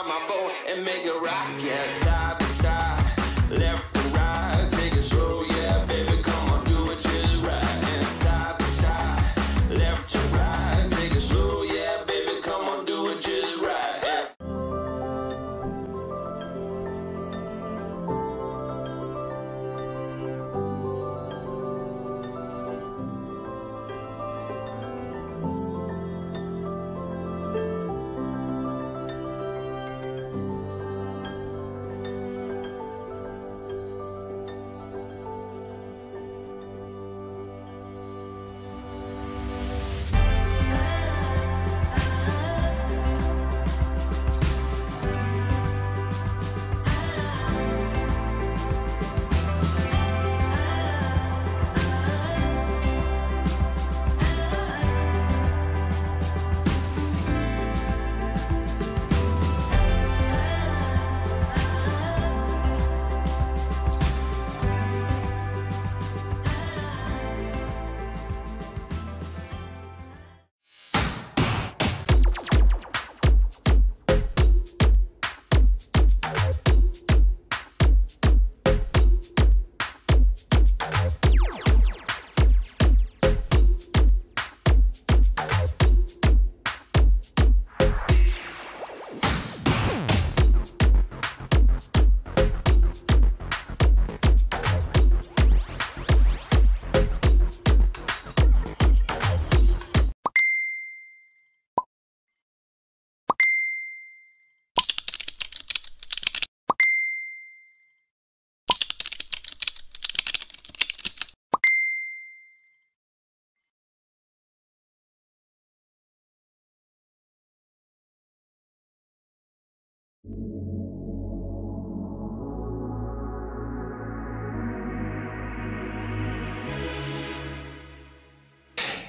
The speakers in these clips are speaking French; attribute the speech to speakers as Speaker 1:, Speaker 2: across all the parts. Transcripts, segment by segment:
Speaker 1: ride my boat and make it rock, yeah. Side to side, left to right, take it slow, yeah, baby, come on, do it just right. And side to side, left to right, take it slow, yeah, baby, come on, do it just right. Yeah.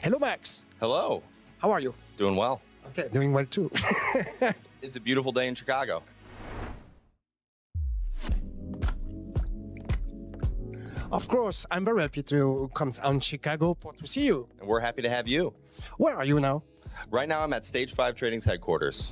Speaker 2: Hello, Max.
Speaker 3: Hello.
Speaker 2: How are you?
Speaker 3: Doing well.
Speaker 2: Okay, doing well too.
Speaker 3: It's a beautiful day in Chicago.
Speaker 2: Of course, I'm very happy to come down Chicago to see you.
Speaker 3: And we're happy to have you.
Speaker 2: Where are you now?
Speaker 3: Right now, I'm at Stage 5 Trading's headquarters.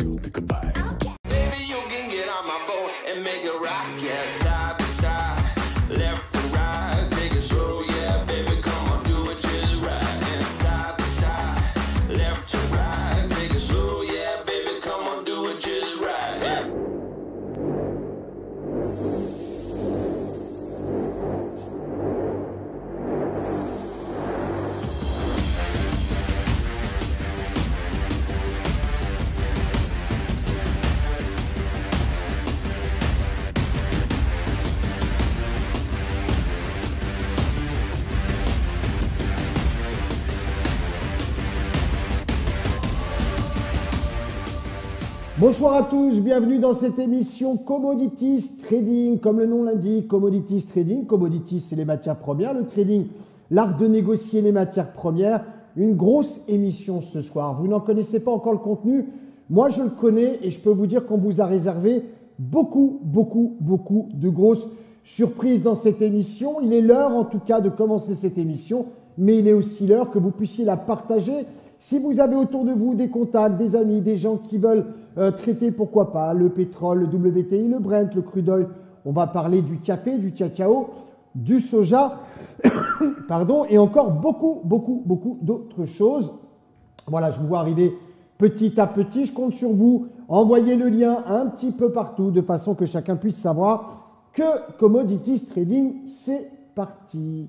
Speaker 1: Baby, you can get on my boat and make it rock, yeah, side to side, left to right, take it slow, yeah, baby, come on, do it just right, and side to side, left to right, take it slow, yeah, baby, come on, do it just right. Yeah.
Speaker 4: Bonsoir à tous, bienvenue dans cette émission Commodities Trading. Comme le nom l'indique, Commodities Trading. Commodities, c'est les matières premières. Le trading, l'art de négocier les matières premières. Une grosse émission ce soir. Vous n'en connaissez pas encore le contenu. Moi, je le connais et je peux vous dire qu'on vous a réservé beaucoup de grosses surprises dans cette émission. Il est l'heure, en tout cas, de commencer cette émission, mais il est aussi l'heure que vous puissiez la partager. Si vous avez autour de vous des contacts, des amis, des gens qui veulent traiter, pourquoi pas, le pétrole, le WTI, le Brent, le crude oil, on va parler du café, du cacao, du soja, pardon, et encore beaucoup d'autres choses. Voilà, je vous vois arriver petit à petit. Je compte sur vous. Envoyez le lien un petit peu partout de façon que chacun puisse savoir que Commodities Trading, c'est parti.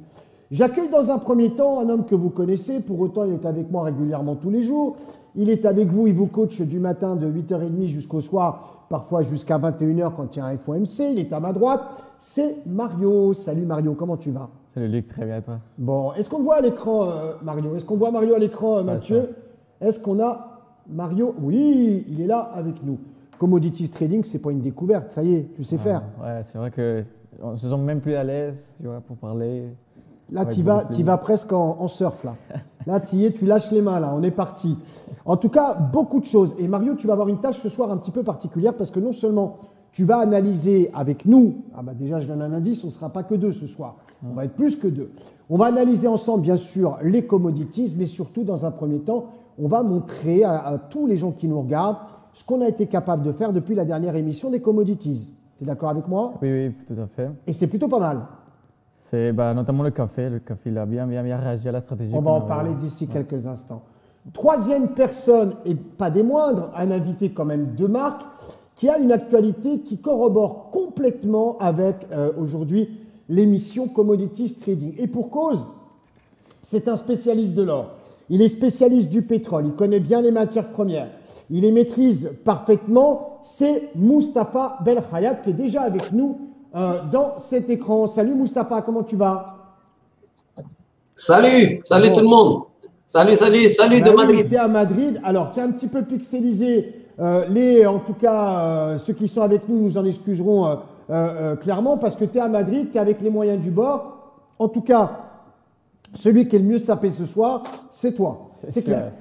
Speaker 4: J'accueille dans un premier temps un homme que vous connaissez, pour autant il est avec moi régulièrement tous les jours. Il est avec vous, il vous coach du matin de 8h30 jusqu'au soir, parfois jusqu'à 21h quand il y a un FOMC. Il est à ma droite, c'est Mario. Salut Mario, comment tu vas?
Speaker 5: Salut Luc, très bien toi.
Speaker 4: Bon, est-ce qu'on le voit à l'écran Mario? Est-ce qu'on voit Mario à l'écran Mathieu? Est-ce qu'on a Mario? Oui, il est là avec nous. Commodities Trading, c'est pas une découverte, ça y est, tu sais faire.
Speaker 5: Ouais, c'est vrai qu'on se sent même plus à l'aise, tu vois, pour parler.
Speaker 4: Là,
Speaker 5: Ouais,
Speaker 4: tu vas presque en surf, là. Là, tu y es, tu lâches les mains, là. On est parti. En tout cas, beaucoup de choses. Et Mario, tu vas avoir une tâche ce soir un petit peu particulière parce que non seulement tu vas analyser avec nous, déjà, je donne un indice, on ne sera pas que deux ce soir. On va être plus que deux. On va analyser ensemble, bien sûr, les commodities, mais surtout, dans un premier temps, on va montrer à tous les gens qui nous regardent ce qu'on a été capable de faire depuis la dernière émission des commodities. Tu es d'accord avec moi?
Speaker 5: Oui, tout à fait.
Speaker 4: Et c'est plutôt pas mal.
Speaker 5: C'est notamment le café. Le café, il a bien réagi à la stratégie.
Speaker 4: On va en parler d'ici quelques instants. Troisième personne, et pas des moindres, un invité quand même de marque, qui a une actualité qui corrobore complètement avec aujourd'hui l'émission Commodities Trading. Et pour cause, c'est un spécialiste de l'or. Il est spécialiste du pétrole, il connaît bien les matières premières, il les maîtrise parfaitement. C'est Moustapha Belkhayat qui est déjà avec nous dans cet écran. Salut Moustapha, comment tu vas?
Speaker 6: Salut
Speaker 4: Bon.
Speaker 6: tout le monde. Salut de
Speaker 4: Oui,
Speaker 6: Madrid.
Speaker 4: tu es à Madrid. Alors, tu es un petit peu pixelisé. En tout cas, ceux qui sont avec nous nous en excuseront clairement parce que tu es à Madrid, tu es avec les moyens du bord. En tout cas, celui qui est le mieux sapé ce soir, c'est toi. C'est clair.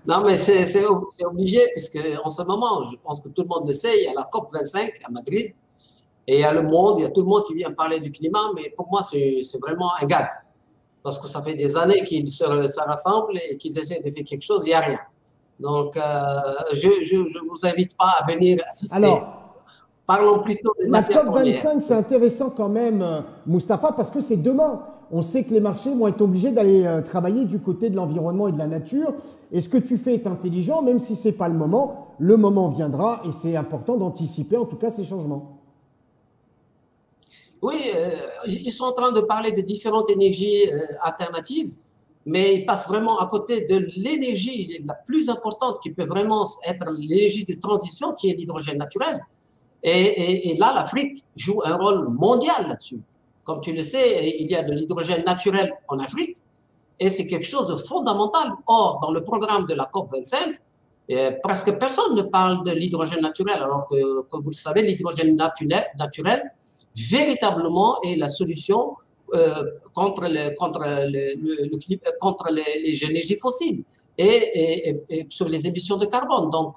Speaker 6: Non, mais c'est obligé, puisque en ce moment, je pense que tout le monde le sait, il y a la COP25 à Madrid, et il y a le monde, il y a tout le monde qui vient parler du climat, mais pour moi, c'est vraiment un gag, parce que ça fait des années qu'ils se rassemblent et qu'ils essaient de faire quelque chose, il n'y a rien. Donc, je ne vous invite pas à venir assister.
Speaker 4: Alors,
Speaker 6: parlons plutôt des
Speaker 4: la
Speaker 6: matières premières.
Speaker 4: COP25, c'est intéressant quand même, Moustapha, parce que c'est demain. On sait que les marchés vont être obligés d'aller travailler du côté de l'environnement et de la nature. Et ce que tu fais est intelligent, même si ce n'est pas le moment viendra et c'est important d'anticiper en tout cas ces changements.
Speaker 6: Oui, ils sont en train de parler de différentes énergies alternatives, mais ils passent vraiment à côté de l'énergie la plus importante qui peut vraiment être l'énergie de transition, qui est l'hydrogène naturel. Et là, l'Afrique joue un rôle mondial là-dessus. Comme tu le sais, il y a de l'hydrogène naturel en Afrique et c'est quelque chose de fondamental. Or, dans le programme de la COP25, presque personne ne parle de l'hydrogène naturel, alors que, comme vous le savez, l'hydrogène naturel véritablement est la solution contre les énergies fossiles et sur les émissions de carbone. Donc,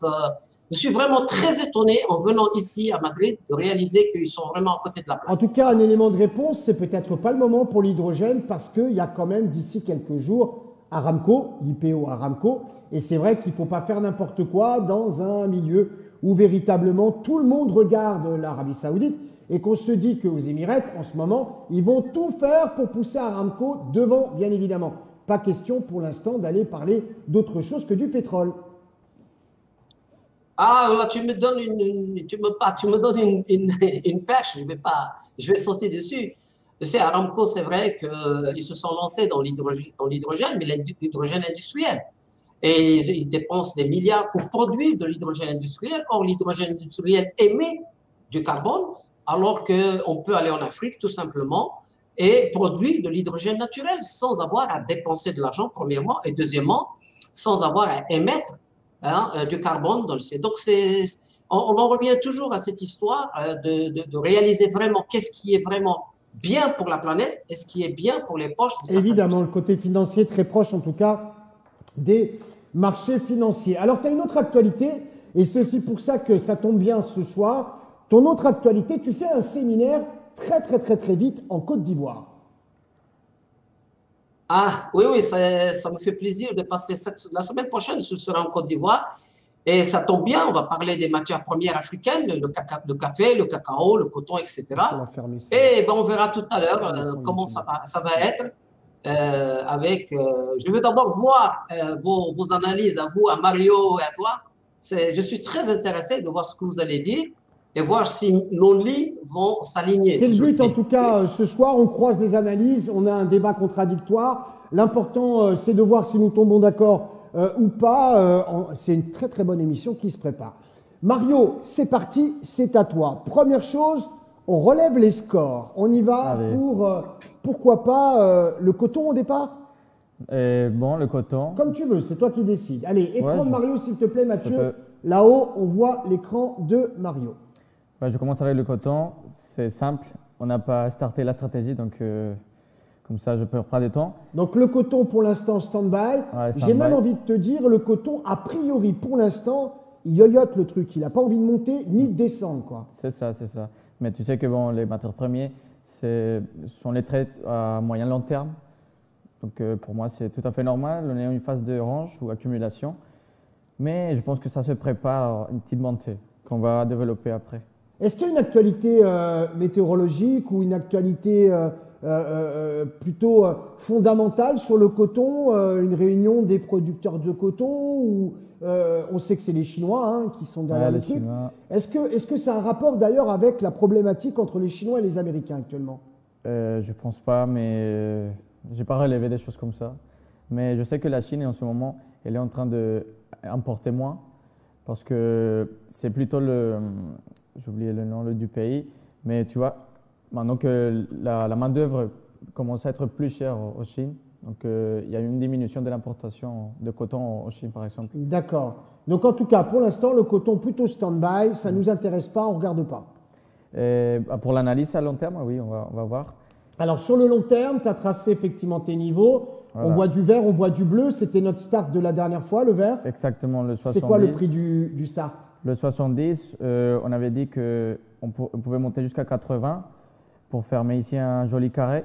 Speaker 6: je suis vraiment très étonné en venant ici à Madrid de réaliser qu'ils sont vraiment à côté de la plaque.
Speaker 4: En tout cas, un élément de réponse, c'est peut-être pas le moment pour l'hydrogène parce qu'il y a quand même d'ici quelques jours Aramco, l'IPO Aramco. Et c'est vrai qu'il ne faut pas faire n'importe quoi dans un milieu où véritablement tout le monde regarde l'Arabie Saoudite et qu'on se dit qu'aux Émirats, en ce moment, ils vont tout faire pour pousser Aramco devant, bien évidemment. Pas question pour l'instant d'aller parler d'autre chose que du pétrole.
Speaker 6: Ah, là, tu me donnes une perche, je vais sauter dessus. Tu sais, Aramco, c'est vrai qu'ils se sont lancés dans l'hydrogène, mais l'hydrogène industriel. Et ils dépensent des milliards pour produire de l'hydrogène industriel. Or, l'hydrogène industriel émet du carbone, alors qu'on peut aller en Afrique, tout simplement, et produire de l'hydrogène naturel sans avoir à dépenser de l'argent, premièrement, et deuxièmement, sans avoir à émettre du carbone dans le ciel. Donc, on en revient toujours à cette histoire de réaliser vraiment qu'est-ce qui est vraiment bien pour la planète et ce qui est bien pour les poches.
Speaker 4: Évidemment, le côté financier très proche, en tout cas, des marchés financiers. Alors, tu as une autre actualité, et c'est aussi pour ça que ça tombe bien ce soir. Ton autre actualité, tu fais un séminaire très vite en Côte d'Ivoire.
Speaker 6: Ah, oui, ça me fait plaisir de passer la semaine prochaine, ce sera en Côte d'Ivoire. Et ça tombe bien, on va parler des matières premières africaines, le café, le cacao, le coton, etc. Et ben, on verra tout à l'heure comment ça va être. Je veux d'abord voir vos analyses à vous, à Mario et à toi. Je suis très intéressé de voir ce que vous allez dire et voir si nos lits vont s'aligner.
Speaker 4: C'est le but en tout cas ce soir, on croise les analyses, on a un débat contradictoire. L'important c'est de voir si nous tombons d'accord ou pas. C'est une très bonne émission qui se prépare. Mario, c'est parti, c'est à toi. Première chose, on relève les scores. On y va pour, pourquoi pas, le coton au départ?
Speaker 5: Bon, le coton.
Speaker 4: Comme tu veux, c'est toi qui décides. Allez, écran de Mario s'il te plaît Mathieu. Là-haut, on voit l'écran de Mario.
Speaker 5: Ouais, je commence avec le coton. C'est simple, on n'a pas starté la stratégie, donc comme ça je peux reprendre du temps.
Speaker 4: Donc le coton pour l'instant stand-by.
Speaker 5: Ouais,
Speaker 4: J'ai même envie de te dire, le coton a priori pour l'instant, il yoyote le truc. Il n'a pas envie de monter ni de descendre, quoi.
Speaker 5: C'est ça. Mais tu sais que bon, les matières premières sont les trades à moyen long terme. Donc pour moi c'est tout à fait normal. On est en une phase de range ou accumulation. Mais je pense que ça se prépare une petite montée qu'on va développer après.
Speaker 4: Est-ce qu'il y a une actualité météorologique ou une actualité plutôt fondamentale sur le coton, une réunion des producteurs de coton ou on sait que c'est les Chinois qui sont derrière le truc. Est-ce que ça a un rapport d'ailleurs avec la problématique entre les Chinois et les Américains actuellement?
Speaker 5: Je pense pas, mais j'ai pas relevé des choses comme ça. Mais je sais que la Chine en ce moment, elle est en train d'importer moins parce que c'est plutôt j'ai oublié le nom du pays, mais tu vois, maintenant que la main-d'œuvre commence à être plus chère en Chine, donc il y a une diminution de l'importation de coton en Chine, par exemple.
Speaker 4: D'accord. Donc en tout cas, pour l'instant, le coton plutôt stand-by, ça ne nous intéresse pas, on ne regarde pas.
Speaker 5: Pour l'analyse à long terme, oui, on va voir.
Speaker 4: Alors sur le long terme, tu as tracé effectivement tes niveaux. Voilà. On voit du vert, on voit du bleu. C'était notre start de la dernière fois, le vert.
Speaker 5: Exactement, le 70.
Speaker 4: C'est quoi le prix du start?
Speaker 5: Le 70, on avait dit qu'on pouvait monter jusqu'à 80 pour fermer ici un joli carré.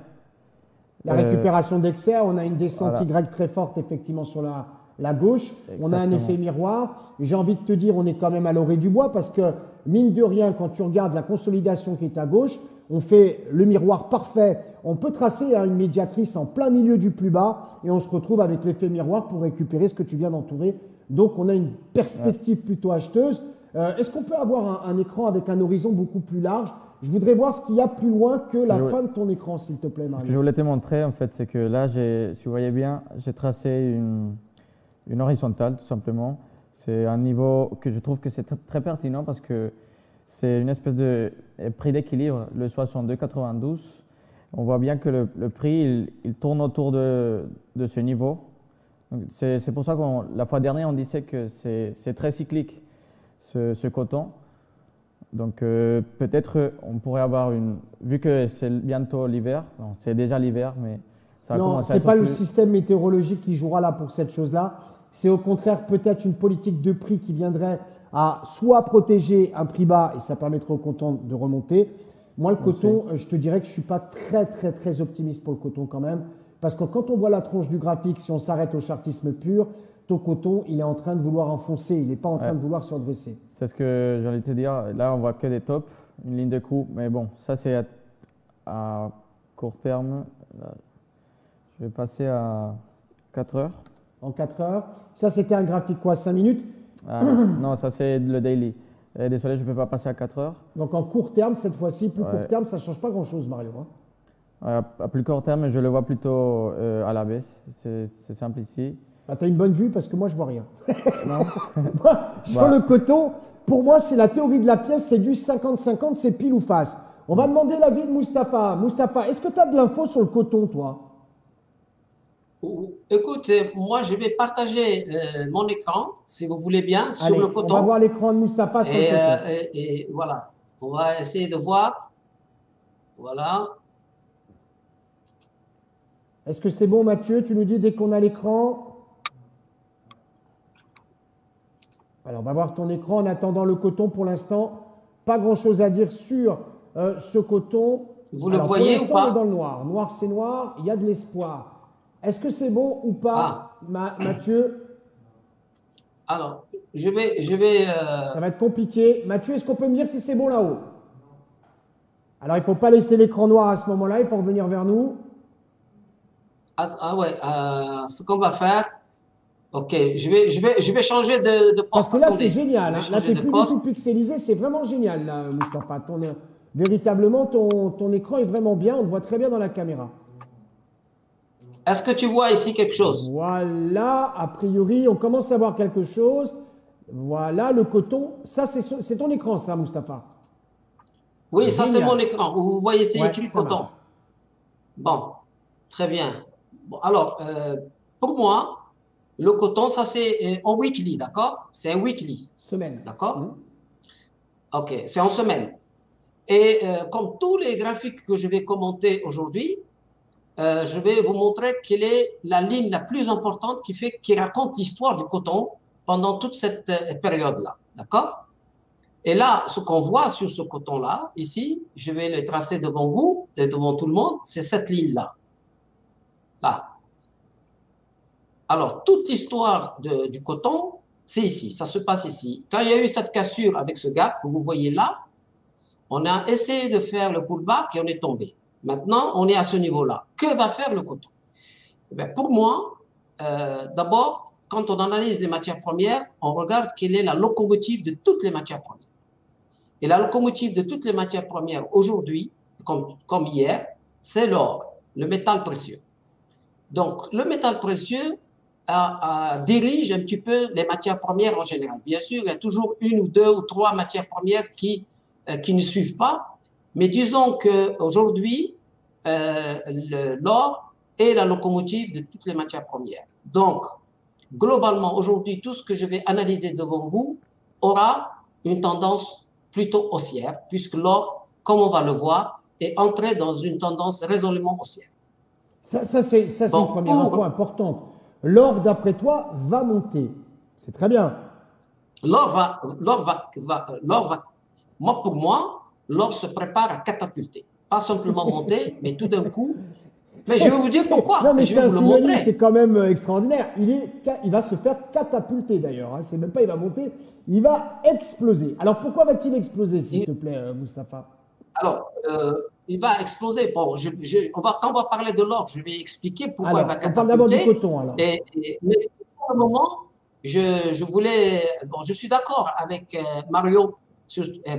Speaker 4: La récupération d'excès, on a une descente Y très forte effectivement sur la gauche. Exactement. On a un effet miroir. J'ai envie de te dire, on est quand même à l'orée du bois parce que mine de rien, quand tu regardes la consolidation qui est à gauche, on fait le miroir parfait. On peut tracer une médiatrice en plein milieu du plus bas et on se retrouve avec l'effet miroir pour récupérer ce que tu viens d'entourer. Donc, on a une perspective plutôt acheteuse. Est-ce qu'on peut avoir un écran avec un horizon beaucoup plus large? Je voudrais voir ce qu'il y a plus loin que la fin de ton écran, s'il te plaît, Mario.
Speaker 5: Ce que je voulais te montrer, en fait, c'est que là, si vous voyez bien, j'ai tracé une horizontale, tout simplement. C'est un niveau que je trouve que c'est très pertinent parce que c'est une espèce de prix d'équilibre, le 62,92. On voit bien que le prix, il tourne autour de ce niveau. C'est pour ça que la fois dernière, on disait que c'est très cyclique, ce coton. Donc peut-être on pourrait avoir vu que c'est bientôt l'hiver, c'est déjà l'hiver, mais ça va commencer à être
Speaker 4: Non, ce n'est pas le système météorologique qui jouera là pour cette chose-là. C'est au contraire peut-être une politique de prix qui viendrait à soit protéger un prix bas et ça permettrait au coton de remonter. Moi, le coton, je te dirais que je ne suis pas très optimiste pour le coton quand même. Parce que quand on voit la tronche du graphique, si on s'arrête au chartisme pur, ton coton, il est en train de vouloir enfoncer, il n'est pas en train de vouloir se redresser.
Speaker 5: C'est ce que j'allais te dire. Là, on voit que des tops, une ligne de coup. Mais bon, ça, c'est à court terme. Là, je vais passer à 4 heures.
Speaker 4: En 4 heures. Ça, c'était un graphique quoi, 5 minutes?
Speaker 5: Non, ça, c'est le daily. Désolé, je ne peux pas passer à 4 heures.
Speaker 4: Donc en court terme, cette fois-ci, plus court terme, ça ne change pas grand-chose, Mario. Hein.
Speaker 5: À plus court terme, je le vois plutôt à la baisse. C'est simple ici.
Speaker 4: Ah, tu as une bonne vue parce que moi, je vois rien. Non. Sur le coton, pour moi, c'est la théorie de la pièce, c'est du 50-50, c'est pile ou face. On va demander l'avis de Mustapha. Mustapha, est-ce que tu as de l'info sur le coton, toi?
Speaker 6: Écoute, moi, je vais partager mon écran, si vous voulez bien, sur
Speaker 4: Allez,
Speaker 6: le coton.
Speaker 4: on va voir l'écran de Mustapha sur le coton.
Speaker 6: Et voilà, on va essayer de voir. Voilà.
Speaker 4: Est-ce que c'est bon, Mathieu? Tu nous dis dès qu'on a l'écran. Alors, on va voir ton écran. En attendant le coton, pour l'instant, pas grand-chose à dire sur ce coton.
Speaker 6: Vous le voyez ou
Speaker 4: pas? On est dans le noir. Noir, c'est noir. Il y a de l'espoir. Est-ce que c'est bon ou pas, Mathieu?
Speaker 6: Alors, je vais.
Speaker 4: Ça va être compliqué. Mathieu, est-ce qu'on peut me dire si c'est bon là-haut? Alors, il ne faut pas laisser l'écran noir à ce moment-là. Il faut revenir vers nous.
Speaker 6: Ce qu'on va faire. Ok, je vais changer de poste.
Speaker 4: Parce que là,
Speaker 6: Attendez,
Speaker 4: c'est génial. Hein. Là, tu n'es plus du tout pixelisé. C'est vraiment génial, là, Mustapha. Véritablement, ton écran est vraiment bien. On te voit très bien dans la caméra.
Speaker 6: Est-ce que tu vois ici quelque chose?
Speaker 4: Voilà, a priori, on commence à voir quelque chose. Voilà, le coton. Ça, c'est ton écran, ça, Mustapha?
Speaker 6: Oui, ça, c'est mon écran. Vous voyez, c'est
Speaker 4: Ouais,
Speaker 6: écrit
Speaker 4: ça
Speaker 6: coton.
Speaker 4: marche.
Speaker 6: Bon, très bien. Bon, alors, pour moi, le coton, ça, c'est en weekly, d'accord? C'est un weekly.
Speaker 4: Semaine.
Speaker 6: D'accord? Ok, c'est en semaine. Et comme tous les graphiques que je vais commenter aujourd'hui, je vais vous montrer quelle est la ligne la plus importante qui raconte l'histoire du coton pendant toute cette période-là. D'accord? Et là, ce qu'on voit sur ce coton-là, ici, je vais le tracer devant vous et devant tout le monde, c'est cette ligne-là. Là. Alors, toute l'histoire du coton, c'est ici, ça se passe ici. Quand il y a eu cette cassure avec ce gap que vous voyez là, on a essayé de faire le pullback et on est tombé. Maintenant, on est à ce niveau-là. Que va faire le coton? Pour moi, d'abord, quand on analyse les matières premières, on regarde quelle est la locomotive de toutes les matières premières. Et la locomotive de toutes les matières premières aujourd'hui, comme hier, c'est l'or, le métal précieux. Donc, le métal précieux dirige un petit peu les matières premières en général. Bien sûr, il y a toujours une ou deux ou trois matières premières qui ne suivent pas. Mais disons qu'aujourd'hui, l'or est la locomotive de toutes les matières premières. Donc, globalement, aujourd'hui, tout ce que je vais analyser devant vous aura une tendance plutôt haussière, puisque l'or, comme on va le voir, est entré dans une tendance résolument haussière.
Speaker 4: Ça c'est une première info importante. L'or, d'après toi, va monter. C'est très bien. Pour moi, l'or se prépare à catapulter. Pas simplement monter, mais tout d'un coup. Mais je vais vous dire pourquoi.
Speaker 6: Non, mais
Speaker 4: c'est un synonyme qui est quand même extraordinaire. Il va se faire catapulter d'ailleurs. Hein. C'est même pas il va monter, il va exploser. Alors pourquoi va-t-il exploser, s'il te plaît, Mustapha?
Speaker 6: Alors, il va exploser. Bon, quand on va parler de l'or, je vais expliquer pourquoi il va catapulter.
Speaker 4: On parle d'abord du coton alors.
Speaker 6: Mais pour le moment, je suis d'accord avec Mario.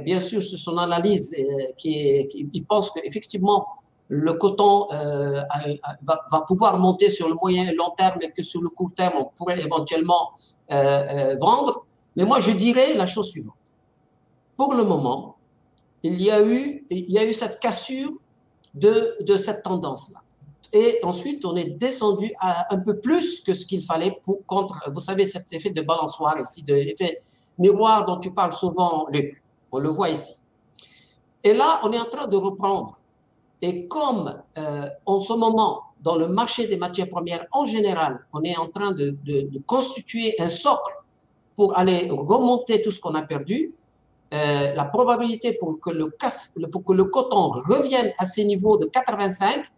Speaker 6: Bien sûr, sur son analyse, il pense qu'effectivement, le coton va pouvoir monter sur le moyen et long terme et que sur le court terme, on pourrait éventuellement vendre. Mais moi, je dirais la chose suivante. Pour le moment, il y a eu cette cassure de cette tendance-là. Et ensuite, on est descendu à un peu plus que ce qu'il fallait contre, vous savez, cet effet de balançoire ici, de l'effet miroir dont tu parles souvent, Luc. On le voit ici. Et là, on est en train de reprendre. Et comme en ce moment, dans le marché des matières premières en général, on est en train de constituer un socle pour aller remonter tout ce qu'on a perdu, la probabilité pour que le coton revienne à ces niveaux de 85,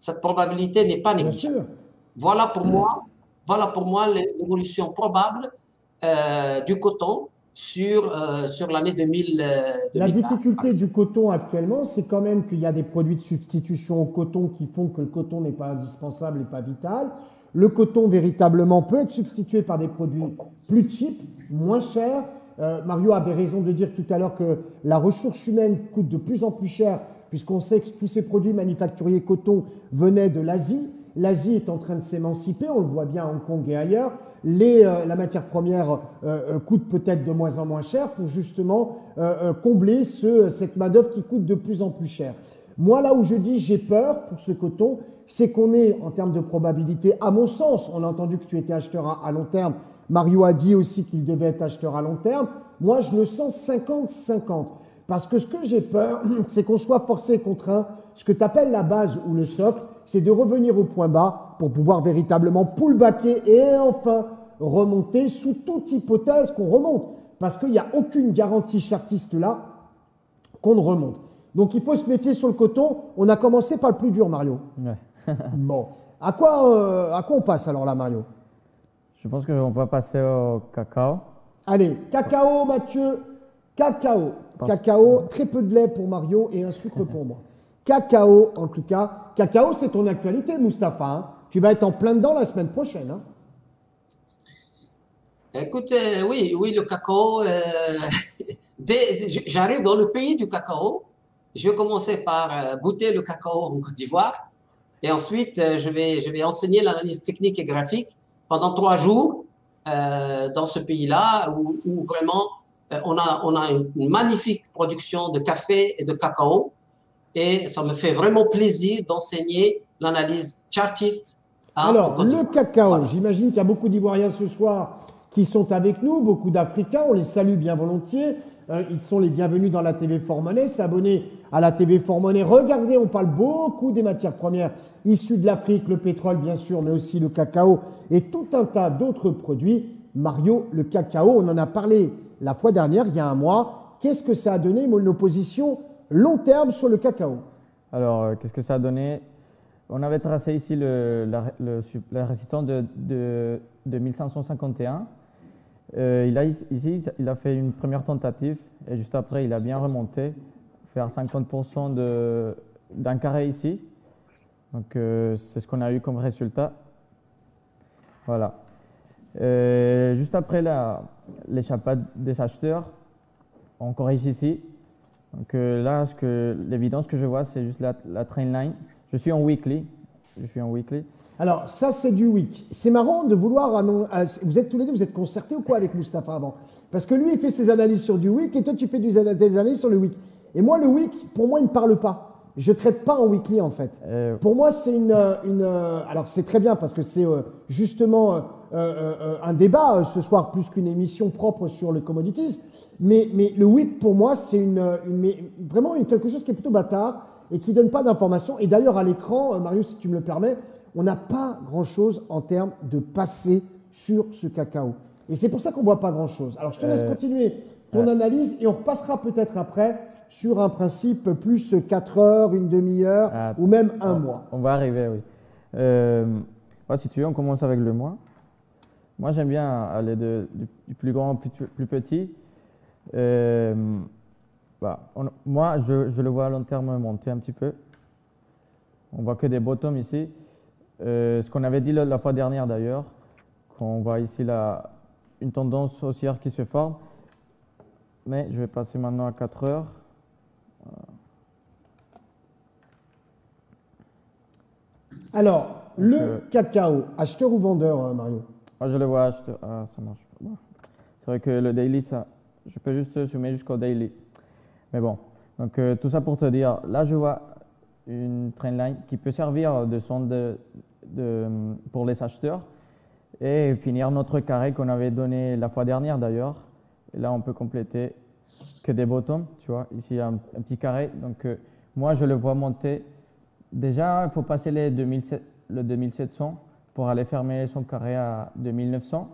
Speaker 6: cette probabilité n'est pas
Speaker 4: Bien
Speaker 6: négligeable.
Speaker 4: sûr.
Speaker 6: Voilà pour moi l'évolution probable du coton sur l'année 2000.
Speaker 4: La
Speaker 6: 2020.
Speaker 4: difficulté du coton actuellement, c'est quand même qu'il y a des produits de substitution au coton qui font que le coton n'est pas indispensable et pas vital. Le coton, véritablement, peut être substitué par des produits plus cheap, moins chers. Mario avait raison de dire tout à l'heure que la ressource humaine coûte de plus en plus cher, puisqu'on sait que tous ces produits manufacturiers coton venaient de l'Asie. L'Asie est en train de s'émanciper, on le voit bien à Hong Kong et ailleurs. La matière première coûte peut-être de moins en moins cher pour justement combler cette main-d'œuvre qui coûte de plus en plus cher. Moi, là où je dis j'ai peur pour ce coton, c'est qu'on est en termes de probabilité, à mon sens, on a entendu que tu étais acheteur à long terme. Mario a dit aussi qu'il devait être acheteur à long terme. Moi, je le sens 50-50. Parce que ce que j'ai peur, c'est qu'on soit forcé et contraint. Ce que tu appelles la base ou le socle, c'est de revenir au point bas pour pouvoir véritablement pullbacker et enfin remonter sous toute hypothèse qu'on remonte. Parce qu'il n'y a aucune garantie chartiste là qu'on ne remonte. Donc il faut se méfier sur le coton. On a commencé par le plus dur, Mario.
Speaker 5: Ouais.
Speaker 4: Bon. À quoi on passe alors là, Mario?
Speaker 5: Je pense qu'on va passer au cacao.
Speaker 4: Allez, cacao, Mathieu. Cacao. Cacao, très peu de lait pour Mario et un sucre pour moi. Cacao, en tout cas. Cacao, c'est ton actualité, Mustapha. Hein. Tu vas être en plein dedans la semaine prochaine. Hein.
Speaker 6: Écoute, oui, le cacao. J'arrive dans le pays du cacao. Je vais commencer par goûter le cacao en Côte d'Ivoire. Et ensuite, je vais enseigner l'analyse technique et graphique pendant 3 jours dans ce pays-là où vraiment on a une magnifique production de café et de cacao. Et ça me fait vraiment plaisir d'enseigner l'analyse chartiste.
Speaker 4: Alors, le cacao, voilà. J'imagine qu'il y a beaucoup d'Ivoiriens ce soir qui sont avec nous, beaucoup d'Africains, on les salue bien volontiers. Ils sont les bienvenus dans la TV Fort Money, s'abonner à la TV Fort Money. Regardez, on parle beaucoup des matières premières issues de l'Afrique, le pétrole bien sûr, mais aussi le cacao et tout un tas d'autres produits. Mario, le cacao, on en a parlé la fois dernière, il y a un mois. Qu'est-ce que ça a donné, nos positions long terme sur le cacao? Alors,
Speaker 5: qu'est-ce que ça a donné? On avait tracé ici la résistance de 1551. Il a fait une première tentative et juste après, il a bien remonté, faire 50% d'un carré ici. Donc, c'est ce qu'on a eu comme résultat. Voilà. Juste après l'échappade des acheteurs, on corrige ici. Donc là, l'évidence que je vois, c'est juste la trend line. Je suis en weekly.
Speaker 4: Alors, ça, c'est du week. C'est marrant de vouloir… Vous êtes tous les deux, vous êtes concertés ou quoi avec Mustapha avant? Parce que lui, il fait ses analyses sur du week et toi, tu fais des analyses sur le week. Et moi, le week, pour moi, il ne me parle pas. Je ne traite pas en weekly, en fait. Pour moi, c'est alors, c'est très bien parce que c'est justement un débat ce soir plus qu'une émission propre sur le commodities. Mais le week, pour moi, c'est vraiment quelque chose qui est plutôt bâtard et qui ne donne pas d'informations. Et d'ailleurs, à l'écran, Mario, si tu me le permets, on n'a pas grand-chose en termes de passé sur ce cacao. Et c'est pour ça qu'on ne voit pas grand-chose. Alors, je te laisse continuer ton analyse et on repassera peut-être après sur un principe plus 4 heures, une demi-heure ou même un mois.
Speaker 5: On va arriver, oui. Si tu veux, on commence avec le mois. Moi, j'aime bien aller du plus grand au plus petit. Moi, je le vois à long terme monter un petit peu. On voit que des bottoms ici. Ce qu'on avait dit la fois dernière d'ailleurs, qu'on voit ici une tendance haussière qui se forme. Mais je vais passer maintenant à 4 heures.
Speaker 4: Alors, le cacao, acheteur ou vendeur, Mario?
Speaker 5: Moi, je le vois acheteur. Ah, ça marche pas. C'est vrai que le daily, je peux juste zoomer jusqu'au daily. Mais bon, donc tout ça pour te dire, là, je vois une trendline qui peut servir de sonde pour les acheteurs et finir notre carré qu'on avait donné la fois dernière d'ailleurs. Et là, on peut compléter que des bottoms, tu vois. Ici, il y a un petit carré. Donc, moi, je le vois monter. Déjà, il faut passer le 2700 pour aller fermer son carré à 2900.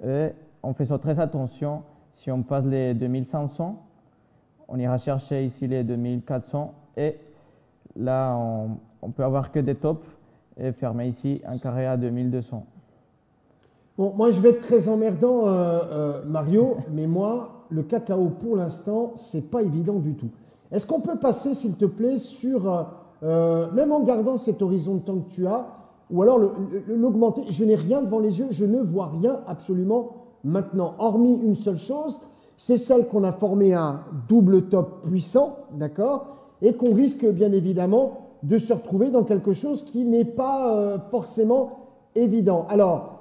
Speaker 5: Et on fait ça très attention. Si on passe les 2500, on ira chercher ici les 2400 et là, on peut avoir que des tops et fermer ici un carré à 2200.
Speaker 4: Bon, moi, je vais être très emmerdant, Mario, mais moi, le cacao, pour l'instant, c'est pas évident du tout. Est-ce qu'on peut passer, s'il te plaît, sur, même en gardant cet horizon de temps que tu as, ou alors l'augmenter? Je n'ai rien devant les yeux, je ne vois rien absolument maintenant, hormis une seule chose, c'est celle qu'on a formé un double top puissant, d'accord, et qu'on risque bien évidemment de se retrouver dans quelque chose qui n'est pas forcément évident. Alors,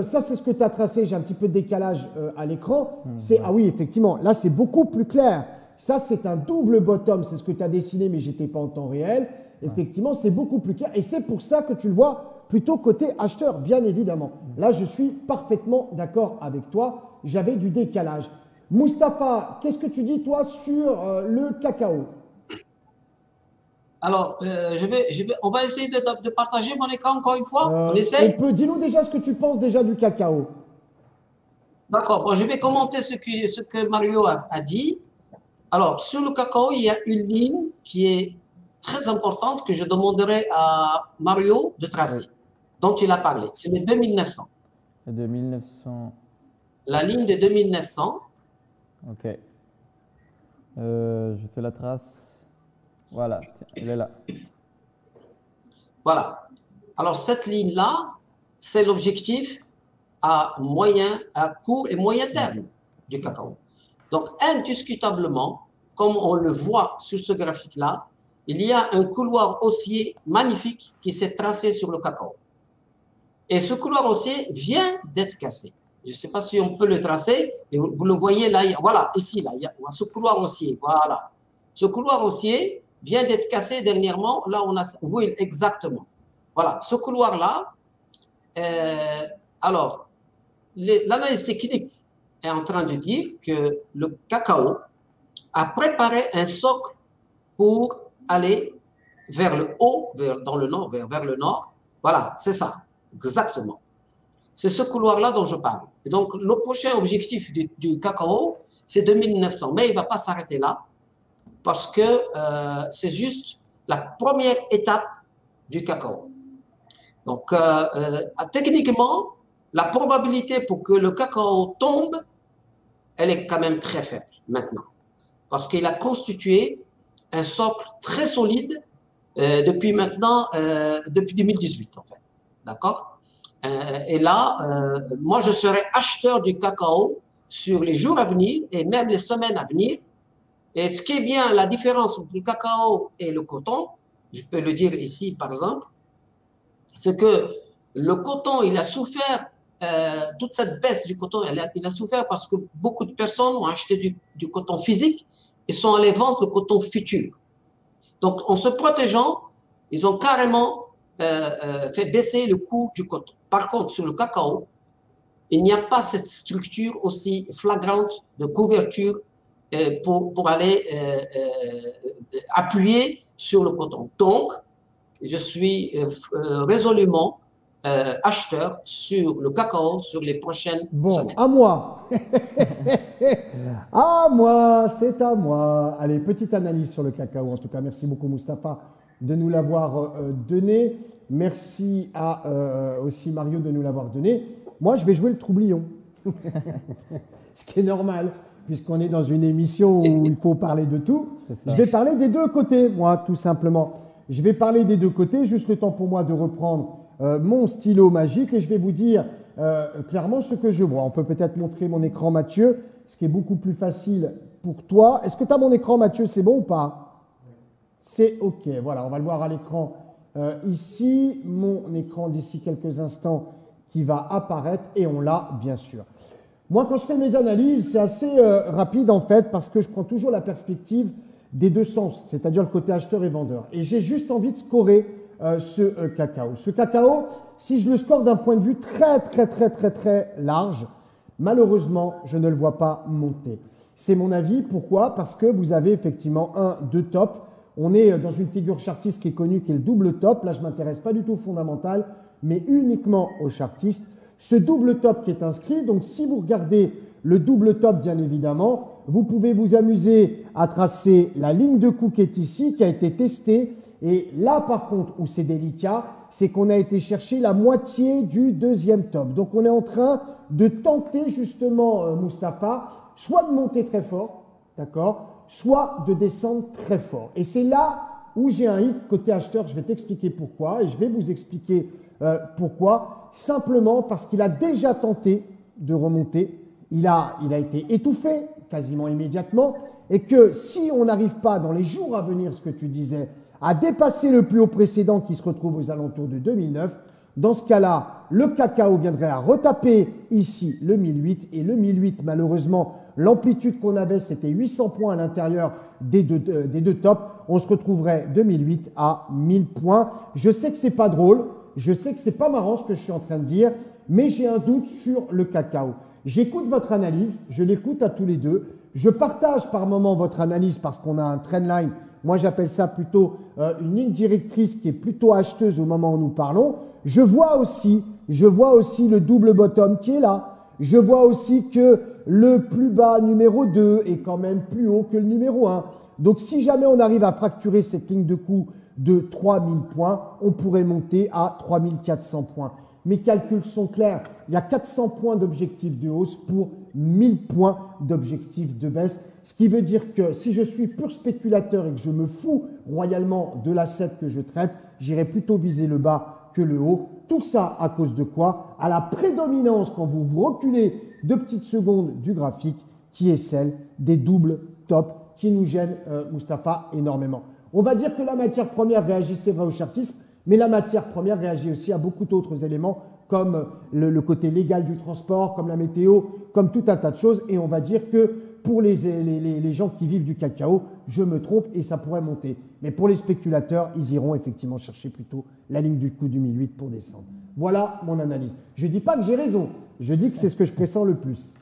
Speaker 4: ça, c'est ce que tu as tracé. J'ai un petit peu de décalage à l'écran. Ah oui, effectivement, là, c'est beaucoup plus clair. Ça, c'est un double bottom. C'est ce que tu as dessiné, mais je n'étais pas en temps réel. Effectivement, c'est beaucoup plus clair. Et c'est pour ça que tu le vois plutôt côté acheteur, bien évidemment. Là, je suis parfaitement d'accord avec toi. J'avais du décalage. Mustapha, qu'est-ce que tu dis, toi, sur le cacao?
Speaker 6: Alors, on va essayer de partager mon écran encore une fois. On essaye.
Speaker 4: Dis-nous déjà ce que tu penses déjà du cacao.
Speaker 6: D'accord. Bon, je vais commenter ce que Mario a dit. Alors, sur le cacao, il y a une ligne qui est très importante que je demanderai à Mario de tracer, dont il a parlé. C'est le 2900.
Speaker 5: Le 2900.
Speaker 6: La ligne de 2900.
Speaker 5: Ok. Je te la trace. Voilà, elle est là.
Speaker 6: Voilà. Alors, cette ligne-là, c'est l'objectif à court et moyen terme du cacao. Donc, indiscutablement, comme on le voit sur ce graphique-là, il y a un couloir haussier magnifique qui s'est tracé sur le cacao. Et ce couloir haussier vient d'être cassé. Je ne sais pas si on peut le tracer. Et vous le voyez là, voilà, ici, là, il y a ce couloir haussier. Voilà. Ce couloir haussier vient d'être cassé dernièrement. Là, on a, oui, exactement. Voilà, ce couloir-là. Alors, l'analyse technique est en train de dire que le cacao a préparé un socle pour aller vers le haut, dans le nord, vers le nord. Voilà, c'est ça, exactement. C'est ce couloir-là dont je parle. Et donc, le prochain objectif du cacao, c'est 2900. Mais il ne va pas s'arrêter là, parce que c'est juste la première étape du cacao. Donc, techniquement, la probabilité pour que le cacao tombe, elle est quand même très faible maintenant. Parce qu'il a constitué un socle très solide depuis maintenant, depuis 2018 en fait. D'accord? Et là, moi je serai acheteur du cacao sur les jours à venir et même les semaines à venir. Et ce qui est bien, la différence entre le cacao et le coton, je peux le dire ici par exemple, c'est que le coton, il a souffert, toute cette baisse du coton, il a souffert parce que beaucoup de personnes ont acheté du coton physique et sont allés vendre le coton futur. Donc, en se protégeant, ils ont carrément fait baisser le coût du coton. Par contre, sur le cacao, il n'y a pas cette structure aussi flagrante de couverture pour aller appuyer sur le coton. Donc, je suis résolument acheteur sur le cacao sur les prochaines semaines.
Speaker 4: Bon, à moi. À moi, c'est à moi. Allez, petite analyse sur le cacao. En tout cas, merci beaucoup, Mustapha, de nous l'avoir donné. Merci à aussi Mario de nous l'avoir donné. Moi, je vais jouer le troublion. Ce qui est normal, puisqu'on est dans une émission où il faut parler de tout. Je vais parler des deux côtés, moi, tout simplement. Je vais parler des deux côtés, juste le temps pour moi de reprendre mon stylo magique et je vais vous dire clairement ce que je vois. On peut peut-être montrer mon écran, Mathieu, ce qui est beaucoup plus facile pour toi. Est-ce que tu as mon écran, Mathieu? C'est bon ou pas? C'est OK. Voilà, on va le voir à l'écran ici. Mon écran d'ici quelques instants qui va apparaître et on l'a bien sûr. Moi, quand je fais mes analyses, c'est assez rapide en fait parce que je prends toujours la perspective des deux sens, c'est-à-dire le côté acheteur et vendeur. Et j'ai juste envie de scorer ce cacao. Ce cacao, si je le score d'un point de vue très large, malheureusement, je ne le vois pas monter. C'est mon avis. Pourquoi? Parce que vous avez effectivement deux tops. On est dans une figure chartiste qui est connue, qui est le double top. Là, je ne m'intéresse pas du tout au fondamental, mais uniquement au chartiste. ce double top qui est inscrit. Donc, si vous regardez le double top, bien évidemment, vous pouvez vous amuser à tracer la ligne de coup qui est ici, qui a été testée. Et là, par contre, où c'est délicat, c'est qu'on a été chercher la moitié du deuxième top. Donc, on est en train de tenter justement, Mustapha, soit de monter très fort, d'accord, soit de descendre très fort. Et c'est là où j'ai un hic côté acheteur. Je vais t'expliquer pourquoi et je vais vous expliquer pourquoi. Simplement parce qu'il a déjà tenté de remonter. Il a été étouffé quasiment immédiatement et que si on n'arrive pas dans les jours à venir, ce que tu disais, à dépasser le plus haut précédent qui se retrouve aux alentours de 2009, dans ce cas-là, le cacao viendrait à retaper ici le 1008 et le 1008, malheureusement, l'amplitude qu'on avait, c'était 800 points à l'intérieur des deux tops. On se retrouverait 2008 à 1000 points. Je sais que c'est pas drôle, je sais que c'est pas marrant ce que je suis en train de dire, mais j'ai un doute sur le cacao. J'écoute votre analyse, je l'écoute à tous les deux. Je partage par moment votre analyse parce qu'on a un trendline. Moi, j'appelle ça plutôt une ligne directrice qui est plutôt acheteuse au moment où nous parlons. Je vois aussi le double bottom qui est là. Je vois aussi que le plus bas numéro 2 est quand même plus haut que le numéro 1. Donc, si jamais on arrive à fracturer cette ligne de coup de 3000 points, on pourrait monter à 3400 points. Mes calculs sont clairs. Il y a 400 points d'objectif de hausse pour 1000 points d'objectif de baisse. Ce qui veut dire que si je suis pur spéculateur et que je me fous royalement de l'asset que je traite, j'irai plutôt viser le bas que le haut. Tout ça à cause de quoi? À la prédominance, quand vous reculez 2 petites secondes du graphique, qui est celle des doubles tops qui nous gênent, Mustapha, énormément. On va dire que la matière première réagit, c'est vrai, au chartisme, mais la matière première réagit aussi à beaucoup d'autres éléments comme le côté légal du transport, comme la météo, comme tout un tas de choses. Et on va dire que pour les gens qui vivent du cacao, je me trompe et ça pourrait monter. Mais pour les spéculateurs, ils iront effectivement chercher plutôt la ligne du coup du 1008 pour descendre. Voilà mon analyse. Je ne dis pas que j'ai raison, je dis que c'est ce que je pressens le plus.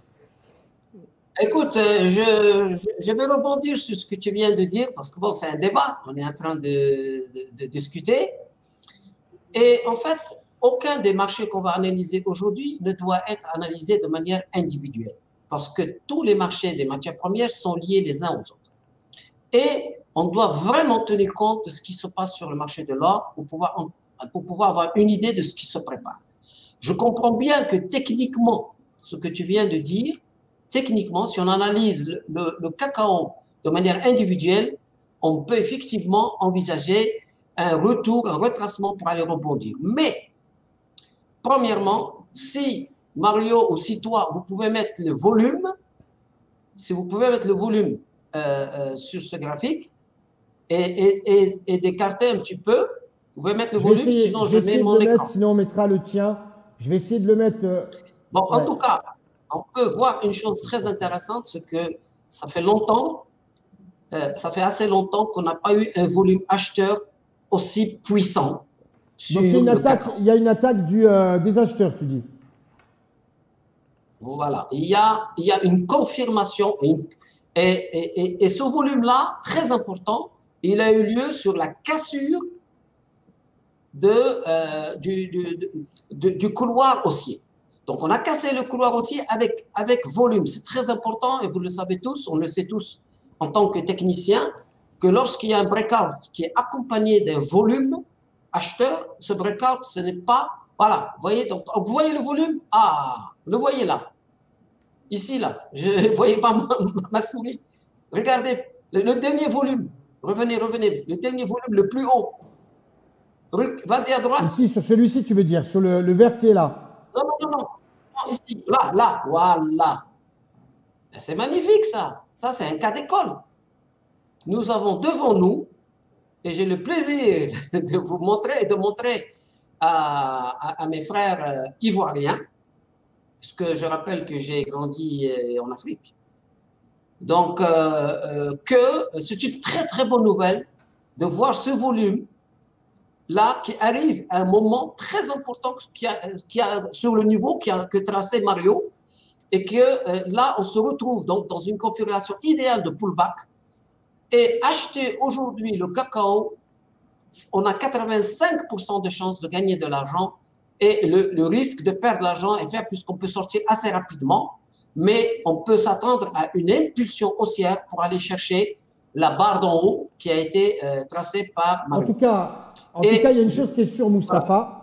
Speaker 6: Écoute, je vais rebondir sur ce que tu viens de dire parce que bon, c'est un débat, on est en train de discuter. Et en fait, aucun des marchés qu'on va analyser aujourd'hui ne doit être analysé de manière individuelle parce que tous les marchés des matières premières sont liés les uns aux autres. Et on doit vraiment tenir compte de ce qui se passe sur le marché de l'or pour pouvoir avoir une idée de ce qui se prépare. Je comprends bien que techniquement, ce que tu viens de dire, techniquement, si on analyse le cacao de manière individuelle, on peut effectivement envisager un retour, un retracement pour aller rebondir. Mais, premièrement, si Mario ou si toi, vous pouvez mettre le volume, si vous pouvez mettre le volume sur ce graphique et d'écarter un petit peu, vous pouvez mettre le volume, sinon je mets mon écran.
Speaker 4: Sinon on mettra le tien. Je vais essayer de le mettre.
Speaker 6: Bon, en tout cas, on peut voir une chose très intéressante, c'est que ça fait longtemps, ça fait assez longtemps qu'on n'a pas eu un volume acheteur aussi puissant.
Speaker 4: Donc il y a une attaque des acheteurs, tu dis.
Speaker 6: Voilà, il y a une confirmation et ce volume-là, très important, il a eu lieu sur la cassure du couloir haussier. Donc, on a cassé le couloir haussier avec volume. C'est très important et vous le savez tous, on le sait tous en tant que technicien, que lorsqu'il y a un breakout qui est accompagné d'un volume acheteur, ce breakout, ce n'est pas… Voilà, vous voyez, donc, vous voyez le volume? Ah, le voyez là. Ici, là. Je ne voyais pas ma souris. Regardez, le dernier volume. Revenez. Le dernier volume, le plus haut. Vas-y à droite.
Speaker 4: Ici, sur celui-ci, tu veux dire, sur le vert qui est là.
Speaker 6: Non, ici, là, voilà. C'est magnifique, ça. Ça, c'est un cas d'école. Nous avons devant nous, et j'ai le plaisir de vous montrer et de montrer à mes frères ivoiriens, parce que je rappelle que j'ai grandi en Afrique. Donc, que c'est une très, très bonne nouvelle de voir ce volume là qui arrive à un moment très important qui a sur le niveau que tracé Mario et que là, on se retrouve donc dans une configuration idéale de pullback et acheter aujourd'hui le cacao, on a 85% de chances de gagner de l'argent Et le risque de perdre l'argent est faible puisqu'on peut sortir assez rapidement, mais on peut s'attendre à une impulsion haussière pour aller chercher la barre d'en haut qui a été tracée par
Speaker 4: En
Speaker 6: Mario.
Speaker 4: tout cas, il y a une chose qui est sûre, Moustapha,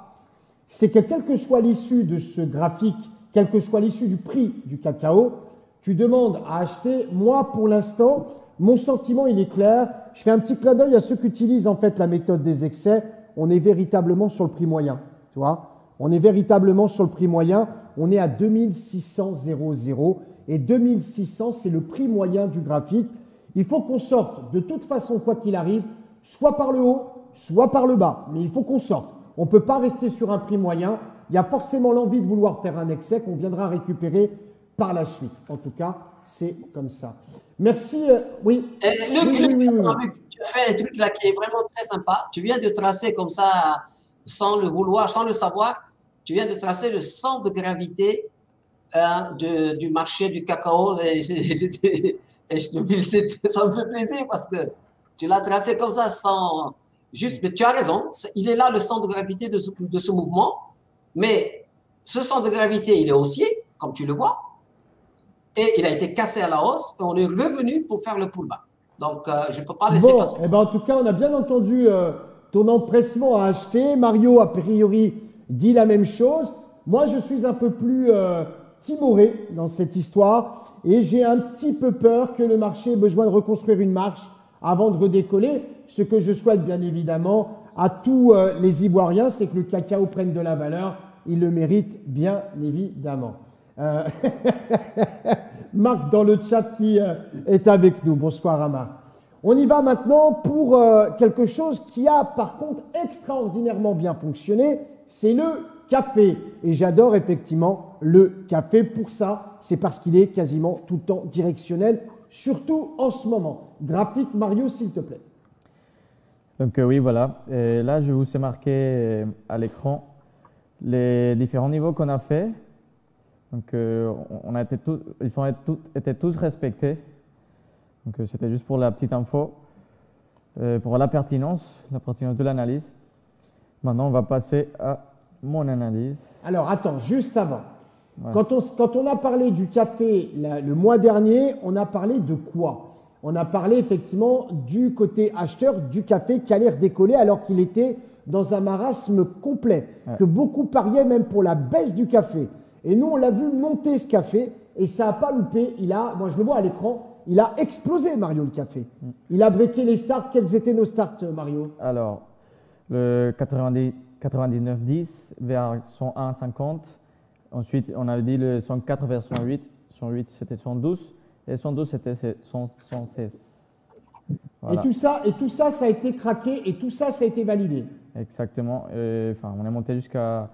Speaker 4: c'est que quelle que soit l'issue de ce graphique, quelle que soit l'issue du prix du cacao, tu demandes à acheter. Moi, pour l'instant, mon sentiment, il est clair. Je fais un petit clin d'œil à ceux qui utilisent en fait la méthode des excès. On est véritablement sur le prix moyen, tu vois. On est véritablement sur le prix moyen. On est à 2600,00 et 2600, c'est le prix moyen du graphique. Il faut qu'on sorte de toute façon, quoi qu'il arrive, soit par le haut, soit par le bas. Mais il faut qu'on sorte. On ne peut pas rester sur un prix moyen. Il y a forcément l'envie de vouloir faire un excès qu'on viendra récupérer par la suite. En tout cas, c'est comme ça. Merci. Oui.
Speaker 6: Luc,
Speaker 4: Oui.
Speaker 6: Luc, tu as fait un truc là qui est vraiment très sympa. Tu viens de tracer comme ça, sans le vouloir, sans le savoir, tu viens de tracer le centre de gravité du marché du cacao. Et ça me fait plaisir parce que tu l'as tracé comme ça sans... Juste, mais tu as raison, il est là le centre de gravité de ce mouvement, mais ce centre de gravité, il est haussier, comme tu le vois, et il a été cassé à la hausse, et on est revenu pour faire le pullback. Donc, je ne peux pas laisser passer ça.
Speaker 4: En tout cas, on a bien entendu ton empressement à acheter. Mario, a priori, dit la même chose. Moi, je suis un peu plus timoré dans cette histoire, et j'ai un petit peu peur que le marché ait besoin de reconstruire une marche avant de redécoller. Ce que je souhaite bien évidemment à tous les Ivoiriens, c'est que le cacao prenne de la valeur. Il le mérite bien évidemment. Marc dans le chat qui est avec nous. Bonsoir à Marc. On y va maintenant pour quelque chose qui a par contre extraordinairement bien fonctionné, c'est le café. Et j'adore effectivement le café pour ça, c'est parce qu'il est quasiment tout le temps directionnel, surtout en ce moment. Graphique Mario, s'il te plaît.
Speaker 5: Donc oui, voilà. Et là, je vous ai marqué à l'écran les différents niveaux qu'on a fait. Donc, on a été ils ont été tous respectés. Donc, c'était juste pour la petite info, pour la pertinence de l'analyse. Maintenant, on va passer à mon analyse.
Speaker 4: Alors, attends, juste avant.
Speaker 5: Ouais.
Speaker 4: Quand on a parlé du café le mois dernier, on a parlé de quoi? On a parlé effectivement du côté acheteur du café qui allait redécoller alors qu'il était dans un marasme complet, que beaucoup pariaient même pour la baisse du café. Et nous, on l'a vu monter ce café et ça n'a pas loupé. Moi je le vois à l'écran, il a explosé Mario le café. Il a breaké les starts. Quels étaient nos starts Mario?
Speaker 5: Alors, le 99,10 vers 101,50. Ensuite, on avait dit le 104 vers 108. 108, c'était 112. Et 112, c'était 116. Voilà.
Speaker 4: Et tout ça, ça a été craqué et tout ça, ça a été validé.
Speaker 5: Exactement. On est monté jusqu'à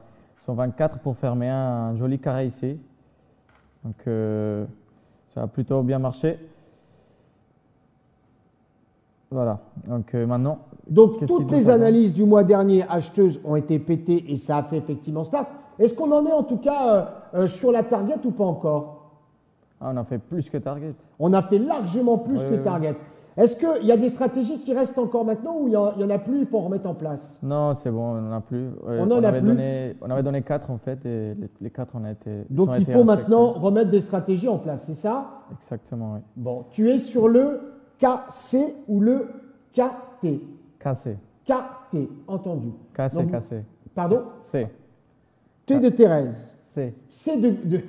Speaker 5: 124 pour fermer un joli carré ici. Donc, ça a plutôt bien marché. Voilà. Donc, maintenant.
Speaker 4: Donc, toutes les analyses du mois dernier acheteuses ont été pétées et ça a fait effectivement start. Est-ce qu'on en est en tout cas sur la target ou pas encore?
Speaker 5: On a fait plus que target.
Speaker 4: On a fait largement plus que target. Est-ce qu'il y a des stratégies qui restent encore maintenant ou il n'y en a plus, il faut en remettre en place?
Speaker 5: Non, c'est bon, on n'en a plus.
Speaker 4: On
Speaker 5: avait donné 4 en fait et les 4 on a été.
Speaker 4: Donc il faut maintenant remettre des stratégies en place, c'est ça?
Speaker 5: Exactement, oui.
Speaker 4: Bon, tu es sur le KC ou le KT?
Speaker 5: KC.
Speaker 4: KT, entendu.
Speaker 5: KC,
Speaker 4: Donc,
Speaker 5: KC.
Speaker 4: Pardon?
Speaker 5: C.
Speaker 4: T de Thérèse.
Speaker 5: C.
Speaker 4: C de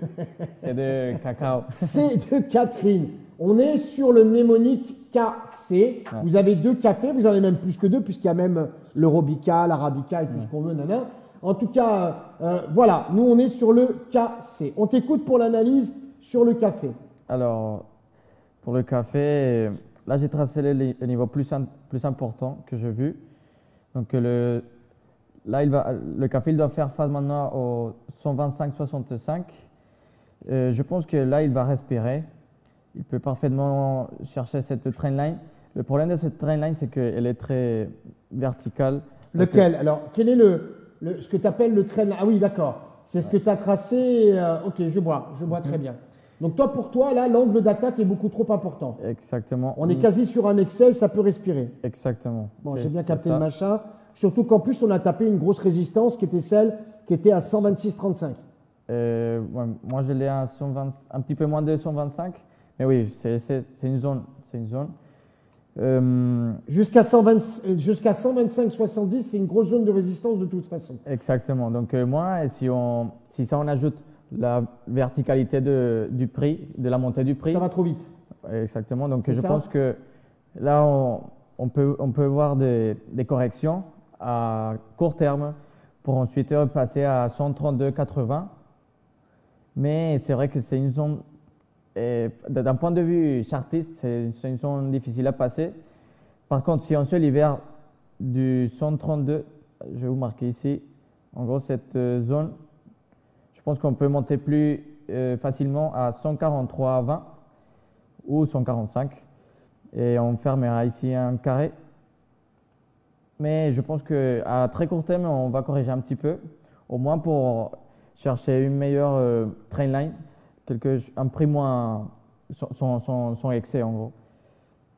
Speaker 5: C'est de cacao.
Speaker 4: C de Catherine. On est sur le mnémonique KC.
Speaker 5: Ouais.
Speaker 4: Vous avez 2 cafés, vous en avez même plus que 2 puisqu'il y a même le Robica, l'Arabica et tout ce qu'on veut, nana. En tout cas, voilà, nous on est sur le KC. On t'écoute pour l'analyse sur le café.
Speaker 5: Alors, pour le café, là j'ai tracé les niveaux plus importants que j'ai vus. Donc là, le café il doit faire face maintenant au 125,65. Je pense que là, il va respirer. Il peut parfaitement chercher cette trendline. Le problème de cette trendline, c'est qu'elle est très verticale.
Speaker 4: Lequel? Alors, quel est ce que tu appelles le trendline? Ah oui, d'accord. C'est ce que tu as tracé. Ok, je vois très bien. Donc toi, pour toi, là, l'angle d'attaque est beaucoup trop important.
Speaker 5: Exactement.
Speaker 4: On est quasi sur un excès, ça peut respirer.
Speaker 5: Exactement.
Speaker 4: Bon, j'ai bien capté le machin. Surtout qu'en plus, on a tapé une grosse résistance qui était celle qui était à 126,35.
Speaker 5: Ouais, moi, je l'ai à 120, un petit peu moins de 125. Mais oui, c'est une zone. C'est une zone.
Speaker 4: Jusqu'à 125,70, c'est une grosse zone de résistance de toute façon.
Speaker 5: Exactement. Donc, moi, si ça, on ajoute la verticalité du prix, de la montée du prix.
Speaker 4: Ça va trop vite.
Speaker 5: Exactement. Donc,
Speaker 4: C'est
Speaker 5: je
Speaker 4: ça.
Speaker 5: pense que là, on peut voir des corrections à court terme pour ensuite passer à 132,80. Mais c'est vrai que c'est une zone, d'un point de vue chartiste, c'est une zone difficile à passer. Par contre, si on se libère du 132, je vais vous marquer ici, en gros, cette zone, je pense qu'on peut monter plus facilement à 143,20 ou 145. Et on fermera ici un carré. Mais je pense qu'à très court terme, on va corriger un petit peu, au moins pour chercher une meilleure trendline, un prix moins, sans excès en gros.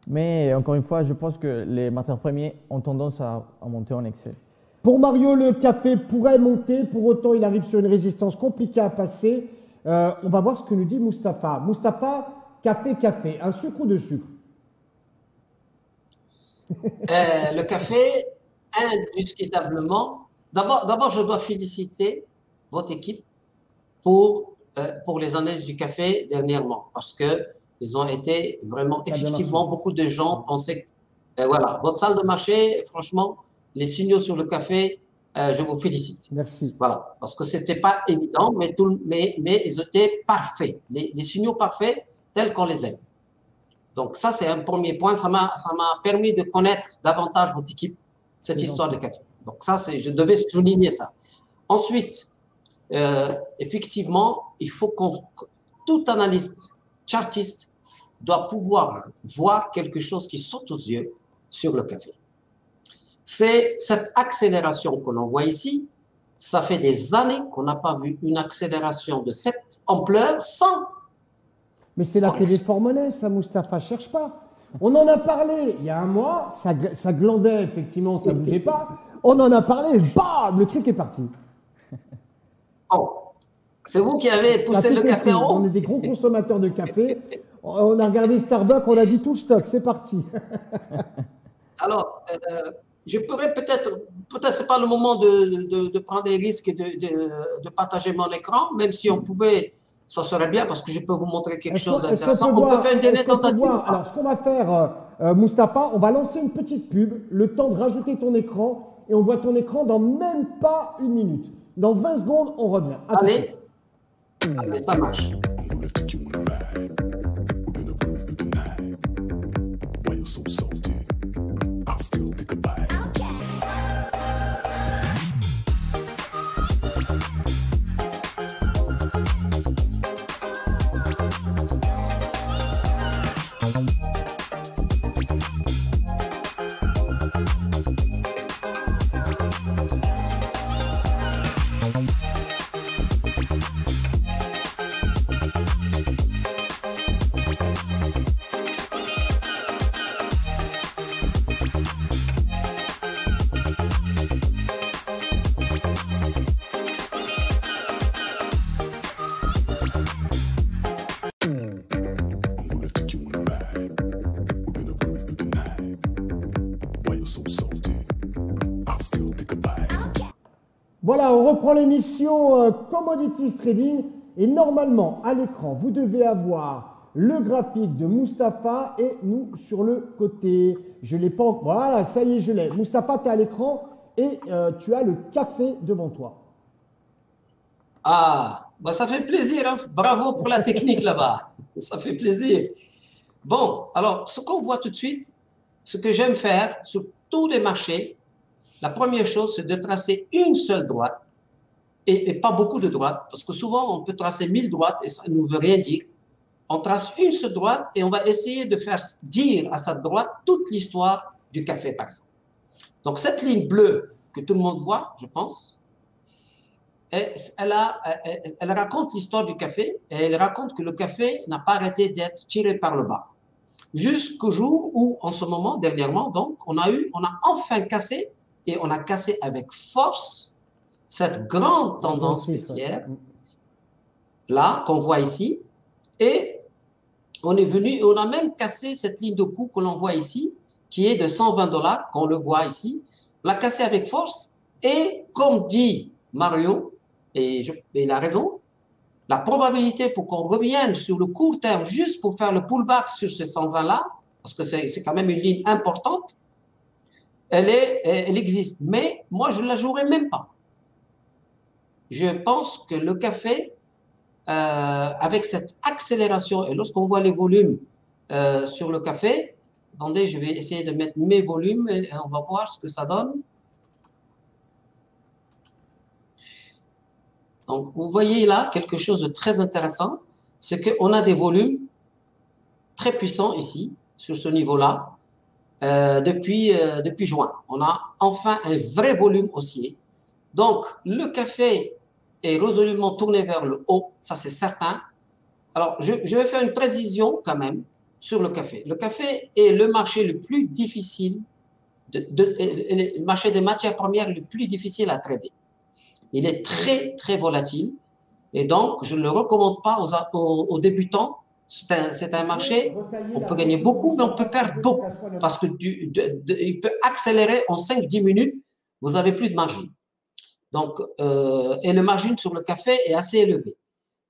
Speaker 5: Mais encore une fois, je pense que les matières premières ont tendance à monter en excès.
Speaker 4: Pour Mario, le café pourrait monter, pour autant il arrive sur une résistance compliquée à passer. On va voir ce que nous dit Mustapha. Mustapha, café, un sucre ou deux sucres?
Speaker 6: Le café, indiscutablement. D'abord, je dois féliciter votre équipe pour les analyses du café dernièrement, parce qu'ils ont été vraiment,
Speaker 4: Ça a bien
Speaker 6: effectivement,
Speaker 4: marché.
Speaker 6: beaucoup de gens pensaient que, voilà, votre salle de marché, franchement, les signaux sur le café, je vous félicite.
Speaker 4: Merci.
Speaker 6: Voilà, parce que ce n'était pas évident, mais ils étaient parfaits, les signaux parfaits tels qu'on les aime. Donc ça, c'est un premier point. Ça m'a permis de connaître davantage votre équipe, cette
Speaker 4: C'est
Speaker 6: histoire
Speaker 4: gentil.
Speaker 6: de café. Donc ça, je devais souligner ça. Ensuite, effectivement, il faut tout analyste, chartiste, doit pouvoir voir quelque chose qui saute aux yeux sur le café. C'est cette accélération que l'on voit ici. Ça fait des années qu'on n'a pas vu une accélération de cette ampleur sans.
Speaker 4: Mais c'est la téléphone monnaie, ça, Mustapha, cherche pas. On en a parlé il y a un mois, ça glandait, effectivement, ça bougeait pas. On en a parlé, bam, le truc est parti.
Speaker 6: Bon, c'est vous qui avez
Speaker 4: T'as
Speaker 6: poussé
Speaker 4: tout
Speaker 6: le café
Speaker 4: compris.
Speaker 6: en haut.
Speaker 4: On est des gros consommateurs de café. On a regardé Starbucks, on a dit tout le stock, c'est parti.
Speaker 6: Alors, je pourrais peut-être c'est pas le moment de prendre des risques et de partager mon écran, même si on pouvait, ça serait bien parce que je peux vous montrer quelque chose d'intéressant. On peut faire une dernière tentative.
Speaker 4: Alors, ce qu'on va faire, Mustapha, on va lancer une petite pub, le temps de rajouter ton écran, et on voit ton écran dans même pas une minute. Dans 20 secondes, on revient. À tout de
Speaker 6: Allez,
Speaker 4: suite.
Speaker 6: allez, ça marche.
Speaker 7: I'm gonna take you on a ride. We're gonna burn through the night. Why you're so salty? I'll still take a bite. I'm gonna take you on a ride. We're gonna burn through the night. Why you're so salty? I'll still take a bite.
Speaker 4: Voilà, on reprend l'émission Commodities Trading. Et normalement, à l'écran, vous devez avoir le graphique de Mustapha et nous sur le côté. Je l'ai pas encore. Voilà, ça y est, je l'ai. Mustapha, tu es à l'écran et tu as le café devant toi.
Speaker 6: Ah, bah ça fait plaisir, hein. Bravo pour la technique là-bas. Ça fait plaisir. Bon, alors, ce qu'on voit tout de suite, ce que j'aime faire sur tous les marchés, la première chose, c'est de tracer une seule droite et pas beaucoup de droites, parce que souvent, on peut tracer 1000 droites et ça ne veut rien dire. On trace une seule droite et on va essayer de faire dire à cette droite toute l'histoire du café, par exemple. Donc, cette ligne bleue que tout le monde voit, je pense, elle raconte l'histoire du café et elle raconte que le café n'a pas arrêté d'être tiré par le bas. Jusqu'au jour où, en ce moment, dernièrement, donc, on a enfin cassé et on a cassé avec force cette grande tendance baissière, là, qu'on voit ici, et on est venu, on a même cassé cette ligne de coup que l'on voit ici, qui est de 120 $, qu'on le voit ici, on l'a cassé avec force, et comme dit Mario, et il a raison, la probabilité pour qu'on revienne sur le court terme, juste pour faire le pullback sur ce 120-là, parce que c'est quand même une ligne importante, elle existe. Mais moi, je ne la jouerai même pas. Je pense que le café, avec cette accélération, et lorsqu'on voit les volumes sur le café, attendez, je vais essayer de mettre mes volumes et on va voir ce que ça donne. Donc, vous voyez là quelque chose de très intéressant, c'est qu'on a des volumes très puissants ici, sur ce niveau-là, depuis juin. On a enfin un vrai volume haussier. Donc, le café est résolument tourné vers le haut, ça c'est certain. Alors, je vais faire une précision quand même sur le café. Le café est le marché le plus difficile, le marché des matières premières le plus difficile à trader. Il est très, très volatile et donc je ne le recommande pas aux débutants. C'est un marché, on peut gagner beaucoup, mais on peut perdre beaucoup parce qu'il peut accélérer en 5-10 minutes, vous n'avez plus de margine. Donc, et le margin sur le café est assez élevé.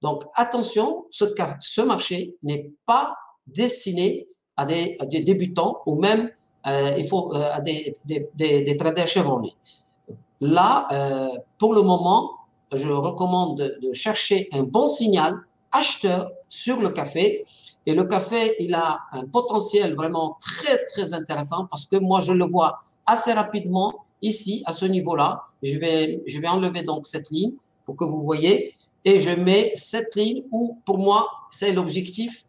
Speaker 6: Donc, attention, ce marché n'est pas destiné à des débutants ou même à des traders chevronnés. Là, pour le moment, je recommande de chercher un bon signal acheteur sur le café. Et le café, il a un potentiel vraiment très, très intéressant parce que moi, je le vois assez rapidement ici, à ce niveau-là. Je vais enlever donc cette ligne pour que vous voyez. Et je mets cette ligne où, pour moi, c'est l'objectif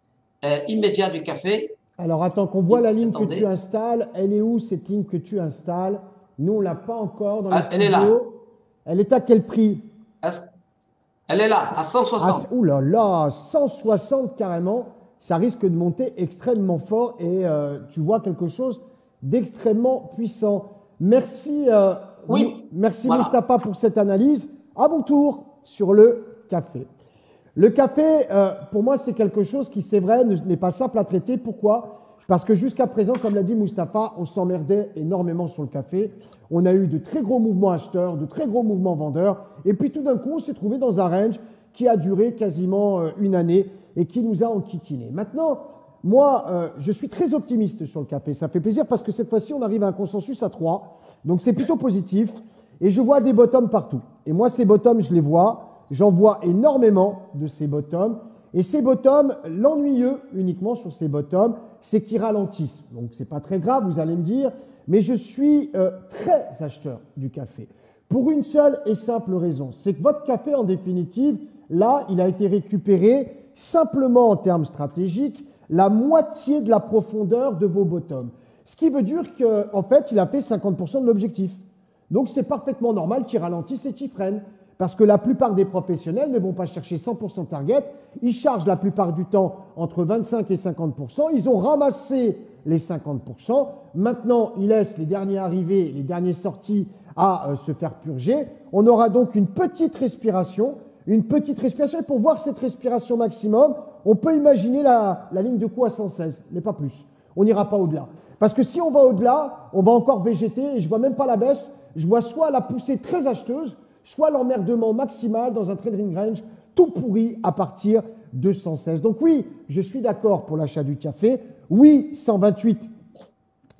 Speaker 6: immédiat du café.
Speaker 4: Alors, attends, qu'on voit la ligne
Speaker 6: Attendez.
Speaker 4: que tu installes. Elle est où, cette ligne que tu installes? Nous, on ne l'a pas encore dans le studio.
Speaker 6: Elle est là.
Speaker 4: Elle est à quel prix?
Speaker 6: Elle est là, à 160.
Speaker 4: Ouh là là, 160 carrément. Ça risque de monter extrêmement fort et tu vois quelque chose d'extrêmement puissant. Merci,
Speaker 6: Oui,
Speaker 4: merci
Speaker 6: voilà.
Speaker 4: Mustapha pour cette analyse. À mon tour sur le café. Le café, pour moi, c'est quelque chose qui, c'est vrai, n'est pas simple à traiter. Pourquoi? Parce que jusqu'à présent, comme l'a dit Mustapha, on s'emmerdait énormément sur le café. On a eu de très gros mouvements acheteurs, de très gros mouvements vendeurs. Et puis tout d'un coup, on s'est trouvé dans un range qui a duré quasiment une année et qui nous a enquiquinés. Maintenant, moi, je suis très optimiste sur le café. Ça fait plaisir parce que cette fois-ci, on arrive à un consensus à 3. Donc c'est plutôt positif. Et je vois des bottoms partout. Et moi, ces bottoms, je les vois. J'en vois énormément de ces bottoms. Et ces bottoms, l'ennuyeux uniquement sur ces bottoms, c'est qu'ils ralentissent. Donc, ce n'est pas très grave, vous allez me dire, mais je suis très acheteur du café. Pour une seule et simple raison, c'est que votre café, en définitive, là, il a été récupéré simplement en termes stratégiques, la moitié de la profondeur de vos bottoms. Ce qui veut dire qu'en fait, il a fait 50% de l'objectif. Donc, c'est parfaitement normal qu'il ralentisse et qu'il freine. Parce que la plupart des professionnels ne vont pas chercher 100% target, ils chargent la plupart du temps entre 25 et 50%, ils ont ramassé les 50%, maintenant ils laissent les derniers arrivés, les derniers sortis à se faire purger. On aura donc une petite respiration, et pour voir cette respiration maximum, on peut imaginer la ligne de coup à 116, mais pas plus. On n'ira pas au-delà. Parce que si on va au-delà, on va encore végéter, et je ne vois même pas la baisse, je vois soit la poussée très acheteuse, soit l'emmerdement maximal dans un trading range tout pourri à partir de 116. Donc oui, je suis d'accord pour l'achat du café. Oui, 128,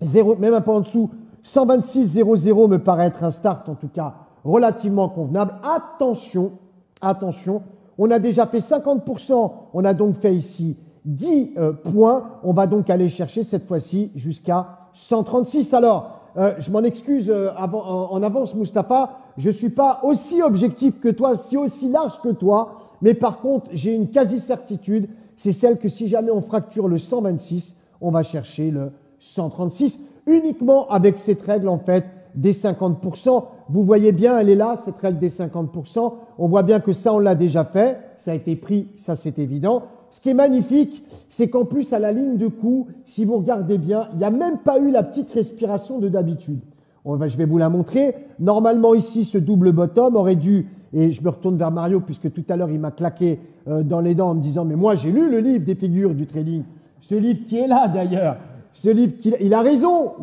Speaker 4: 0, même un peu en dessous, 126,00 me paraît être un start en tout cas relativement convenable. Attention, attention, on a déjà fait 50%, on a donc fait ici 10 points. On va donc aller chercher cette fois-ci jusqu'à 136. Alors, je m'en excuse en avance, Mustapha. Je ne suis pas aussi objectif que toi, aussi large que toi. Mais par contre, j'ai une quasi-certitude. C'est celle que si jamais on fracture le 126, on va chercher le 136. Uniquement avec cette règle, en fait, des 50%. Vous voyez bien, elle est là, cette règle des 50%. On voit bien que ça, on l'a déjà fait. Ça a été pris, ça c'est évident. Ce qui est magnifique, c'est qu'en plus, à la ligne de coup, si vous regardez bien, il n'y a même pas eu la petite respiration de d'habitude. Je vais vous la montrer. Normalement, ici, ce double bottom aurait dû, et je me retourne vers Mario, puisque tout à l'heure, il m'a claqué dans les dents en me disant, mais moi, j'ai lu le livre des figures du trading. Ce livre qui est là, d'ailleurs. Ce livre, il a raison,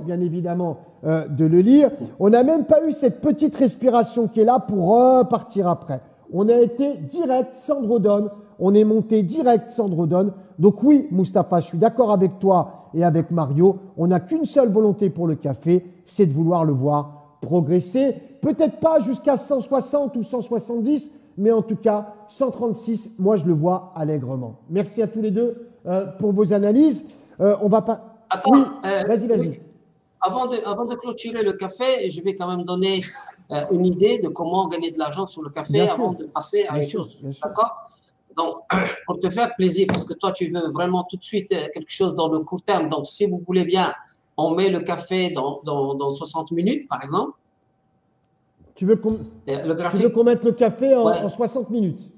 Speaker 4: bien évidemment, de le lire. On n'a même pas eu cette petite respiration qui est là pour repartir après. On a été direct, sans drawdown. On est monté direct, sans drawdown. Donc oui, Mustapha, je suis d'accord avec toi et avec Mario. On n'a qu'une seule volonté pour le café, c'est de vouloir le voir progresser. Peut-être pas jusqu'à 160 ou 170, mais en tout cas, 136, moi, je le vois allègrement. Merci à tous les deux pour vos analyses. On va pas.
Speaker 6: Attends,
Speaker 4: oui, vas-y.
Speaker 6: oui. Avant de clôturer le café, je vais quand même donner une idée de comment gagner de l'argent sur le café
Speaker 4: Bien
Speaker 6: avant
Speaker 4: sûr.
Speaker 6: de passer à
Speaker 4: Bien
Speaker 6: une
Speaker 4: sûr,
Speaker 6: chose.
Speaker 4: bien sûr.
Speaker 6: D'accord? Donc, pour te faire plaisir, parce que toi, tu veux vraiment tout de suite quelque chose dans le court terme. Donc, si vous voulez bien, on met le café dans 60 minutes, par exemple.
Speaker 4: Tu veux qu'on
Speaker 6: Le graphique
Speaker 4: mette le café
Speaker 6: Ouais.
Speaker 4: en 60 minutes?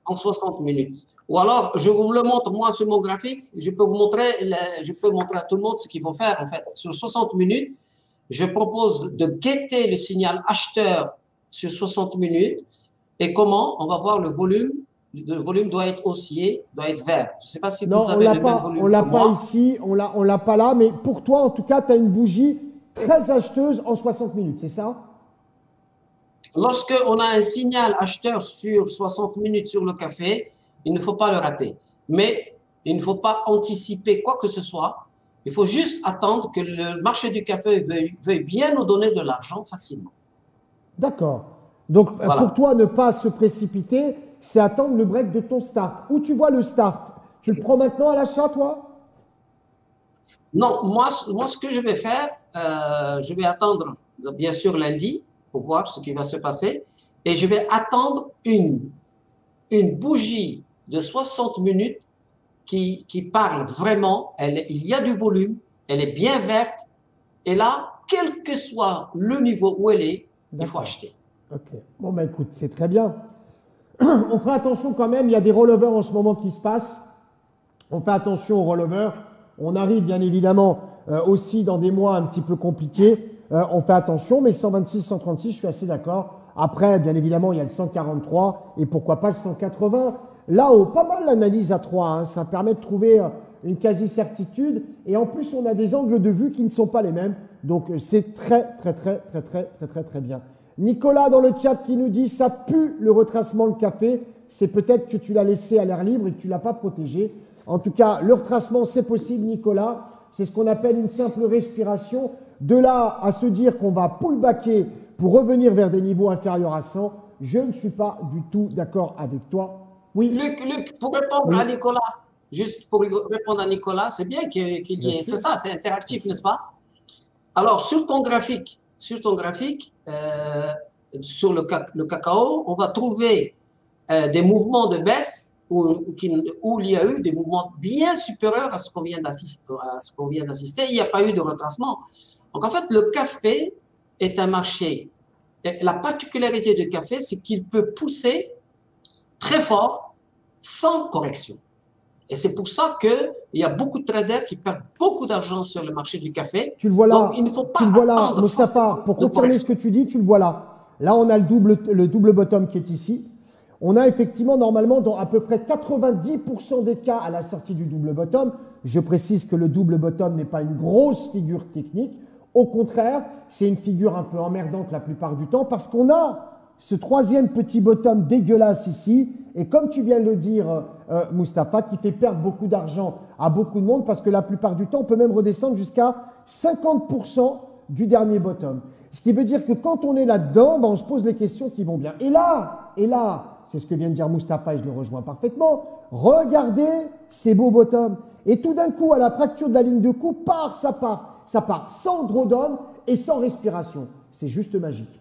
Speaker 6: en 60 minutes. Ou alors, je vous le montre moi sur mon graphique. Je peux montrer à tout le monde ce qu'il faut faire. En fait, sur 60 minutes, je propose de guetter le signal acheteur sur 60 minutes. Et comment? On va voir le volume. Le volume doit être haussier, doit être vert. Je ne sais pas si
Speaker 4: Non,
Speaker 6: vous
Speaker 4: on
Speaker 6: avez
Speaker 4: l'a
Speaker 6: le même
Speaker 4: pas,
Speaker 6: volume
Speaker 4: on l'a
Speaker 6: que
Speaker 4: pas
Speaker 6: moi.
Speaker 4: ici, on l'a pas là, mais pour toi, en tout cas, tu as une bougie très acheteuse en 60 minutes, c'est ça?
Speaker 6: Lorsqu'on a un signal acheteur sur 60 minutes sur le café, il ne faut pas le rater. Mais il ne faut pas anticiper quoi que ce soit. Il faut juste attendre que le marché du café veuille bien nous donner de l'argent facilement.
Speaker 4: D'accord. Donc,
Speaker 6: Voilà.
Speaker 4: pour toi, ne pas se précipiter, c'est attendre le break de ton start. Où tu vois le start? Tu le prends maintenant à l'achat, toi?
Speaker 6: Non, moi, ce que je vais faire, je vais attendre, bien sûr, lundi pour voir ce qui va se passer. Et je vais attendre une bougie de 60 minutes qui parle vraiment. Il y a du volume, elle est bien verte. Et là, quel que soit le niveau où elle est, il faut
Speaker 4: D'accord.
Speaker 6: acheter.
Speaker 4: Ok. Bon, bah écoute, c'est très bien. On fera attention quand même, il y a des rollovers en ce moment qui se passent. On fait attention aux rollovers. On arrive bien évidemment aussi dans des mois un petit peu compliqués. On fait attention, mais 126, 136, je suis assez d'accord. Après, bien évidemment, il y a le 143 et pourquoi pas le 180. Là-haut, pas mal l'analyse à 3, hein. Ça permet de trouver une quasi-certitude. Et en plus, on a des angles de vue qui ne sont pas les mêmes. Donc, c'est très bien. Nicolas dans le chat qui nous dit « ça pue le retracement le café ». C'est peut-être que tu l'as laissé à l'air libre et que tu ne l'as pas protégé. En tout cas, le retracement, c'est possible, Nicolas. C'est ce qu'on appelle une simple respiration. De là à se dire qu'on va pullbacker pour revenir vers des niveaux inférieurs à 100, je ne suis pas du tout d'accord avec toi. Oui,
Speaker 6: Luc, pour répondre
Speaker 4: Oui.
Speaker 6: à Nicolas, juste pour répondre à Nicolas, c'est bien qu'il y
Speaker 4: Bien
Speaker 6: ait.
Speaker 4: sûr.
Speaker 6: C'est ça, c'est interactif, n'est-ce pas? Alors, sur ton graphique, sur le cacao, on va trouver des mouvements de baisse où il y a eu des mouvements bien supérieurs à ce qu'on vient d'assister. Il n'y a pas eu de retracement. Donc, en fait, le café est un marché. Et la particularité du café, c'est qu'il peut pousser très fort sans correction. Et c'est pour ça qu'il y a beaucoup de traders qui perdent beaucoup d'argent sur le marché du café.
Speaker 4: tu le vois là.
Speaker 6: Donc, il ne faut pas
Speaker 4: Tu le vois là,
Speaker 6: attendre
Speaker 4: Mustapha. Pour
Speaker 6: de
Speaker 4: confirmer
Speaker 6: correction.
Speaker 4: ce que tu dis, tu le vois là. Là, on a le double bottom qui est ici. On a effectivement, normalement, dans à peu près 90% des cas à la sortie du double bottom, je précise que le double bottom n'est pas une grosse figure technique. Au contraire, c'est une figure un peu emmerdante la plupart du temps parce qu'on a ce troisième petit bottom dégueulasse ici. Et comme tu viens de le dire, Mustapha, qui fait perdre beaucoup d'argent à beaucoup de monde parce que la plupart du temps, on peut même redescendre jusqu'à 50% du dernier bottom. Ce qui veut dire que quand on est là-dedans, ben on se pose les questions qui vont bien. Et là, c'est ce que vient de dire Mustapha et je le rejoins parfaitement, regardez ces beaux bottoms. Et tout d'un coup, à la fracture de la ligne de coup, ça part sans drawdown et sans respiration. C'est juste magique.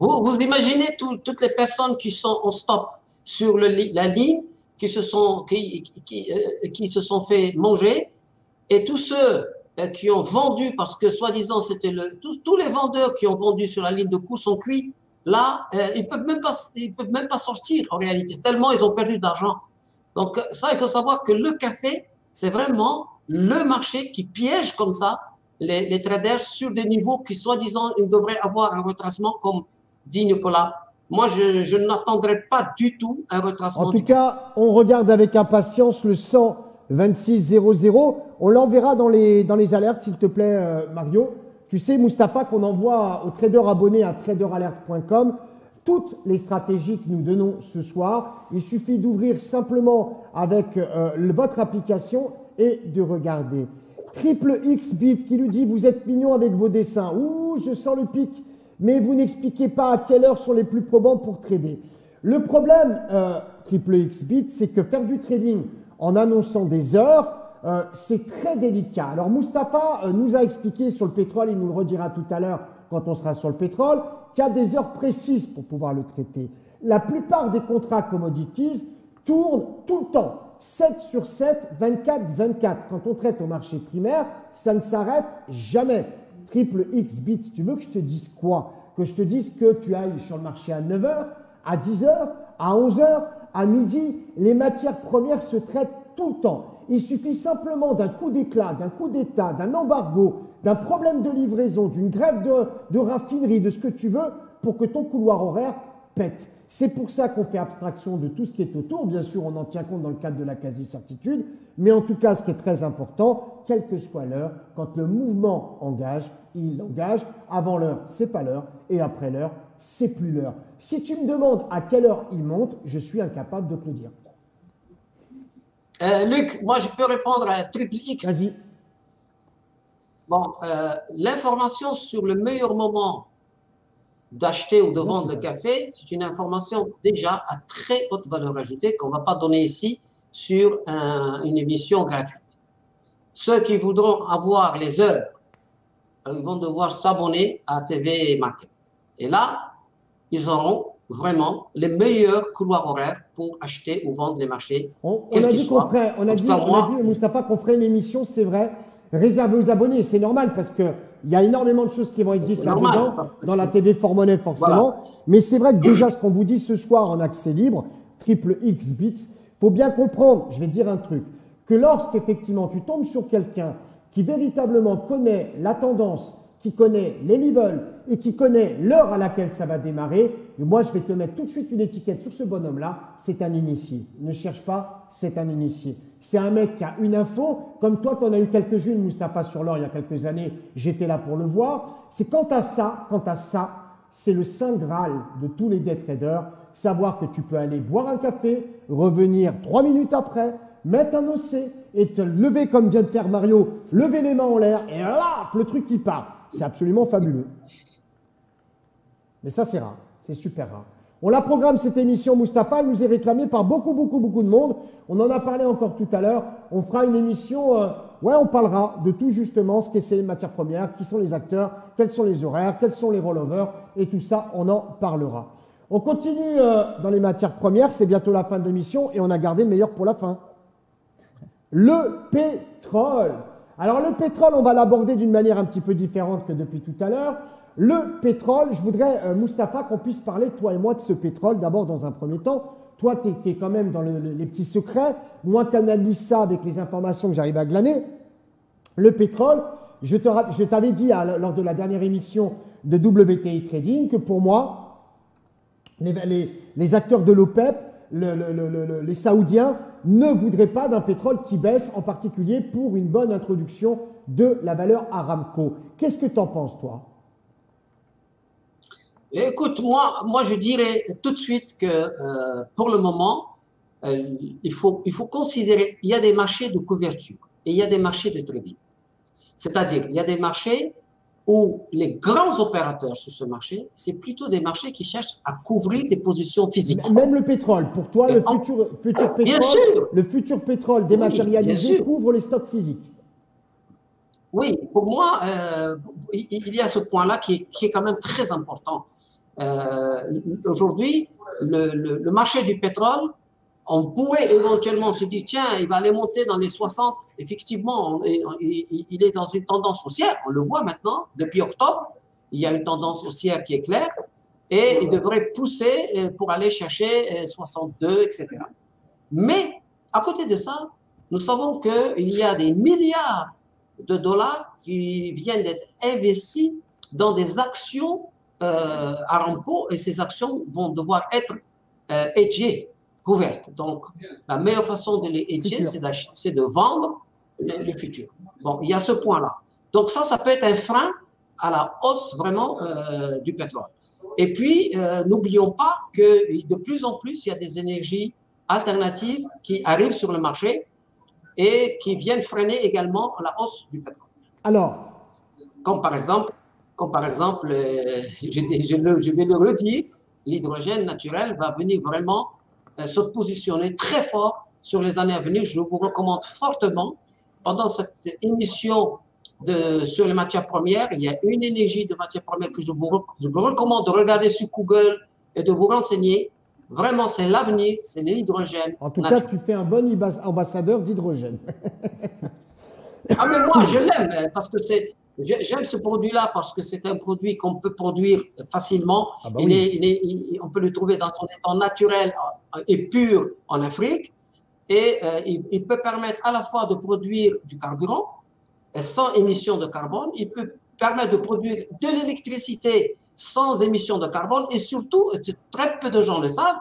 Speaker 6: Vous imaginez toutes les personnes qui sont en stop sur la ligne, qui se sont fait manger, et tous ceux qui ont vendu, parce que soi-disant, tous les vendeurs qui ont vendu sur la ligne de coup sont cuits. Là, ils peuvent même pas sortir en réalité, tellement ils ont perdu d'argent. Donc ça, il faut savoir que le café, c'est vraiment le marché qui piège comme ça les traders sur des niveaux qui, soi-disant, ils devraient avoir un retracement, comme dit Nicolas. Moi, je n'attendrai pas du tout un retracement.
Speaker 4: En tout cas, on regarde avec impatience le 126.00. On l'enverra dans les alertes, s'il te plaît, Mario. Tu sais, Mustapha, qu'on envoie aux traders abonnés à traderalert.com toutes les stratégies que nous donnons ce soir. Il suffit d'ouvrir simplement avec votre application et de regarder. Triple XBit qui nous dit « Vous êtes mignon avec vos dessins. Ouh, je sens le pic. Mais vous n'expliquez pas à quelle heure sont les plus probants pour trader. » Le problème, Triple XBit, c'est que faire du trading en annonçant des heures, c'est très délicat. Alors, Mustapha nous a expliqué sur le pétrole, il nous le redira tout à l'heure quand on sera sur le pétrole, qu'il y a des heures précises pour pouvoir le traiter. La plupart des contrats commodities tournent tout le temps. 7 sur 7, 24/24. Quand on traite au marché primaire, ça ne s'arrête jamais. Triple XBit, tu veux que je te dise quoi? Que je te dise que tu ailles sur le marché à 9h, à 10h, à 11h, à midi. Les matières premières se traitent tout le temps. Il suffit simplement d'un coup d'éclat, d'un coup d'État, d'un embargo, d'un problème de livraison, d'une grève de raffinerie, de ce que tu veux, pour que ton couloir horaire pète. C'est pour ça qu'on fait abstraction de tout ce qui est autour. Bien sûr, on en tient compte dans le cadre de la quasi-certitude. Mais en tout cas, ce qui est très important, quelle que soit l'heure, quand le mouvement engage, il engage. Avant l'heure, c'est pas l'heure. Et après l'heure, c'est plus l'heure. Si tu me demandes à quelle heure il monte, je suis incapable de te le dire.
Speaker 6: Luc, moi, je peux répondre à Triple X.
Speaker 4: Vas-y.
Speaker 6: Bon, l'information sur le meilleur moment d'acheter ou de vendre le café, c'est une information déjà à très haute valeur ajoutée qu'on ne va pas donner ici sur une émission gratuite. Ceux qui voudront avoir les heures, ils vont devoir s'abonner à TV Market. Et là, ils auront vraiment les meilleurs couloirs horaires pour acheter ou vendre les marchés.
Speaker 4: On a dit qu'on ferait, on a dit, Mustapha, qu'on ferait une émission, c'est vrai, réservée aux abonnés. C'est normal parce qu'il y a énormément de choses qui vont être dites là-dedans, dans la TV Fort Monnaie forcément. Voilà. Mais c'est vrai que déjà, ce qu'on vous dit ce soir en accès libre, Triple XBit, il faut bien comprendre, je vais dire un truc, que lorsqu'effectivement tu tombes sur quelqu'un qui véritablement connaît la tendance, qui connaît les levels et qui connaît l'heure à laquelle ça va démarrer, et moi je vais te mettre tout de suite une étiquette sur ce bonhomme-là, c'est un initié. Ne cherche pas, c'est un initié. C'est un mec qui a une info, comme toi tu en as eu quelques-unes, Mustapha, sur l'or il y a quelques années, j'étais là pour le voir. C'est quant à ça, c'est le saint graal de tous les day traders, savoir que tu peux aller boire un café, revenir 3 minutes après, mettre un OC et te lever comme vient de faire Mario, lever les mains en l'air et là, le truc qui part. C'est absolument fabuleux. Mais ça, c'est rare. C'est super rare. On la programme, cette émission, Mustapha. Elle nous est réclamée par beaucoup de monde. On en a parlé encore tout à l'heure. On fera une émission, on parlera de tout justement, ce que c'est les matières premières, qui sont les acteurs, quels sont les horaires, quels sont les rollovers, et tout ça, on en parlera. On continue dans les matières premières. C'est bientôt la fin de l'émission et on a gardé le meilleur pour la fin. Le pétrole. Alors le pétrole, on va l'aborder d'une manière un petit peu différente que depuis tout à l'heure. Le pétrole, je voudrais, Mustapha, qu'on puisse parler, toi et moi, de ce pétrole, d'abord dans un premier temps. Toi, tu es quand même dans les petits secrets. Moi, tu analyses ça avec les informations que j'arrive à glaner. Le pétrole, je t'avais dit lors de la dernière émission de WTI Trading que pour moi, les acteurs de l'OPEP, les Saoudiens, ne voudraient pas d'un pétrole qui baisse, en particulier pour une bonne introduction de la valeur Aramco. Qu'est-ce que tu en penses, toi?
Speaker 6: Écoute, moi, je dirais tout de suite que pour le moment, il faut considérer, il y a des marchés de couverture et il y a des marchés de trading. C'est-à-dire, il y a des marchés où les grands opérateurs sur ce marché, c'est plutôt des marchés qui cherchent à couvrir des positions physiques.
Speaker 4: Même le pétrole, pour toi, le futur pétrole dématérialisé couvre les stocks physiques.
Speaker 6: Oui, pour moi, il y a ce point-là qui est quand même très important. Aujourd'hui, le marché du pétrole, on pourrait éventuellement se dire, tiens, il va aller monter dans les 60. Effectivement, il est dans une tendance haussière. On le voit maintenant, depuis octobre, il y a une tendance haussière qui est claire et il devrait pousser pour aller chercher 62, etc. Mais, à côté de ça, nous savons qu'il y a des milliards de dollars qui viennent d'être investis dans des actions Aramco, et ces actions vont devoir être hedgées, couvertes. Donc, la meilleure façon de les hedger, c'est de vendre les futurs. Bon, il y a ce point-là. Donc, ça peut être un frein à la hausse vraiment du pétrole. Et puis, n'oublions pas que de plus en plus, il y a des énergies alternatives qui arrivent sur le marché et qui viennent freiner également la hausse du pétrole.
Speaker 4: Alors,
Speaker 6: comme par exemple, je vais le redire, l'hydrogène naturel va venir vraiment se positionner très fort sur les années à venir. Je vous recommande fortement, pendant cette émission sur les matières premières, il y a une énergie de matières premières que je vous recommande de regarder sur Google et de vous renseigner. Vraiment, c'est l'avenir, c'est l'hydrogène.
Speaker 4: En tout cas, tu fais un bon ambassadeur d'hydrogène.
Speaker 6: Ah, mais moi, je l'aime parce que j'aime ce produit-là parce que c'est un produit qu'on peut produire facilement. Ah bah oui. On peut le trouver dans son état naturel et pur en Afrique. Et il peut permettre à la fois de produire du carburant sans émission de carbone. Il peut permettre de produire de l'électricité sans émission de carbone. Et surtout, très peu de gens le savent,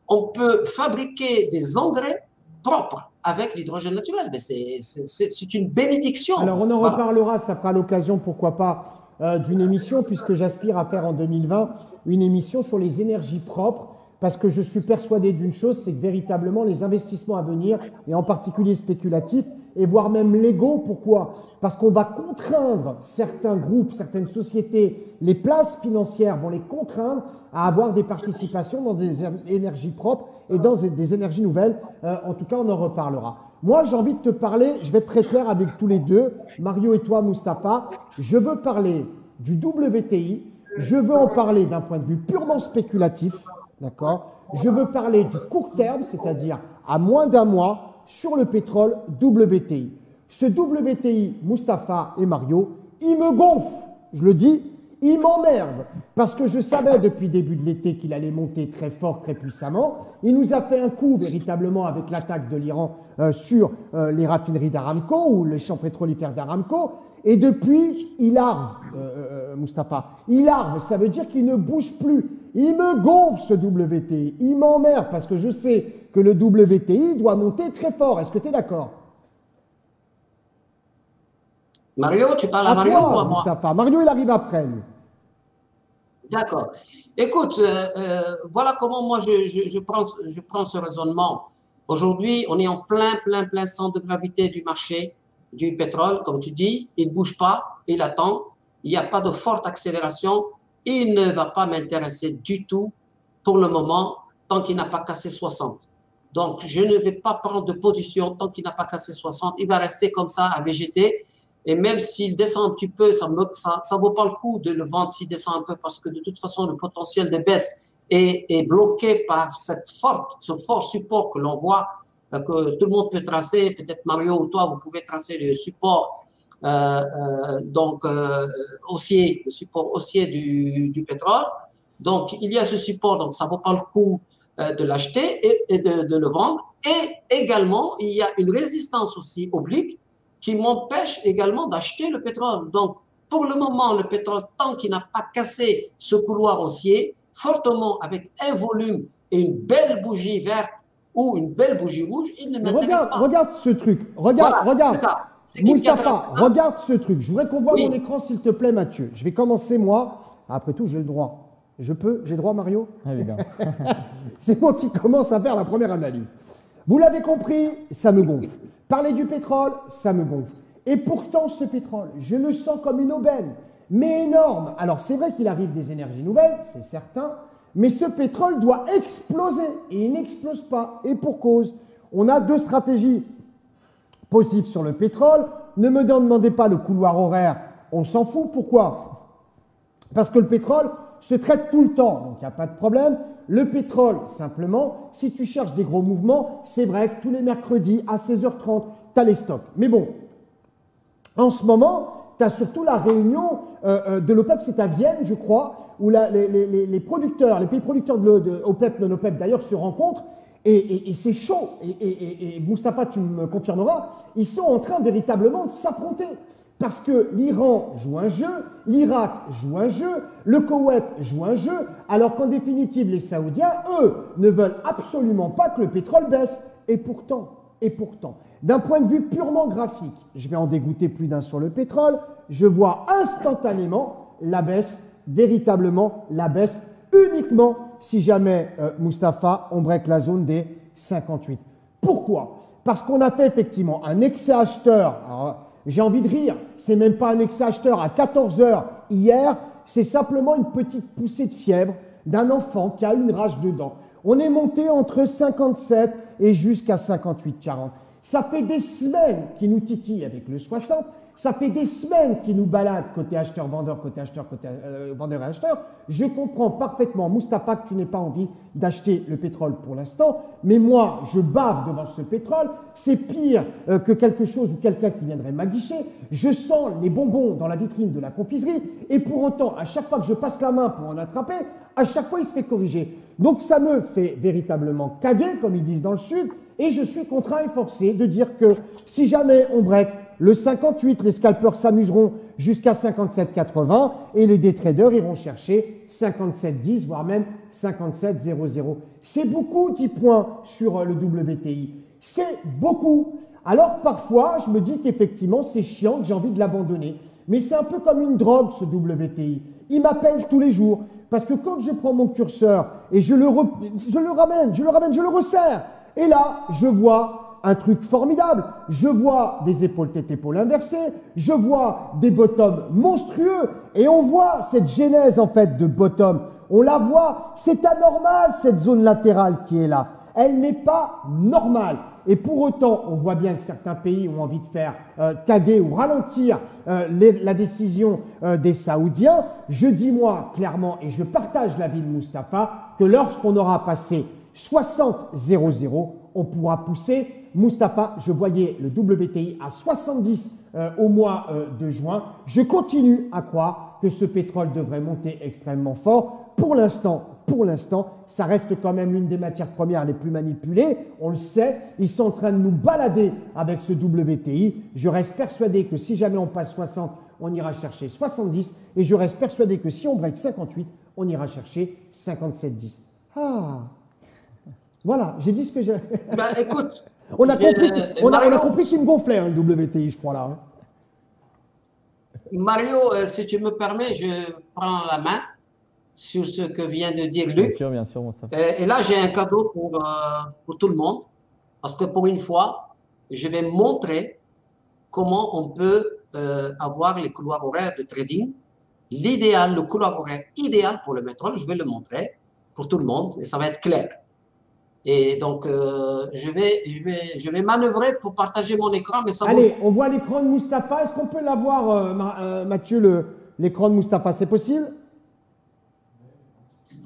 Speaker 6: on peut fabriquer des engrais propres avec l'hydrogène naturel. Mais c'est une bénédiction.
Speaker 4: Alors, on en reparlera, ça fera l'occasion, pourquoi pas, d'une émission, puisque j'aspire à faire en 2020 une émission sur les énergies propres, parce que je suis persuadé d'une chose, c'est que véritablement les investissements à venir, et en particulier spéculatifs, et voire même légaux, pourquoi? Parce qu'on va contraindre certains groupes, certaines sociétés, les places financières vont les contraindre à avoir des participations dans des énergies propres et dans des énergies nouvelles. En tout cas, on en reparlera. Moi, j'ai envie de te parler, je vais être très clair avec tous les deux, Mario et toi, Mustapha. Je veux parler du WTI, je veux en parler d'un point de vue purement spéculatif, d'accord? Je veux parler du court terme, c'est-à-dire à moins d'un mois, sur le pétrole WTI. Ce WTI, Mustapha et Mario, il me gonfle, je le dis, il m'emmerde, parce que je savais depuis le début de l'été qu'il allait monter très fort, très puissamment. Il nous a fait un coup véritablement avec l'attaque de l'Iran sur les raffineries d'Aramco ou les champs pétrolifères d'Aramco. Et depuis, il arve, Mustapha. Il arve, ça veut dire qu'il ne bouge plus. Il me gonfle ce WTI. Il m'emmerde parce que je sais que le WTI doit monter très fort. Est-ce que tu es d'accord?
Speaker 6: Mario, tu parles à Mario
Speaker 4: toi,
Speaker 6: ou à moi?
Speaker 4: Mustapha. Mario, il arrive après.
Speaker 6: D'accord. Écoute, voilà comment moi je prends ce raisonnement. Aujourd'hui, on est en plein centre de gravité du marché du pétrole, comme tu dis. Il ne bouge pas, il attend. Il n'y a pas de forte accélération. Il ne va pas m'intéresser du tout pour le moment tant qu'il n'a pas cassé 60. Donc, je ne vais pas prendre de position tant qu'il n'a pas cassé 60. Il va rester comme ça à végéter. Et même s'il descend un petit peu, ça ne vaut pas le coup de le vendre s'il descend un peu parce que de toute façon, le potentiel de baisse est bloqué par ce fort support que l'on voit, que tout le monde peut tracer. Peut-être Mario ou toi, vous pouvez tracer le support haussier, le support haussier du pétrole. Donc, il y a ce support, donc ça ne vaut pas le coup de l'acheter et de le vendre. Et également, il y a une résistance aussi oblique qui m'empêche également d'acheter le pétrole. Donc, pour le moment, le pétrole, tant qu'il n'a pas cassé ce couloir haussier, fortement avec un volume et une belle bougie verte ou une belle bougie rouge, il ne m'intéresse pas.
Speaker 4: Regarde ce truc. Regarde. Mustapha, regarde ce truc. Je voudrais qu'on voit mon écran, s'il te plaît, Mathieu. Je vais commencer, moi. Après tout, j'ai le droit. J'ai le droit, Mario?
Speaker 5: Évidemment.
Speaker 4: C'est moi qui commence à faire la première analyse. Vous l'avez compris, ça me gonfle. Parler du pétrole, ça me gonfle. Et pourtant, ce pétrole, je le sens comme une aubaine, mais énorme. Alors, c'est vrai qu'il arrive des énergies nouvelles, c'est certain, mais ce pétrole doit exploser. Et il n'explose pas. Et pour cause, on a deux stratégies possibles sur le pétrole. Ne me demandez pas le couloir horaire, on s'en fout. Pourquoi? Parce que le pétrole se traite tout le temps, donc il n'y a pas de problème. Le pétrole, simplement, si tu cherches des gros mouvements, c'est vrai que tous les mercredis à 16h30, tu as les stocks. Mais bon, en ce moment, tu as surtout la réunion de l'OPEP, c'est à Vienne, je crois, où les producteurs, les pays producteurs de OPEP, non-OPEP d'ailleurs, se rencontrent Et c'est chaud. Et Mustapha, tu me confirmeras, ils sont en train véritablement de s'affronter. Parce que l'Iran joue un jeu, l'Irak joue un jeu, le Koweït joue un jeu, alors qu'en définitive, les Saoudiens, eux, ne veulent absolument pas que le pétrole baisse. Et pourtant, d'un point de vue purement graphique, je vais en dégoûter plus d'un sur le pétrole, je vois instantanément la baisse, véritablement la baisse, uniquement si jamais, Mustapha, on break la zone des 58. Pourquoi? Parce qu'on a fait effectivement un excès acheteur. Alors, j'ai envie de rire, c'est même pas un excès acheteur à 14 heures hier, c'est simplement une petite poussée de fièvre d'un enfant qui a une rage dedans. On est monté entre 57 et jusqu'à 58,40. Ça fait des semaines qu'il nous titille avec le 60. Ça fait des semaines qu'il nous balade côté acheteur-vendeur, côté acheteur, côté vendeur et acheteur. Je comprends parfaitement, Mustapha, que tu n'aies pas envie d'acheter le pétrole pour l'instant. Mais moi, je bave devant ce pétrole. C'est pire que quelque chose ou quelqu'un qui viendrait m'aguicher. Je sens les bonbons dans la vitrine de la confiserie. Et pour autant, à chaque fois que je passe la main pour en attraper, à chaque fois, il se fait corriger. Donc, ça me fait véritablement caguer, comme ils disent dans le Sud. Et je suis contraint et forcé de dire que si jamais on break le 58, les scalpers s'amuseront jusqu'à 57,80 et les day traders iront chercher 57,10, voire même 57,00. C'est beaucoup 10 points sur le WTI. C'est beaucoup. Alors parfois, je me dis qu'effectivement, c'est chiant, que j'ai envie de l'abandonner. Mais c'est un peu comme une drogue, ce WTI. Il m'appelle tous les jours. Parce que quand je prends mon curseur et je le ramène, je le resserre. Et là, je vois un truc formidable. Je vois des épaules tête-épaule inversées, je vois des bottoms monstrueux et on voit cette genèse en fait de bottom. On la voit, c'est anormal cette zone latérale qui est là. Elle n'est pas normale. Et pour autant, on voit bien que certains pays ont envie de faire caguer ou ralentir la décision des Saoudiens. Je dis moi clairement, et je partage l'avis de Mustapha, que lorsqu'on aura passé 60,00, on pourra pousser. Mustapha, je voyais le WTI à 70 au mois de juin. Je continue à croire que ce pétrole devrait monter extrêmement fort. Pour l'instant, ça reste quand même l'une des matières premières les plus manipulées. On le sait, ils sont en train de nous balader avec ce WTI. Je reste persuadé que si jamais on passe 60, on ira chercher 70. Et je reste persuadé que si on break 58, on ira chercher 57,10. Ah, voilà, j'ai dit ce que j'ai.
Speaker 6: Ben, écoute,
Speaker 4: on a compris, on a
Speaker 6: Mario,
Speaker 4: compris qu'il me gonflait hein, le WTI, je crois là. Hein.
Speaker 6: Mario, si tu me permets, je prends la main sur ce que vient de dire Luc.
Speaker 5: Bien sûr, Moustapha.
Speaker 6: Et là, j'ai un cadeau pour tout le monde, parce que pour une fois, je vais montrer comment on peut avoir les couloirs horaires de trading. L'idéal, le couloir horaire idéal pour le pétrole, je vais le montrer pour tout le monde et ça va être clair. Et donc, je vais manœuvrer pour partager mon écran. Mais ça
Speaker 4: Allez, on voit l'écran de Mustapha. Est-ce qu'on peut l'avoir, Mathieu, l'écran de Mustapha? C'est possible?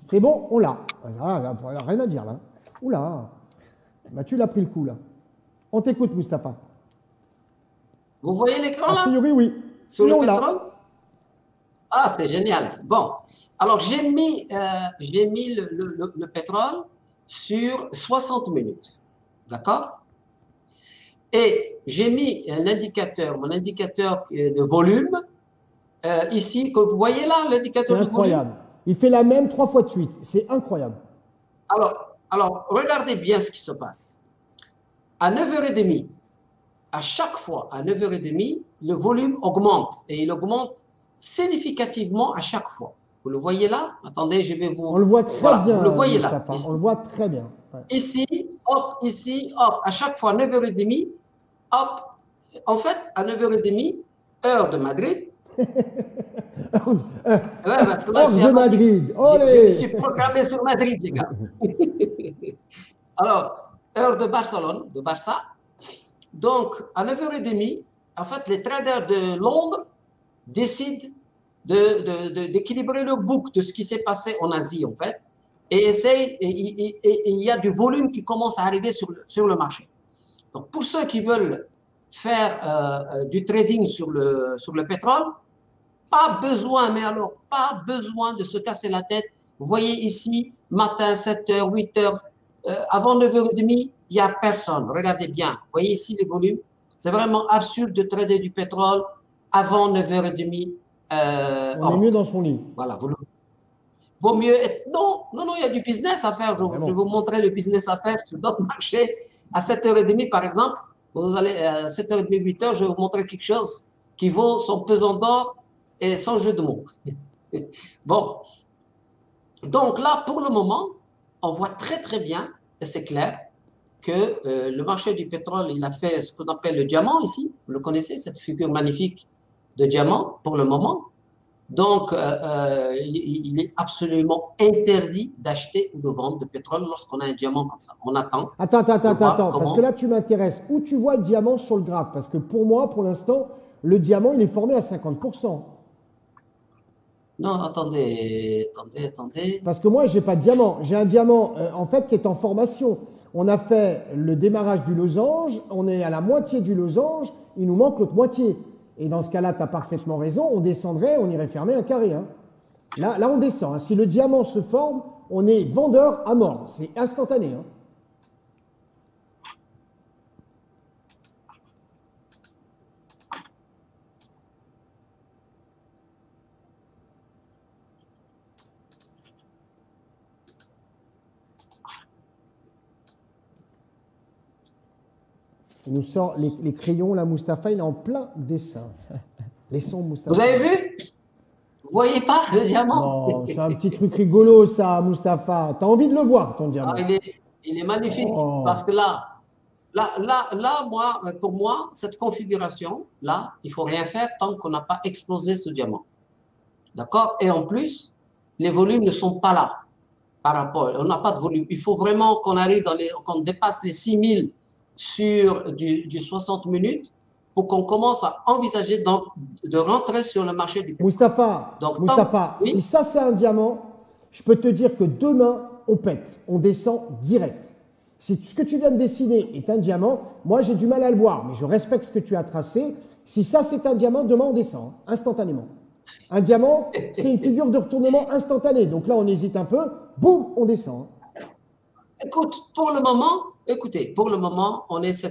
Speaker 4: C'est bon? On l'a. Rien à dire là. Oula, Mathieu l'a pris le coup là. On t'écoute, Mustapha.
Speaker 6: Vous voyez l'écran là?
Speaker 4: A priori, oui.
Speaker 6: Sur
Speaker 4: Oui,
Speaker 6: le
Speaker 4: on l'a.
Speaker 6: pétrole? Ah, c'est génial. Bon, alors j'ai mis le pétrole sur 60 minutes. D'accord? Et j'ai mis l'indicateur, mon indicateur de volume, ici, que vous voyez là,
Speaker 4: C'est
Speaker 6: l'indicateur de volume.
Speaker 4: incroyable. Il fait la même 3 fois de suite. C'est incroyable.
Speaker 6: Alors, regardez bien ce qui se passe. À 9h30, à chaque fois, à 9h30, le volume augmente. Et il augmente significativement à chaque fois. Vous le voyez là? Attendez, je vais vous...
Speaker 4: On le voit très
Speaker 6: Voilà,
Speaker 4: bien.
Speaker 6: vous le voyez là.
Speaker 4: Mustapha.
Speaker 6: Ici.
Speaker 4: On le voit très bien. Ouais.
Speaker 6: Ici, hop, à chaque fois, 9h30, hop. En fait, à 9h30, heure de Madrid. Ouais, parce que là,
Speaker 4: Hors de Madrid.
Speaker 6: je me
Speaker 4: Olé.
Speaker 6: suis programmé sur Madrid, les gars. Alors, heure de Barcelone, de Barça. Donc, à 9h30, en fait, les traders de Londres décident d'équilibrer le book de ce qui s'est passé en Asie, en fait, et essayent, et il y a du volume qui commence à arriver sur le marché. Donc, pour ceux qui veulent faire du trading sur le pétrole, pas besoin, mais alors, pas besoin de se casser la tête. Vous voyez ici, matin, 7h, 8h, avant 9h30, il n'y a personne. Regardez bien. Vous voyez ici les volumes. C'est vraiment absurde de trader du pétrole avant 9h30.
Speaker 4: On est mieux dans son lit.
Speaker 6: Voilà. Vaut mieux être. Non, il y a du business à faire. Je vais vous montrer le business à faire sur d'autres marchés. À 7h30, par exemple, vous allez à 7h30, 8h, je vais vous montrer quelque chose qui vaut son pesant d'or et sans jeu de mots. Bon. Donc là, pour le moment, on voit très très bien, et c'est clair, que le marché du pétrole, il a fait ce qu'on appelle le diamant ici. Vous le connaissez, cette figure magnifique de diamant pour le moment. Donc, il est absolument interdit d'acheter ou de vendre de pétrole lorsqu'on a un diamant comme ça. On attend.
Speaker 4: Attends, parce que là, tu m'intéresses. Où tu vois le diamant sur le graphe? Parce que pour moi, pour l'instant, le diamant, il est formé à 50%.
Speaker 6: Non, attendez.
Speaker 4: Parce que moi, je n'ai pas de diamant. J'ai un diamant, en fait, qui est en formation. On a fait le démarrage du losange, on est à la moitié du losange, il nous manque l'autre moitié. Et dans ce cas-là, tu as parfaitement raison, on descendrait, on irait fermer un carré. Hein. Là, on descend. Hein. Si le diamant se forme, on est vendeur à mort. C'est instantané. Hein. Il nous sort les crayons, là, Mustapha, il est en plein dessin. Les sons, Mustapha.
Speaker 6: Vous avez vu? Vous voyez pas le diamant?
Speaker 4: Non, c'est un petit truc rigolo, ça, Mustapha. Tu as envie de le voir, ton diamant.
Speaker 6: Ah, il est magnifique. Oh. Parce que là, moi, pour moi, cette configuration, là, il ne faut rien faire tant qu'on n'a pas explosé ce diamant. D'accord? Et en plus, les volumes ne sont pas là. Par rapport, on n'a pas de volume. Il faut vraiment qu'on arrive qu'on dépasse les 6000 sur du 60 minutes pour qu'on commence à envisager de rentrer sur le marché du pétrole.
Speaker 4: Mustapha, oui? Si ça c'est un diamant, je peux te dire que demain, on pète, on descend direct. Si ce que tu viens de dessiner est un diamant, moi j'ai du mal à le voir, mais je respecte ce que tu as tracé. Si ça c'est un diamant, demain on descend, instantanément. Un diamant, c'est une figure de retournement instantané. Donc là, on hésite un peu, boum, on descend.
Speaker 6: Écoute, pour le moment, on est sur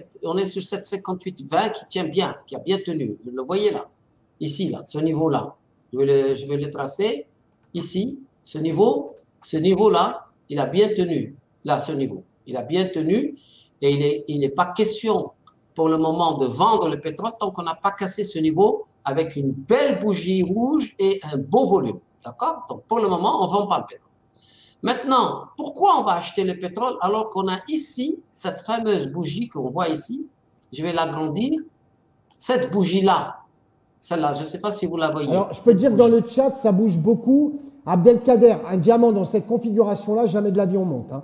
Speaker 6: 7,58,20 qui tient bien, qui a bien tenu. Vous le voyez là, ici, là, ce niveau-là. Je vais le tracer. Ici, ce niveau-là, il a bien tenu. Là, ce niveau. Il a bien tenu et il n'est pas question pour le moment de vendre le pétrole tant qu'on n'a pas cassé ce niveau avec une belle bougie rouge et un beau volume. D'accord? Donc, pour le moment, on ne vend pas le pétrole. Maintenant, pourquoi on va acheter le pétrole alors qu'on a ici cette fameuse bougie qu'on voit ici? Je vais l'agrandir. Cette bougie-là, celle-là, je ne sais pas si vous la voyez.
Speaker 4: Alors, je peux dire que dans le chat, ça bouge beaucoup. Abdelkader, un diamant dans cette configuration-là, jamais de l'avion monte. Hein.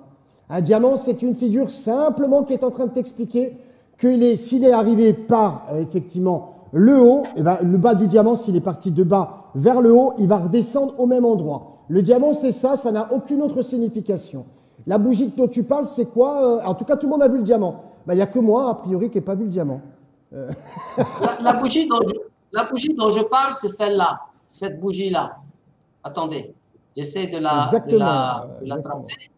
Speaker 4: Un diamant, c'est une figure simplement qui est en train de t'expliquer que s'il est arrivé par, effectivement, le haut, et ben, le bas du diamant, s'il est parti de bas vers le haut, il va redescendre au même endroit. Le diamant, c'est ça n'a aucune autre signification. La bougie dont tu parles, c'est quoi? En tout cas, tout le monde a vu le diamant. Il n'y a que moi, a priori, qui n'ai pas vu le diamant.
Speaker 6: La bougie dont je parle, c'est celle-là, cette bougie-là. Attendez, j'essaie de la tracer.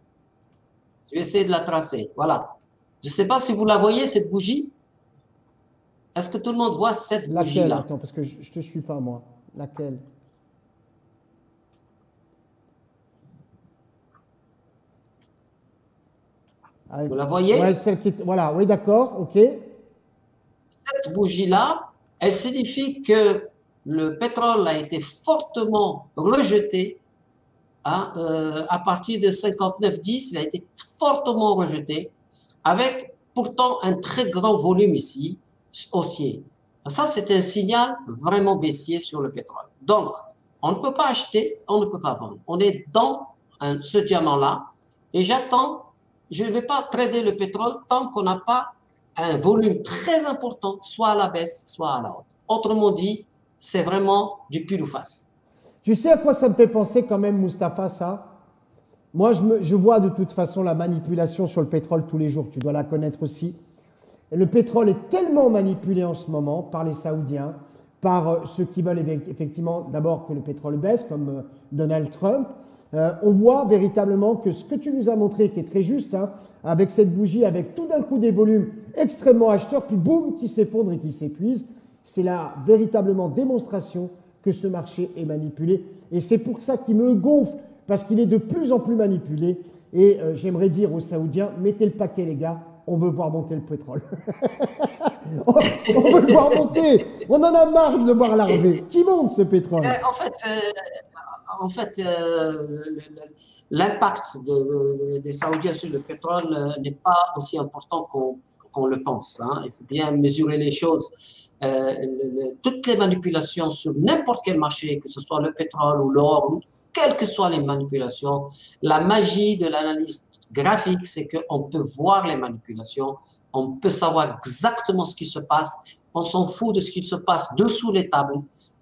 Speaker 6: Je vais essayer de la tracer, voilà. Je ne sais pas si vous la voyez, cette bougie. Est-ce que tout le monde voit cette bougie-là?
Speaker 4: Laquelle? Attends, parce que je ne te suis pas, moi. Laquelle?
Speaker 6: Vous la voyez?
Speaker 4: Ouais, voilà, oui, d'accord, ok.
Speaker 6: Cette bougie-là, elle signifie que le pétrole a été fortement rejeté. Hein, à partir de 59,10, il a été fortement rejeté, avec pourtant un très grand volume ici, haussier. Ça, c'est un signal vraiment baissier sur le pétrole. Donc, on ne peut pas acheter, on ne peut pas vendre. On est dans ce diamant-là, et j'attends. Je ne vais pas trader le pétrole tant qu'on n'a pas un volume très important, soit à la baisse, soit à la hausse. Autrement dit, c'est vraiment du pile ou face.
Speaker 4: Tu sais à quoi ça me fait penser quand même, Mustapha, ça? Moi, je vois de toute façon la manipulation sur le pétrole tous les jours. Tu dois la connaître aussi. Et le pétrole est tellement manipulé en ce moment par les Saoudiens, par ceux qui veulent effectivement d'abord que le pétrole baisse, comme Donald Trump, On voit véritablement que ce que tu nous as montré, qui est très juste, hein, avec cette bougie, avec tout d'un coup des volumes extrêmement acheteurs, puis boum, qui s'effondrent et qui s'épuisent, c'est la véritablement démonstration que ce marché est manipulé. Et c'est pour ça qu'il me gonfle, parce qu'il est de plus en plus manipulé. Et j'aimerais dire aux Saoudiens, mettez le paquet les gars, on veut voir monter le pétrole. on veut le voir monter. On en a marre de le voir l'arriver. Qui monte ce pétrole?
Speaker 6: En fait, l'impact des Saoudiens sur le pétrole n'est pas aussi important qu'on le pense, hein. Il faut bien mesurer les choses. Toutes les manipulations sur n'importe quel marché, que ce soit le pétrole ou l'or, quelles que soient les manipulations, la magie de l'analyse graphique, c'est qu'on peut voir les manipulations, on peut savoir exactement ce qui se passe, on s'en fout de ce qui se passe dessous les tables,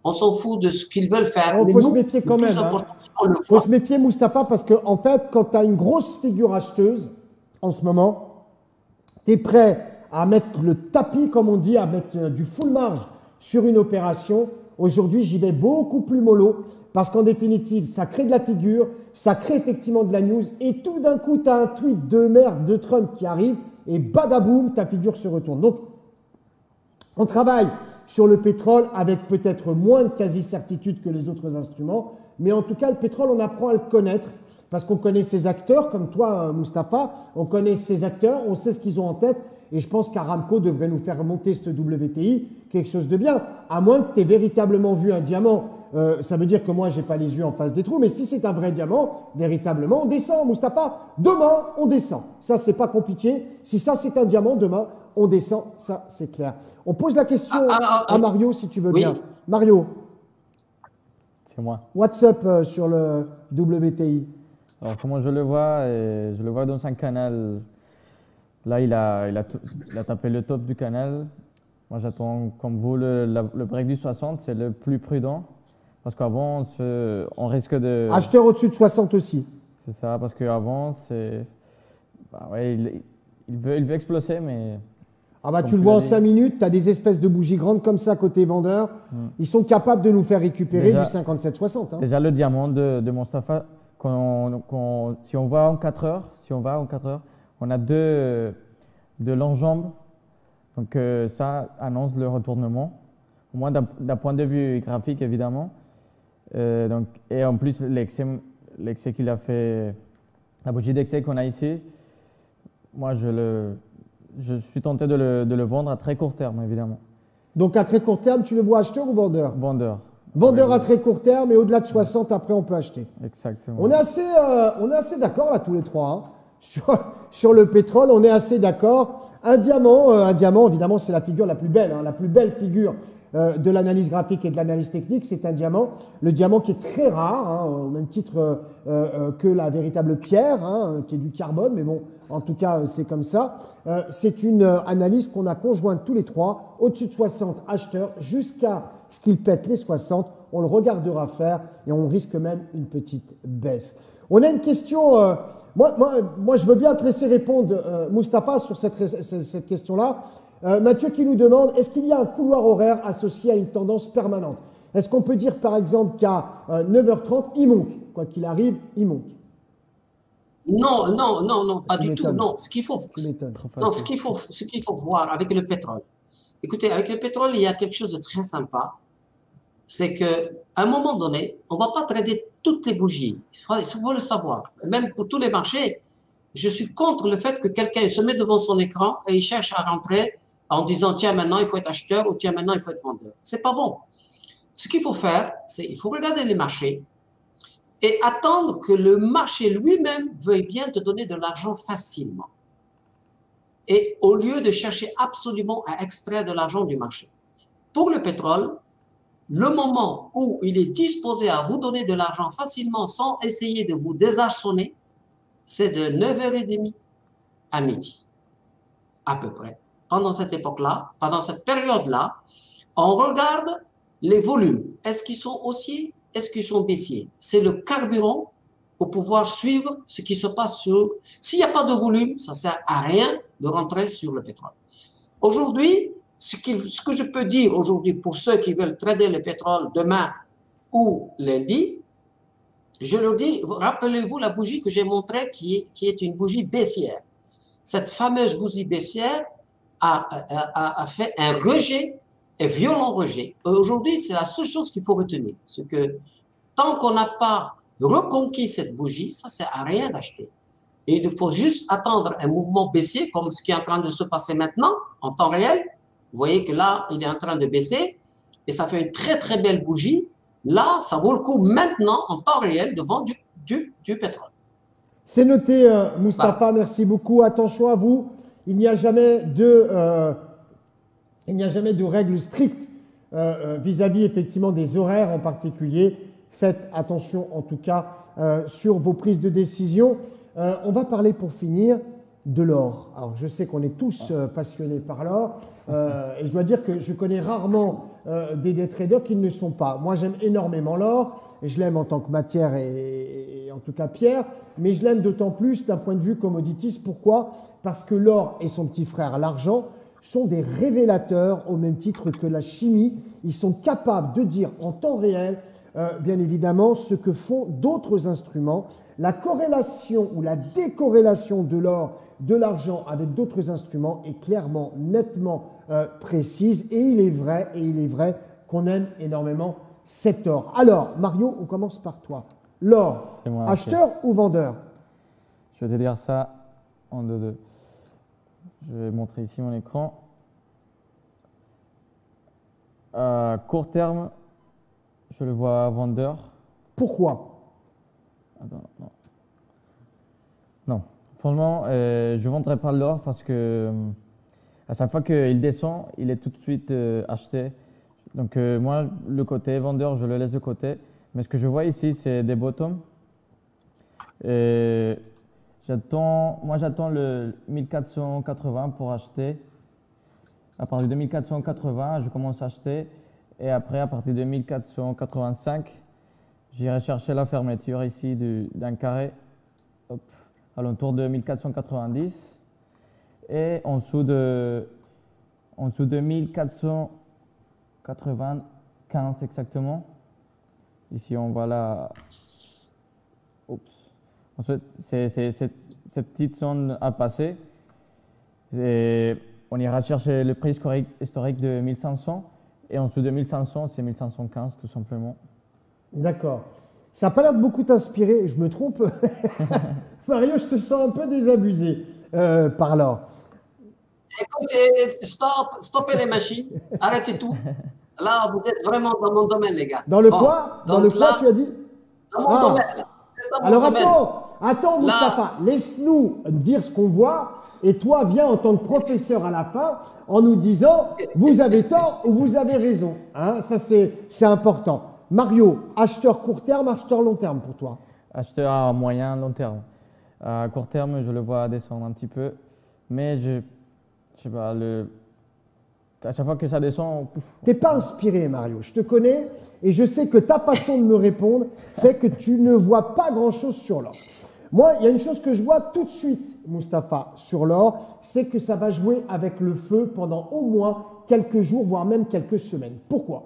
Speaker 6: on s'en fout de ce qu'ils veulent faire.
Speaker 4: Il faut se méfier quand même. Il faut se méfier, Mustapha, parce que en fait, quand tu as une grosse figure acheteuse, en ce moment, tu es prêt à mettre le tapis, comme on dit, à mettre du full marge sur une opération. Aujourd'hui, j'y vais beaucoup plus mollo, parce qu'en définitive, ça crée de la figure, ça crée effectivement de la news, et tout d'un coup, tu as un tweet de merde de Trump qui arrive, et badaboum, ta figure se retourne. Donc, on travaille sur le pétrole avec peut-être moins de quasi-certitude que les autres instruments, mais en tout cas, le pétrole, on apprend à le connaître, parce qu'on connaît ses acteurs, comme toi, Mustapha, on connaît ses acteurs, on sait ce qu'ils ont en tête, et je pense qu'Aramco devrait nous faire monter ce WTI, quelque chose de bien, à moins que tu aies véritablement vu un diamant. Ça veut dire que moi, je n'ai pas les yeux en face des trous, mais si c'est un vrai diamant, véritablement, on descend, Mustapha. Demain, on descend. Ça, c'est pas compliqué. Si ça, c'est un diamant, demain, on descend. Ça, c'est clair. On pose la question à Mario, si tu veux bien. Mario.
Speaker 5: C'est moi.
Speaker 4: What's up sur le WTI?
Speaker 5: Alors, comment je le vois? Je le vois dans un canal. Là, il a tapé le top du canal. Moi, j'attends, comme vous, le break du 60, c'est le plus prudent. Parce qu'avant, on risque de...
Speaker 4: Acheteur au-dessus de 60 aussi.
Speaker 5: C'est ça, parce qu'avant, c'est... Bah ouais, il veut exploser, mais...
Speaker 4: Ah bah tu le vois en 5 minutes, tu as des espèces de bougies grandes comme ça côté vendeur. Ils sont capables de nous faire récupérer du 57-60. Hein.
Speaker 5: Déjà, le diamant de Mustapha, si on va en 4 heures, on a deux longs-jambes. Donc ça annonce le retournement, au moins d'un point de vue graphique évidemment. Et en plus l'excès qu'il a fait, la bougie d'excès qu'on a ici, moi je suis tenté de le vendre à très court terme évidemment.
Speaker 4: Donc à très court terme, tu le vois acheteur ou vendeur?
Speaker 5: Vendeur.
Speaker 4: Vendeur à très court terme et au-delà de 60, après on peut acheter.
Speaker 5: Exactement.
Speaker 4: On est assez d'accord là tous les trois. Hein. Sur le pétrole, on est assez d'accord. Un diamant, évidemment, c'est la figure la plus belle, hein, la plus belle figure de l'analyse graphique et de l'analyse technique, c'est un diamant. Le diamant qui est très rare, hein, au même titre que la véritable pierre, hein, qui est du carbone, mais bon, en tout cas, c'est comme ça. C'est une analyse qu'on a conjointe tous les trois, au-dessus de 60 acheteurs, jusqu'à ce qu'il pète les 60. On le regardera faire et on risque même une petite baisse. On a une question... Moi, je veux bien te laisser répondre, Mustapha, sur cette question-là. Mathieu qui nous demande, est-ce qu'il y a un couloir horaire associé à une tendance permanente? Est-ce qu'on peut dire, par exemple, qu'à 9h30, il monte? Quoi qu'il arrive, il monte.
Speaker 6: Non, pas du tout. Non, ce qu'il faut voir avec le pétrole. Écoutez, avec le pétrole, il y a quelque chose de très sympa. C'est qu'à un moment donné, on ne va pas trader toutes les bougies. Il faut le savoir. Même pour tous les marchés, je suis contre le fait que quelqu'un se met devant son écran et il cherche à rentrer en disant tiens, maintenant il faut être acheteur ou tiens, maintenant il faut être vendeur. Ce n'est pas bon. Ce qu'il faut faire, c'est il faut regarder les marchés et attendre que le marché lui-même veuille bien te donner de l'argent facilement. Et au lieu de chercher absolument à extraire de l'argent du marché. Pour le pétrole, le moment où il est disposé à vous donner de l'argent facilement sans essayer de vous désarçonner, c'est de 9h30 à midi, à peu près. Pendant cette époque-là, pendant cette période-là, on regarde les volumes. Est-ce qu'ils sont haussiers? Est-ce qu'ils sont baissiers? C'est le carburant pour pouvoir suivre ce qui se passe sur... S'il n'y a pas de volume, ça ne sert à rien de rentrer sur le pétrole. Aujourd'hui, ce que je peux dire aujourd'hui pour ceux qui veulent trader le pétrole demain ou lundi, Je le dis, rappelez-vous la bougie que j'ai montrée qui est une bougie baissière. Cette fameuse bougie baissière a fait un rejet, un violent rejet. Aujourd'hui, c'est la seule chose qu'il faut retenir. C'est que tant qu'on n'a pas reconquis cette bougie, ça ne sert à rien d'acheter. Et il faut juste attendre un mouvement baissier, comme ce qui est en train de se passer maintenant, en temps réel. Vous voyez que là, il est en train de baisser et ça fait une très, très belle bougie. Là, ça vaut le coup maintenant, en temps réel, de vendre du pétrole.
Speaker 4: C'est noté, Moustapha, merci beaucoup. Attention à vous, il n'y a jamais de règles strictes vis-à-vis effectivement des horaires en particulier. Faites attention en tout cas sur vos prises de décision. On va parler pour finir de l'or. Alors je sais qu'on est tous passionnés par l'or et je dois dire que je connais rarement des day traders qui ne le sont pas. Moi j'aime énormément l'or et je l'aime en tant que matière et en tout cas pierre, mais je l'aime d'autant plus d'un point de vue commodities. Pourquoi? Parce que l'or et son petit frère l'argent sont des révélateurs au même titre que la chimie. Ils sont capables de dire en temps réel bien évidemment ce que font d'autres instruments. La corrélation ou la décorrélation de l'or, de l'argent avec d'autres instruments est clairement, nettement précise. Et il est vrai qu'on aime énormément cet or. Alors, Mario, on commence par toi. L'or,
Speaker 5: C'est moi,
Speaker 4: acheteur ou vendeur?
Speaker 5: Je vais te dire ça en deux. Je vais montrer ici mon écran. À court terme, je le vois vendeur.
Speaker 4: Pourquoi?
Speaker 5: Attends, non. Non. Franchement, je ne vendrai pas l'or parce que à chaque fois qu'il descend, il est tout de suite acheté. Donc moi, le côté vendeur, je le laisse de côté. Mais ce que je vois ici, c'est des bottoms. Et j'attends le 1480 pour acheter. À partir de 1480, je commence à acheter. Et après, à partir de 1485, j'irai chercher la fermeture ici d'un carré. Hop, à l'entour de 1490. Et en dessous de 1495 exactement. Ici, on voit la... Oups. Ensuite, c'est cette petite zone à passer. Et on ira chercher le prix historique de 1500. Et en dessous de 1500, c'est 1515 tout simplement.
Speaker 4: D'accord. Ça n'a pas l'air de beaucoup t'inspirer, je me trompe. Mario, je te sens un peu désabusé par l'or.
Speaker 6: Écoutez, stoppez les machines, arrêtez tout. Là, vous êtes vraiment dans mon domaine, les gars.
Speaker 4: Dans le
Speaker 6: Bon,
Speaker 4: quoi? Dans
Speaker 6: donc
Speaker 4: le quoi,
Speaker 6: là,
Speaker 4: tu as dit?
Speaker 6: dans mon
Speaker 4: Ah.
Speaker 6: domaine. Là. C'est dans mon
Speaker 4: Alors
Speaker 6: domaine.
Speaker 4: attends, Moustapha, laisse-nous dire ce qu'on voit et toi viens en tant que professeur à la fin en nous disant vous avez tort ou vous avez raison. Hein, ça c'est important. Mario, acheteur court terme, acheteur long terme pour toi?
Speaker 5: Acheteur à moyen, long terme. À court terme, je le vois descendre un petit peu. Mais je sais pas, à chaque fois que ça descend, pouf.
Speaker 4: T'es pas inspiré, Mario. Je te connais et je sais que ta façon de me répondre fait que tu ne vois pas grand-chose sur l'or. Moi, il y a une chose que je vois tout de suite, Moustapha, sur l'or, c'est que ça va jouer avec le feu pendant au moins quelques jours, voire même quelques semaines. Pourquoi?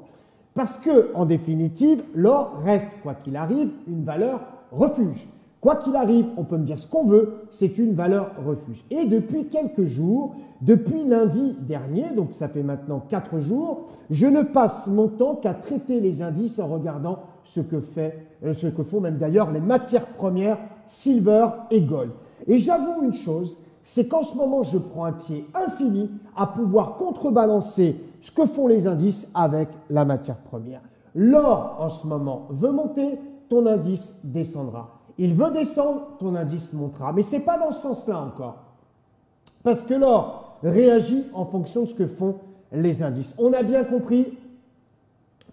Speaker 4: Parce que, en définitive, l'or reste, quoi qu'il arrive, une valeur refuge. Quoi qu'il arrive, on peut me dire ce qu'on veut, c'est une valeur refuge. Et depuis quelques jours, depuis lundi dernier, donc ça fait maintenant 4 jours, je ne passe mon temps qu'à traiter les indices en regardant ce que font même d'ailleurs les matières premières, silver et gold. Et j'avoue une chose, c'est qu'en ce moment, je prends un pied infini à pouvoir contrebalancer ce que font les indices avec la matière première. L'or, en ce moment, veut monter, ton indice descendra. Il veut descendre, ton indice montera. Mais ce n'est pas dans ce sens-là encore. Parce que l'or réagit en fonction de ce que font les indices. On a bien compris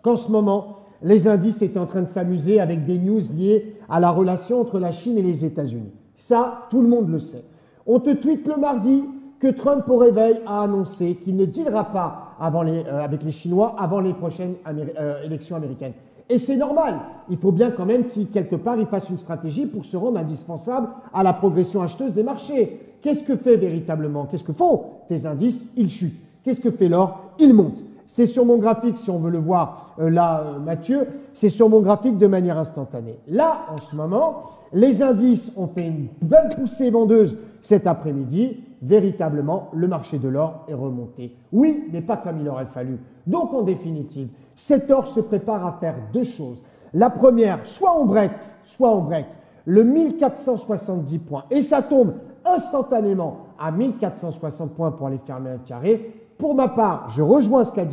Speaker 4: qu'en ce moment, les indices étaient en train de s'amuser avec des news liées à la relation entre la Chine et les États-Unis. Ça, tout le monde le sait. On te tweet le mardi que Trump au réveil a annoncé qu'il ne dealera pas avec les Chinois avant les prochaines élections américaines. Et c'est normal. Il faut bien quand même quelque part, il fasse une stratégie pour se rendre indispensable à la progression acheteuse des marchés. Qu'est-ce que fait véritablement? Qu'est-ce que font tes indices? Ils chutent. Qu'est-ce que fait l'or? Il monte. C'est sur mon graphique, si on veut le voir là, Mathieu, c'est sur mon graphique de manière instantanée. Là, en ce moment, les indices ont fait une belle poussée vendeuse cet après-midi. Véritablement, le marché de l'or est remonté. Oui, mais pas comme il aurait fallu. Donc, en définitive, cet or se prépare à faire deux choses. La première, soit on break le 1470 points et ça tombe instantanément à 1460 points pour aller fermer un carré. Pour ma part, je rejoins ce qu'a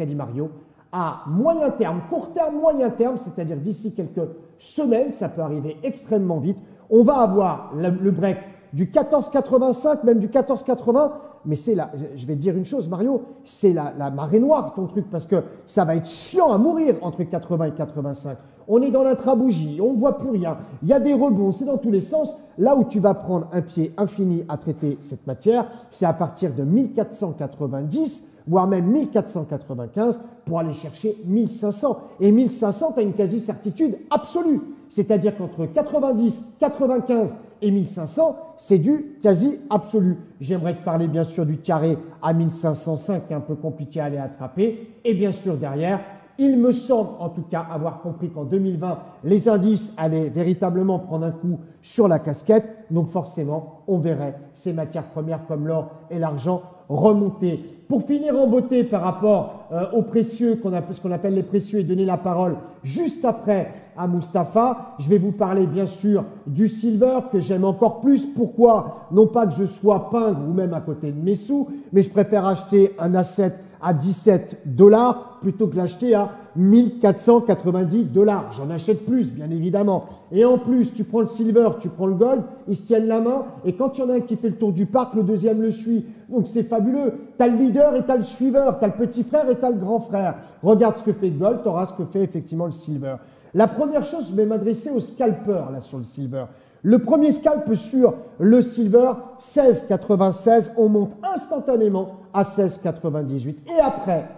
Speaker 4: dit Mario. À moyen terme, court terme, moyen terme, c'est-à-dire d'ici quelques semaines, ça peut arriver extrêmement vite, on va avoir le break du 14,85, même du 14,80, mais c'est là, je vais te dire une chose, Mario, c'est la marée noire, ton truc, parce que ça va être chiant à mourir entre 80 et 85. On est dans l'intra-bougie, on ne voit plus rien, il y a des rebonds, c'est dans tous les sens. Là où tu vas prendre un pied infini à traiter cette matière, c'est à partir de 1490, voire même 1495, pour aller chercher 1500. Et 1500, tu as une quasi-certitude absolue. C'est-à-dire qu'entre 90, 95 et 1500, c'est du quasi absolu. J'aimerais te parler bien sûr du carré à 1505, qui est un peu compliqué à aller attraper. Et bien sûr derrière, il me semble en tout cas avoir compris qu'en 2020, les indices allaient véritablement prendre un coup sur la casquette. Donc forcément, on verrait ces matières premières comme l'or et l'argent remonter. Pour finir en beauté par rapport aux précieux, ce qu'on appelle les précieux, et donner la parole juste après à Mustapha, je vais vous parler bien sûr du silver que j'aime encore plus. Pourquoi? Non pas que je sois pingre ou même à côté de mes sous, mais je préfère acheter un asset à 17 $ plutôt que l'acheter à 1490 $. J'en achète plus, bien évidemment. Et en plus, tu prends le silver, tu prends le gold, ils se tiennent la main. Et quand il y en a un qui fait le tour du parc, le deuxième le suit. Donc c'est fabuleux. Tu as le leader et tu as le suiveur. Tu as le petit frère et tu as le grand frère. Regarde ce que fait le gold, tu auras ce que fait effectivement le silver. La première chose, je vais m'adresser aux scalpers là sur le silver. Le premier scalp sur le silver, 16,96, on monte instantanément à 16,98.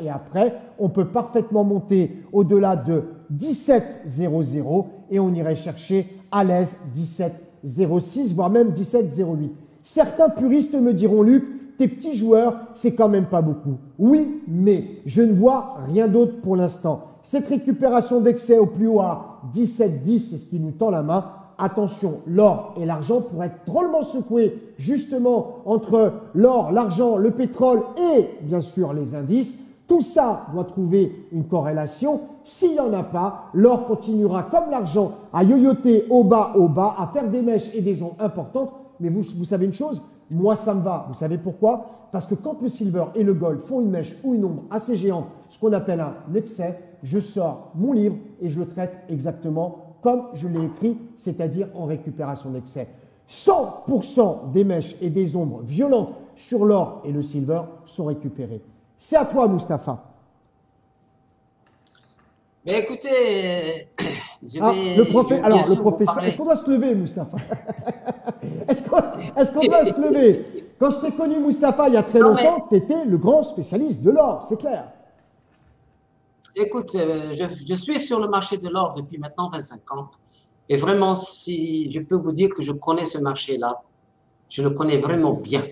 Speaker 4: Et après, on peut parfaitement monter au-delà de 17,00 et on irait chercher à l'aise 17,06, voire même 17,08. Certains puristes me diront, Luc, tes petits joueurs, c'est quand même pas beaucoup. Oui, mais je ne vois rien d'autre pour l'instant. Cette récupération d'excès au plus haut à 17,10, c'est ce qui nous tend la main. Attention, l'or et l'argent pourraient être drôlement secoués justement entre l'or, l'argent, le pétrole et bien sûr les indices. Tout ça doit trouver une corrélation. S'il n'y en a pas, l'or continuera comme l'argent à yoyoter au bas, à faire des mèches et des ondes importantes. Mais vous savez une chose, moi ça me va. Vous savez pourquoi? Parce que quand le silver et le gold font une mèche ou une ombre assez géante, ce qu'on appelle un excès, je sors mon livre et je le traite exactement comme je l'ai écrit, c'est-à-dire en récupération d'excès. 100% des mèches et des ombres violentes sur l'or et le silver sont récupérées. C'est à toi, Mustapha.
Speaker 6: Mais écoutez,
Speaker 4: le professeur, est-ce qu'on doit se lever, Mustapha? Est-ce qu'on doit se lever? Quand je t'ai connu, Mustapha, il y a très longtemps, tu étais le grand spécialiste de l'or, c'est clair.
Speaker 6: Écoute, je suis sur le marché de l'or depuis maintenant 25 ans. Et vraiment, si je peux vous dire que je connais ce marché-là, je le connais vraiment bien.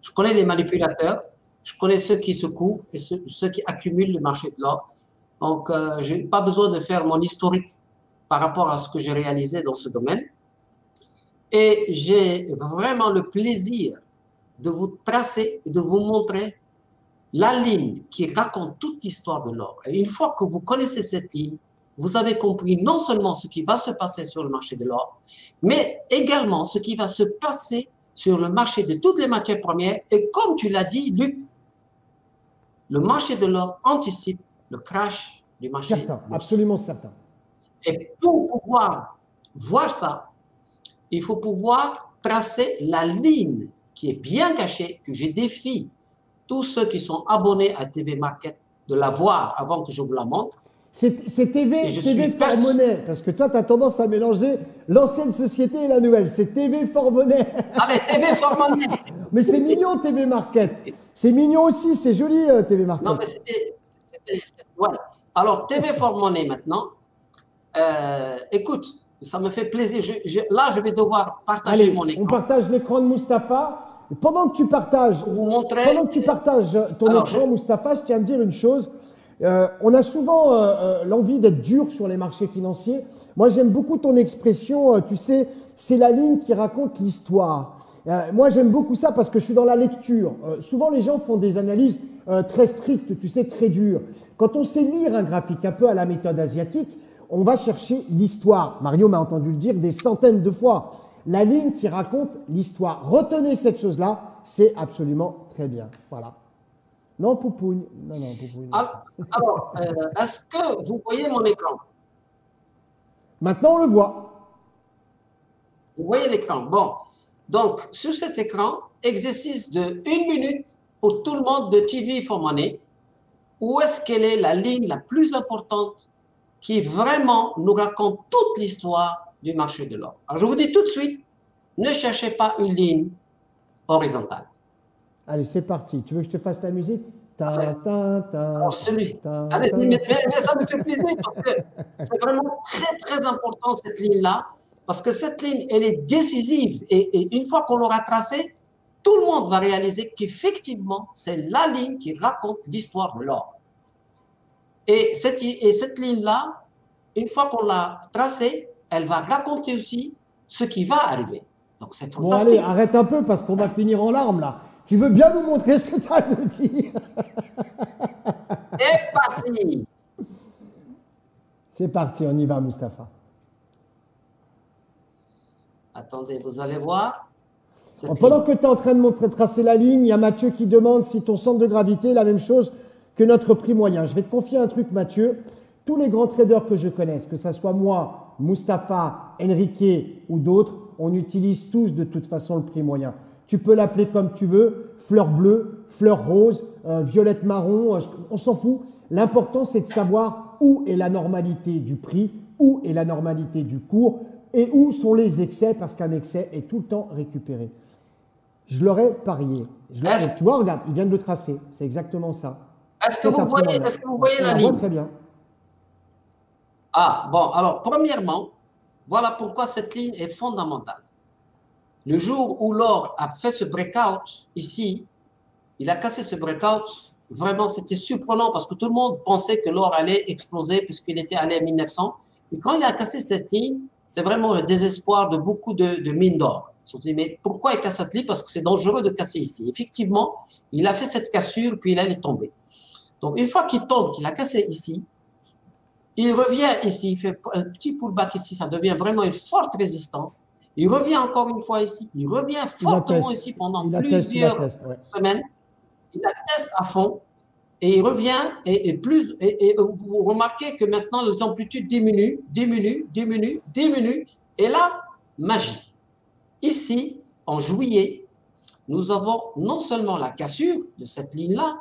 Speaker 6: Je connais les manipulateurs, je connais ceux qui se couvrent et ceux qui accumulent le marché de l'or. Donc, je n'ai pas besoin de faire mon historique par rapport à ce que j'ai réalisé dans ce domaine. Et j'ai vraiment le plaisir de vous tracer et de vous montrer la ligne qui raconte toute l'histoire de l'or. Et une fois que vous connaissez cette ligne, vous avez compris non seulement ce qui va se passer sur le marché de l'or, mais également ce qui va se passer sur le marché de toutes les matières premières. Et comme tu l'as dit, Luc, le marché de l'or anticipe le crash du marché.
Speaker 4: Certain, absolument certain.
Speaker 6: Et pour pouvoir voir ça, il faut pouvoir tracer la ligne qui est bien cachée, que je défie tous ceux qui sont abonnés à TV Market de la voir avant que je vous la montre.
Speaker 4: C'est TV Fort Monnaie, parce que toi, tu as tendance à mélanger l'ancienne société et la nouvelle. C'est TV Fort Monnaie.
Speaker 6: Allez, TV Fort Monnaie.
Speaker 4: Mais c'est mignon, TV Market. C'est mignon aussi, c'est joli, TV Market.
Speaker 6: Non, mais c'était voilà. Alors, TV Fort Monnaie maintenant. Écoute, ça me fait plaisir. Là, je vais devoir partager mon écran.
Speaker 4: On partage l'écran de Mustapha. Pendant que tu partages,
Speaker 6: Pour vous montrer.
Speaker 4: ton
Speaker 6: Alors,
Speaker 4: écran, Mustapha, je tiens à te dire une chose. On a souvent l'envie d'être dur sur les marchés financiers. Moi, j'aime beaucoup ton expression, tu sais, c'est la ligne qui raconte l'histoire. Moi, j'aime beaucoup ça parce que je suis dans la lecture. Souvent, les gens font des analyses très strictes, tu sais, très dures. Quand on sait lire un graphique un peu à la méthode asiatique, on va chercher l'histoire. Mario m'a entendu le dire des centaines de fois. La ligne qui raconte l'histoire. Retenez cette chose-là, c'est absolument très bien. Voilà. Non, Poupougne. Non, Poupougne.
Speaker 6: Alors, est-ce que vous voyez mon écran?
Speaker 4: Maintenant, on le voit.
Speaker 6: Vous voyez l'écran? Bon. Donc, sur cet écran, exercice de 1 minute pour tout le monde de TV for Money. Où est-ce qu'elle est la ligne la plus importante qui vraiment nous raconte toute l'histoire du marché de l'or? Alors, je vous dis tout de suite, ne cherchez pas une ligne horizontale.
Speaker 4: Allez, c'est parti. Tu veux que je te fasse la musique?
Speaker 6: Alors, allez, mais ça me fait plaisir parce que c'est vraiment très, très important cette ligne-là. Parce que cette ligne, elle est décisive. Et une fois qu'on l'aura tracée, tout le monde va réaliser qu'effectivement, c'est la ligne qui raconte l'histoire de l'or. Et cette ligne-là, une fois qu'on l'a tracée, elle va raconter aussi ce qui va arriver. Donc, c'est fantastique.
Speaker 4: Bon, allez, arrête un peu parce qu'on va finir en larmes, là. Tu veux bien nous montrer ce que tu as à nous dire?
Speaker 6: C'est parti.
Speaker 4: C'est parti, on y va, Mustapha.
Speaker 6: Attendez, vous allez voir.
Speaker 4: Pendant que tu es en train de tracer la ligne, il y a Mathieu qui demande si ton centre de gravité est la même chose que notre prix moyen. Je vais te confier un truc, Mathieu. Tous les grands traders que je connaisse, que ce soit moi, Mustapha, Enrique ou d'autres, on utilise tous de toute façon le prix moyen. Tu peux l'appeler comme tu veux, fleur bleue, fleur rose, violette marron, on s'en fout. L'important, c'est de savoir où est la normalité du prix, où est la normalité du cours et où sont les excès, parce qu'un excès est tout le temps récupéré. Je l'aurais parié. Tu vois, regarde, il vient de le tracer. C'est exactement ça.
Speaker 6: Est-ce que vous voyez la ligne?
Speaker 4: Très bien.
Speaker 6: Ah, bon, alors, premièrement, voilà pourquoi cette ligne est fondamentale. Le jour où l'or a fait ce breakout ici, il a cassé ce breakout, vraiment c'était surprenant parce que tout le monde pensait que l'or allait exploser puisqu'il était allé à 1900. Et quand il a cassé cette ligne, c'est vraiment le désespoir de beaucoup de mines d'or. Ils se sont dit, mais pourquoi il casse cette ligne? Parce que c'est dangereux de casser ici. Effectivement, il a fait cette cassure, puis il allait tomber. Donc, une fois qu'il tombe, qu'il a cassé ici, il revient ici, il fait un petit pullback ici, ça devient vraiment une forte résistance. Il revient encore une fois ici, il revient fortement ici pendant plusieurs semaines. Il la teste à fond et il revient et vous remarquez que maintenant les amplitudes diminuent. Et là, magie. Ici, en juillet, nous avons non seulement la cassure de cette ligne-là,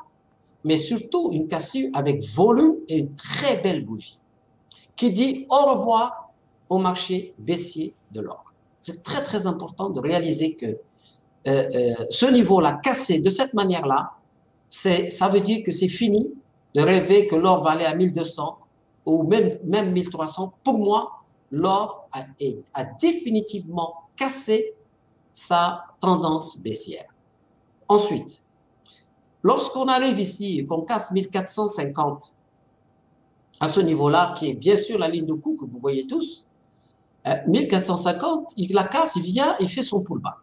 Speaker 6: mais surtout une cassure avec volume et une très belle bougie qui dit au revoir au marché baissier de l'or. C'est très, très important de réaliser que ce niveau-là, cassé de cette manière-là, ça veut dire que c'est fini de rêver que l'or va aller à 1200 ou même 1300. Pour moi, l'or a définitivement cassé sa tendance baissière. Ensuite, lorsqu'on arrive ici et qu'on casse 1450 à ce niveau-là, qui est bien sûr la ligne de coup que vous voyez tous, 1450, il la casse, il vient, il fait son pullback.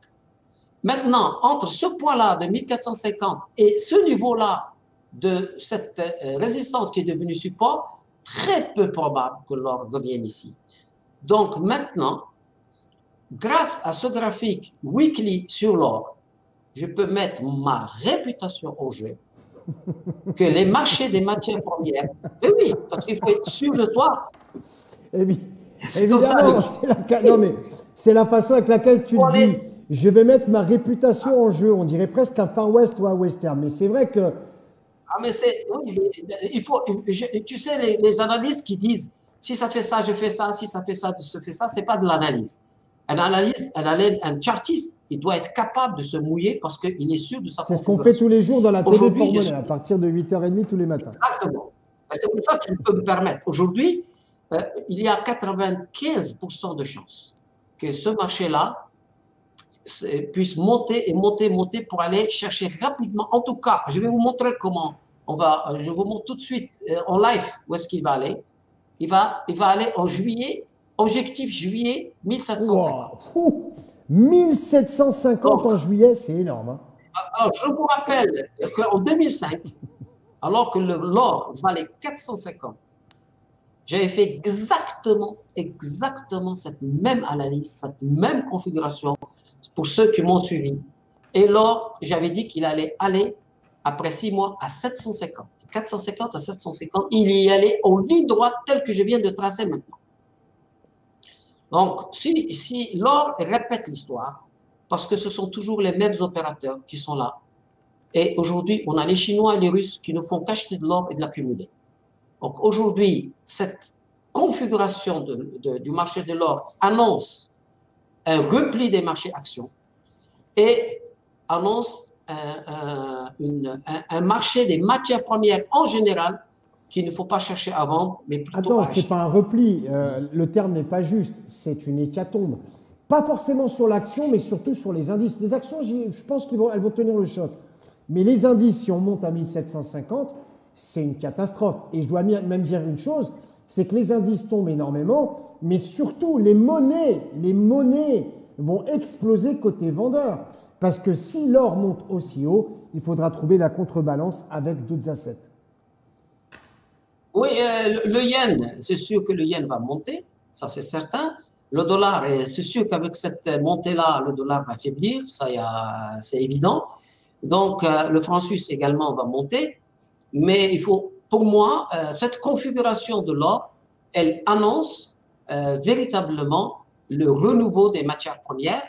Speaker 6: Maintenant, entre ce point-là de 1450 et ce niveau-là de cette résistance qui est devenue support, très peu probable que l'or revienne ici. Donc maintenant, grâce à ce graphique weekly sur l'or, je peux mettre ma réputation au jeu que les marchés des matières premières, et oui, parce qu'il faut être sûr de soi.
Speaker 4: Évidemment, c'est la façon avec laquelle tu le dis. Je vais mettre ma réputation en jeu. On dirait presque un Far West ou un Western. Mais c'est vrai que...
Speaker 6: Ah, mais c'est... Oui, il faut... tu sais, les analystes qui disent si ça fait ça, je fais ça, si ça fait ça, je fais ça, c'est pas de l'analyse. Un chartiste, il doit être capable de se mouiller parce qu'il est sûr de sa
Speaker 4: configuration. C'est ce qu'on fait tous les jours dans la télé formelle, à partir de 8h30 tous les matins.
Speaker 6: Exactement. C'est pour ça que je peux me permettre. Aujourd'hui, il y a 95% de chances que ce marché-là puisse monter et monter, monter pour aller chercher rapidement. En tout cas, je vais vous montrer comment je vous montre tout de suite en live où est-ce qu'il va aller. Il va aller en juillet, objectif juillet 1750.
Speaker 4: Wow. 1750
Speaker 6: Donc,
Speaker 4: en juillet, c'est énorme. Hein.
Speaker 6: alors, je vous rappelle qu'en 2005, alors que l'or valait 450, j'avais fait exactement cette même analyse, cette même configuration pour ceux qui m'ont suivi. Et l'or, j'avais dit qu'il allait aller, après 6 mois, à 750. 450 à 750, il y allait en ligne droite telle que je viens de tracer maintenant. Donc, si l'or répète l'histoire, parce que ce sont toujours les mêmes opérateurs qui sont là, et aujourd'hui, on a les Chinois et les Russes qui ne font qu'acheter de l'or et de l'accumuler. Donc aujourd'hui, cette configuration du marché de l'or annonce un repli des marchés actions et annonce un marché des matières premières en général qu'il ne faut pas chercher à vendre, mais plutôt à
Speaker 4: Attends,
Speaker 6: acheter.
Speaker 4: c'est pas un repli. Le terme n'est pas juste. C'est une hécatombe. Pas forcément sur l'action, mais surtout sur les indices. Les actions, je pense qu'elles vont tenir le choc. Mais les indices, si on monte à 1750, c'est une catastrophe. Et je dois même dire une chose, c'est que les indices tombent énormément, mais surtout les monnaies vont exploser côté vendeur. Parce que si l'or monte aussi haut, il faudra trouver la contrebalance avec d'autres assets.
Speaker 6: Oui, le yen, c'est sûr que le yen va monter, ça c'est certain. Le dollar, c'est sûr qu'avec cette montée-là, le dollar va faiblir, ça c'est évident. Donc, le franc suisse également va monter. Mais il faut, pour moi, cette configuration de l'or, elle annonce véritablement le renouveau des matières premières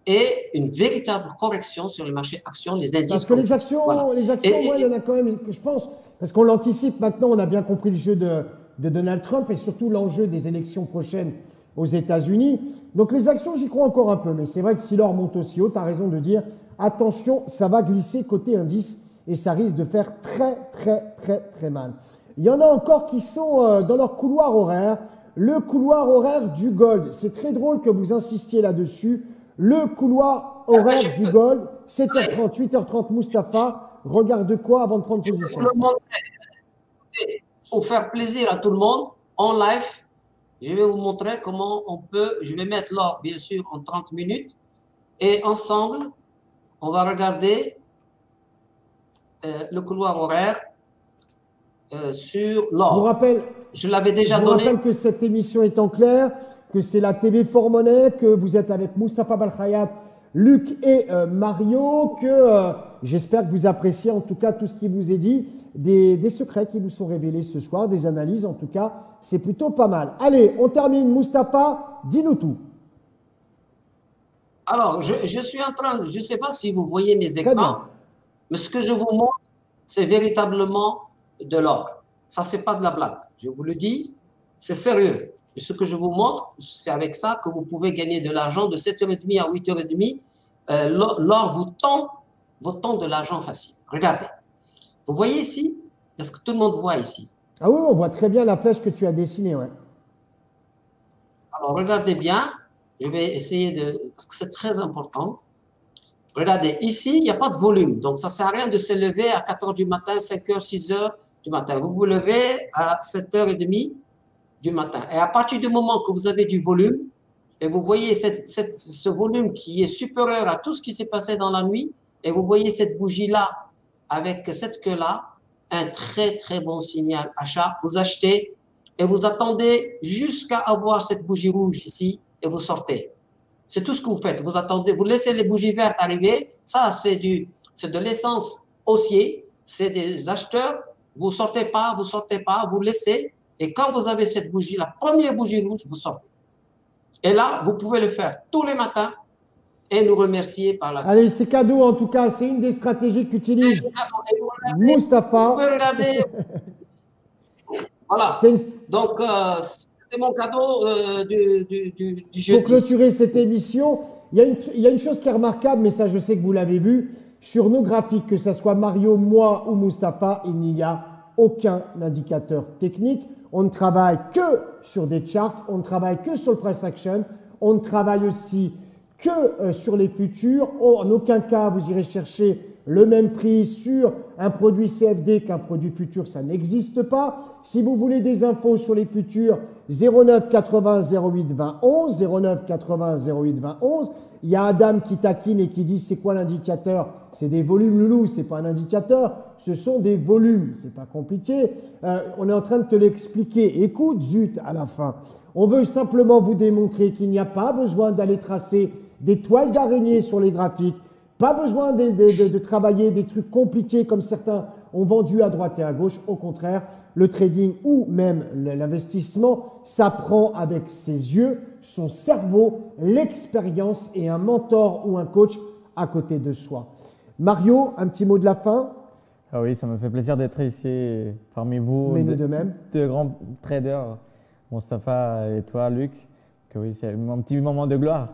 Speaker 6: et une véritable correction sur les marchés actions, les indices.
Speaker 4: Parce que les actions,
Speaker 6: voilà.
Speaker 4: moi, il y en a quand même, je pense, parce qu'on l'anticipe maintenant, on a bien compris le jeu de Donald Trump et surtout l'enjeu des élections prochaines aux États-Unis. Donc les actions, j'y crois encore un peu, mais c'est vrai que si l'or monte aussi haut, tu as raison de dire, attention, ça va glisser côté indice et ça risque de faire très mal. Il y en a encore qui sont dans leur couloir horaire, le couloir horaire du gold. C'est très drôle que vous insistiez là-dessus. Le couloir horaire du gold, 7h30, 8h30, Mustapha, regarde quoi avant de prendre position?
Speaker 6: Pour faire plaisir à tout le monde, en live, je vais vous montrer comment on peut, je vais mettre l'or bien sûr en 30 minutes et ensemble, on va regarder le couloir horaire sur l'or.
Speaker 4: Je vous rappelle,
Speaker 6: je l'avais déjà donné.
Speaker 4: Je vous rappelle que cette émission est en clair, que c'est la TV Fort Monnaie, que vous êtes avec Mustapha Belkhayat, Luc et Mario, que j'espère que vous appréciez en tout cas tout ce qui vous est dit, des secrets qui vous sont révélés ce soir, des analyses en tout cas, c'est plutôt pas mal. Allez, on termine. Mustapha, dis-nous tout.
Speaker 6: Alors, je suis en train, je ne sais pas si vous voyez mes écrans, mais ce que je vous montre, c'est véritablement de l'or. Ça, ce n'est pas de la blague. Je vous le dis, c'est sérieux. Et ce que je vous montre, c'est avec ça que vous pouvez gagner de l'argent de 7h30 à 8h30. L'or vous tend de l'argent facile. Regardez. Vous voyez ici? Est-ce que tout le monde voit ici?
Speaker 4: Ah oui, on voit très bien la flèche que tu as dessinée. Ouais.
Speaker 6: Alors, regardez bien. Je vais essayer de... Parce que c'est très important. Regardez, ici, il n'y a pas de volume. Donc, ça ne sert à rien de se lever à 4h du matin, 5h, 6h du matin. Vous vous levez à 7h30 du matin. Et à partir du moment que vous avez du volume, et vous voyez ce volume qui est supérieur à tout ce qui s'est passé dans la nuit, et vous voyez cette bougie-là avec cette queue-là, un très bon signal achat. Vous achetez et vous attendez jusqu'à avoir cette bougie rouge ici et vous sortez. C'est tout ce que vous faites. Vous attendez, vous laissez les bougies vertes arriver. Ça, c'est de l'essence haussier. C'est des acheteurs. Vous sortez pas, vous laissez. Et quand vous avez cette bougie, la première bougie rouge, vous sortez. Et là, vous pouvez le faire tous les matins et nous remercier par la suite.
Speaker 4: Allez, c'est cadeau en tout cas. C'est une des stratégies qu'utilise Mustapha.
Speaker 6: Vous pouvez regarder. Voilà. Donc, c'est mon cadeau du jeudi.
Speaker 4: Pour clôturer cette émission, il y a une chose qui est remarquable, mais ça, je sais que vous l'avez vu. Sur nos graphiques, que ce soit Mario, moi ou Mustapha, il n'y a aucun indicateur technique. On ne travaille que sur des charts, on ne travaille que sur le price action, on ne travaille aussi que sur les futurs. En aucun cas, vous irez chercher le même prix sur un produit CFD qu'un produit futur, ça n'existe pas. Si vous voulez des infos sur les futurs, 09 80 08 20 11, 09 80 08 20 11. Il y a Adam qui taquine et qui dit c'est quoi l'indicateur? C'est des volumes, loulou, c'est pas un indicateur, ce sont des volumes, c'est pas compliqué. On est en train de te l'expliquer. Écoute, zut, à la fin. On veut simplement vous démontrer qu'il n'y a pas besoin d'aller tracer des toiles d'araignée sur les graphiques. Pas besoin de travailler des trucs compliqués comme certains ont vendu à droite et à gauche. Au contraire, le trading ou même l'investissement s'apprend avec ses yeux, son cerveau, l'expérience et un mentor ou un coach à côté de soi. Mario, un petit mot de la fin?
Speaker 5: Ah oui, ça me fait plaisir d'être ici parmi vous.
Speaker 4: Mais nous de même.
Speaker 5: Deux grands traders, Mustapha et toi, Luc. Que oui, c'est mon petit moment de gloire.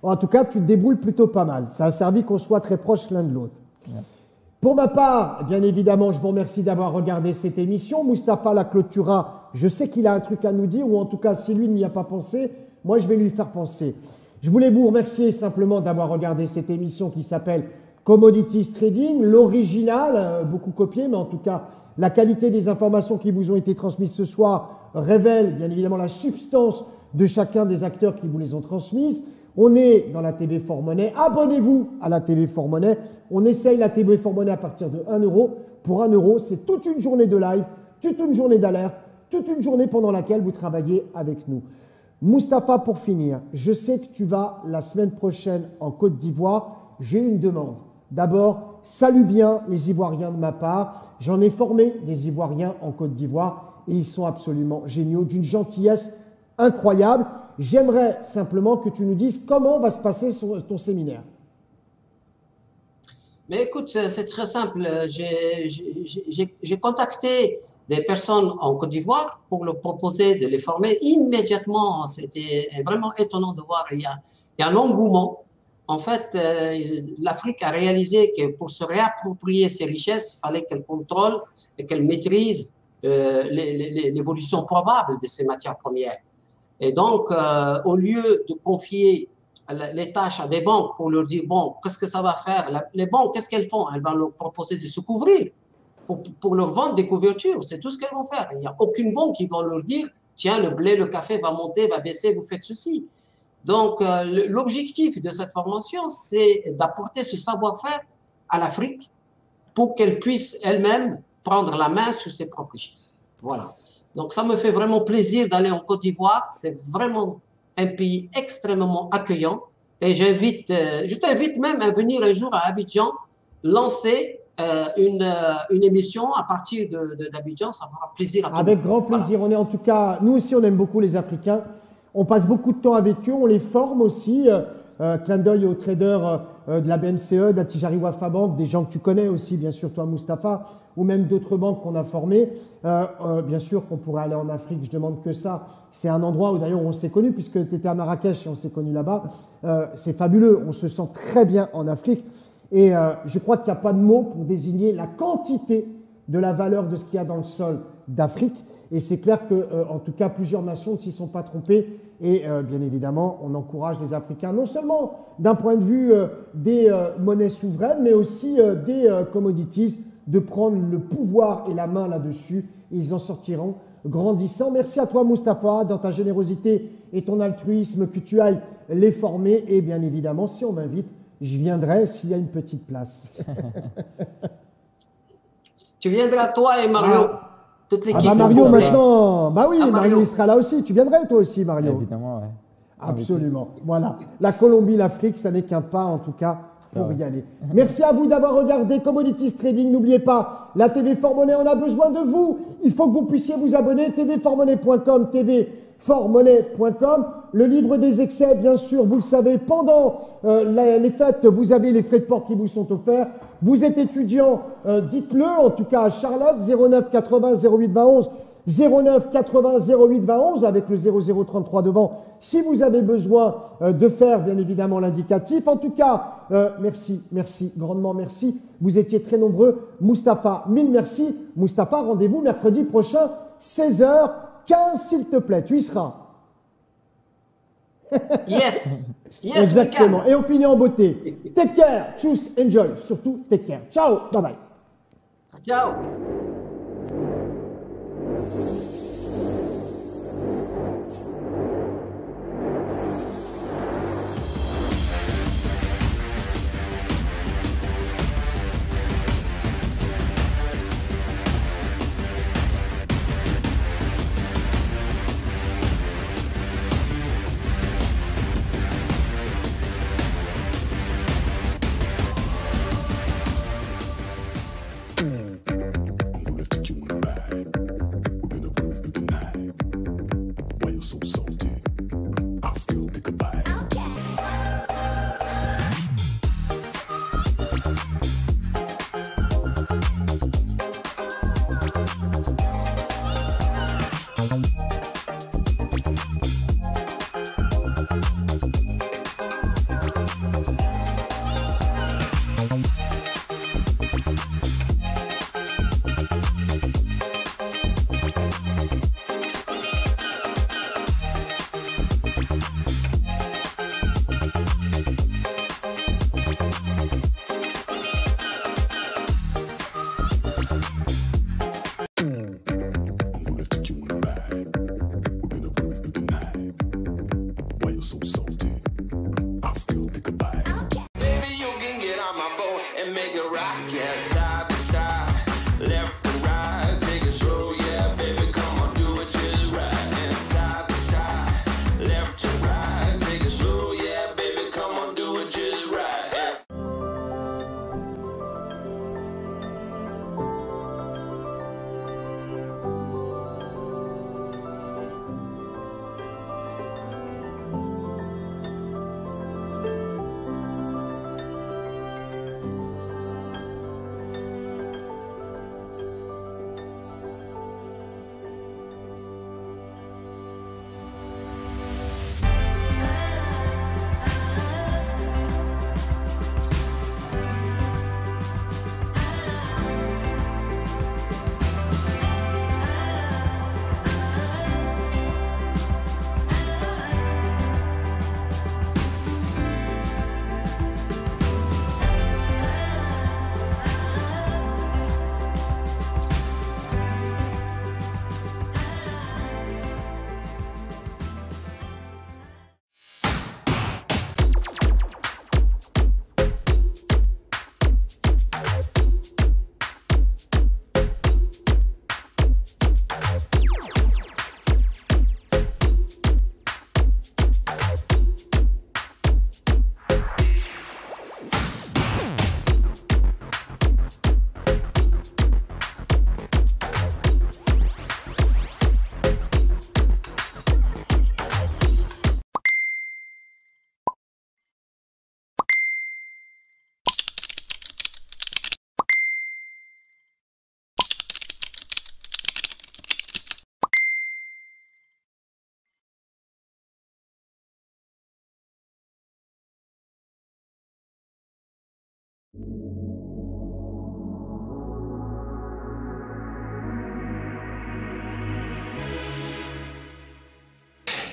Speaker 4: En tout cas, tu te débrouilles plutôt pas mal. Ça a servi qu'on soit très proches l'un de l'autre.
Speaker 5: Merci.
Speaker 4: Pour ma part, bien évidemment, je vous remercie d'avoir regardé cette émission. Mustapha la clôturera. Je sais qu'il a un truc à nous dire, ou en tout cas, si lui n'y a pas pensé, moi, je vais lui faire penser. Je voulais vous remercier simplement d'avoir regardé cette émission qui s'appelle Commodities Trading, l'original, beaucoup copié, mais en tout cas, la qualité des informations qui vous ont été transmises ce soir révèle bien évidemment la substance de chacun des acteurs qui vous les ont transmises. On est dans la TV Fort Money. Abonnez-vous à la TV Fort Money. On essaye la TV Fort Money à partir de 1 €. Pour 1 €, c'est toute une journée de live, toute une journée d'alerte, toute une journée pendant laquelle vous travaillez avec nous. Mustapha, pour finir, je sais que tu vas la semaine prochaine en Côte d'Ivoire. J'ai une demande. D'abord, salue bien les Ivoiriens de ma part. J'en ai formé des Ivoiriens en Côte d'Ivoire et ils sont absolument géniaux, d'une gentillesse incroyable. J'aimerais simplement que tu nous dises comment va se passer ton séminaire.
Speaker 6: Mais écoute, c'est très simple. J'ai contacté des personnes en Côte d'Ivoire pour leur proposer de les former immédiatement. C'était vraiment étonnant de voir. Il y a un engouement. En fait, l'Afrique a réalisé que pour se réapproprier ses richesses, il fallait qu'elle contrôle et qu'elle maîtrise l'évolution probable de ces matières premières. Et donc, au lieu de confier les tâches à des banques pour leur dire, bon, qu'est-ce que ça va faire? Les banques, qu'est-ce qu'elles font? Elles vont leur proposer de se couvrir pour leur vendre des couvertures. C'est tout ce qu'elles vont faire. Il n'y a aucune banque qui va leur dire, tiens, le blé, le café va monter, va baisser, vous faites ceci. Donc, l'objectif de cette formation, c'est d'apporter ce savoir-faire à l'Afrique pour qu'elle puisse elle-même prendre la main sur ses propres richesses. Voilà. Donc, ça me fait vraiment plaisir d'aller en Côte d'Ivoire. C'est vraiment un pays extrêmement accueillant. Et je t'invite même à venir un jour à Abidjan, lancer une émission à partir d'Abidjan. Ça fera plaisir à tout le monde.
Speaker 4: Avec grand plaisir.
Speaker 6: Voilà.
Speaker 4: On est en tout cas, nous aussi, on aime beaucoup les Africains. On passe beaucoup de temps avec eux, on les forme aussi. Clin d'œil aux traders de la BMCE, d'Attijari Wafa Bank, des gens que tu connais aussi, bien sûr, toi, Mustapha, ou même d'autres banques qu'on a formées. Bien sûr qu'on pourrait aller en Afrique, je demande que ça. C'est un endroit où d'ailleurs on s'est connus, puisque tu étais à Marrakech et on s'est connus là-bas. C'est fabuleux, on se sent très bien en Afrique. Et je crois qu'il n'y a pas de mot pour désigner la quantité de la valeur de ce qu'il y a dans le sol d'Afrique. Et c'est clair que, en tout cas, plusieurs nations ne s'y sont pas trompées. Et bien évidemment, on encourage les Africains, non seulement d'un point de vue des monnaies souveraines, mais aussi des commodities, de prendre le pouvoir et la main là-dessus. Et ils en sortiront grandissants. Merci à toi, Mustapha, dans ta générosité et ton altruisme, que tu ailles les former. Et bien évidemment, si on m'invite, je viendrai s'il y a une petite place.
Speaker 6: Tu viendras, toi et Mario. Toute l'équipe.
Speaker 4: Ah bah Mario maintenant, bah oui,
Speaker 6: Ah,
Speaker 4: Mario il sera là aussi. Tu viendrais toi aussi, Mario.
Speaker 5: Évidemment, ouais.
Speaker 4: Absolument. Voilà. La Colombie, l'Afrique, ça n'est qu'un pas en tout cas pour y aller. Merci à vous d'avoir regardé Commodities Trading. N'oubliez pas, la TV Fort Money, on a besoin de vous. Il faut que vous puissiez vous abonner. tvfortmoney.com, tvfortmoney.com. Le livre des excès, bien sûr, vous le savez, pendant les fêtes, vous avez les frais de port qui vous sont offerts. Vous êtes étudiant, dites-le, en tout cas à Charlotte, 09 80 08 20 11, 09 80 08 20 11, avec le 0033 devant, si vous avez besoin de faire, bien évidemment, l'indicatif. En tout cas, merci, grandement merci. Vous étiez très nombreux. Mustapha, mille merci. Mustapha, rendez-vous mercredi prochain, 16h15, s'il te plaît. Tu y seras.
Speaker 6: Yes. Yes, we
Speaker 4: Exactement.
Speaker 6: can.
Speaker 4: Et on finit en beauté. Take care, choose, enjoy. Surtout, take care. Ciao, bye bye.
Speaker 6: Ciao.
Speaker 7: I'm gonna take you on a ride. We're gonna burn through the night. Why you're so salty? I'll still take a bite. I'm gonna take you on a ride. We're gonna burn through the night. Why you're so salty? I'll still take a bite.
Speaker 1: Baby, you can get on my boat and make it rock, yeah, side to side, left and right, take it slow, yeah, baby, come on, do it just right, and side to side, left to right, take it slow, yeah, baby, come on, do it just right. Yeah.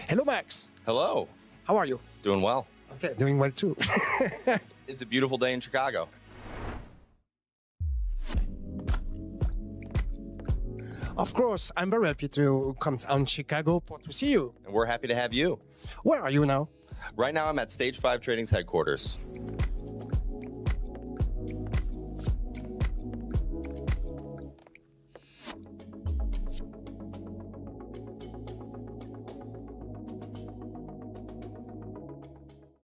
Speaker 2: Hello, Max.
Speaker 3: Hello.
Speaker 2: How are you?
Speaker 3: Doing well.
Speaker 2: Okay, doing well too.
Speaker 3: It's a beautiful day in Chicago.
Speaker 2: Of course, I'm very happy to come down Chicago to see you.
Speaker 3: And we're happy to have you.
Speaker 2: Where are you now?
Speaker 3: Right now, I'm at Stage 5 Trading's headquarters.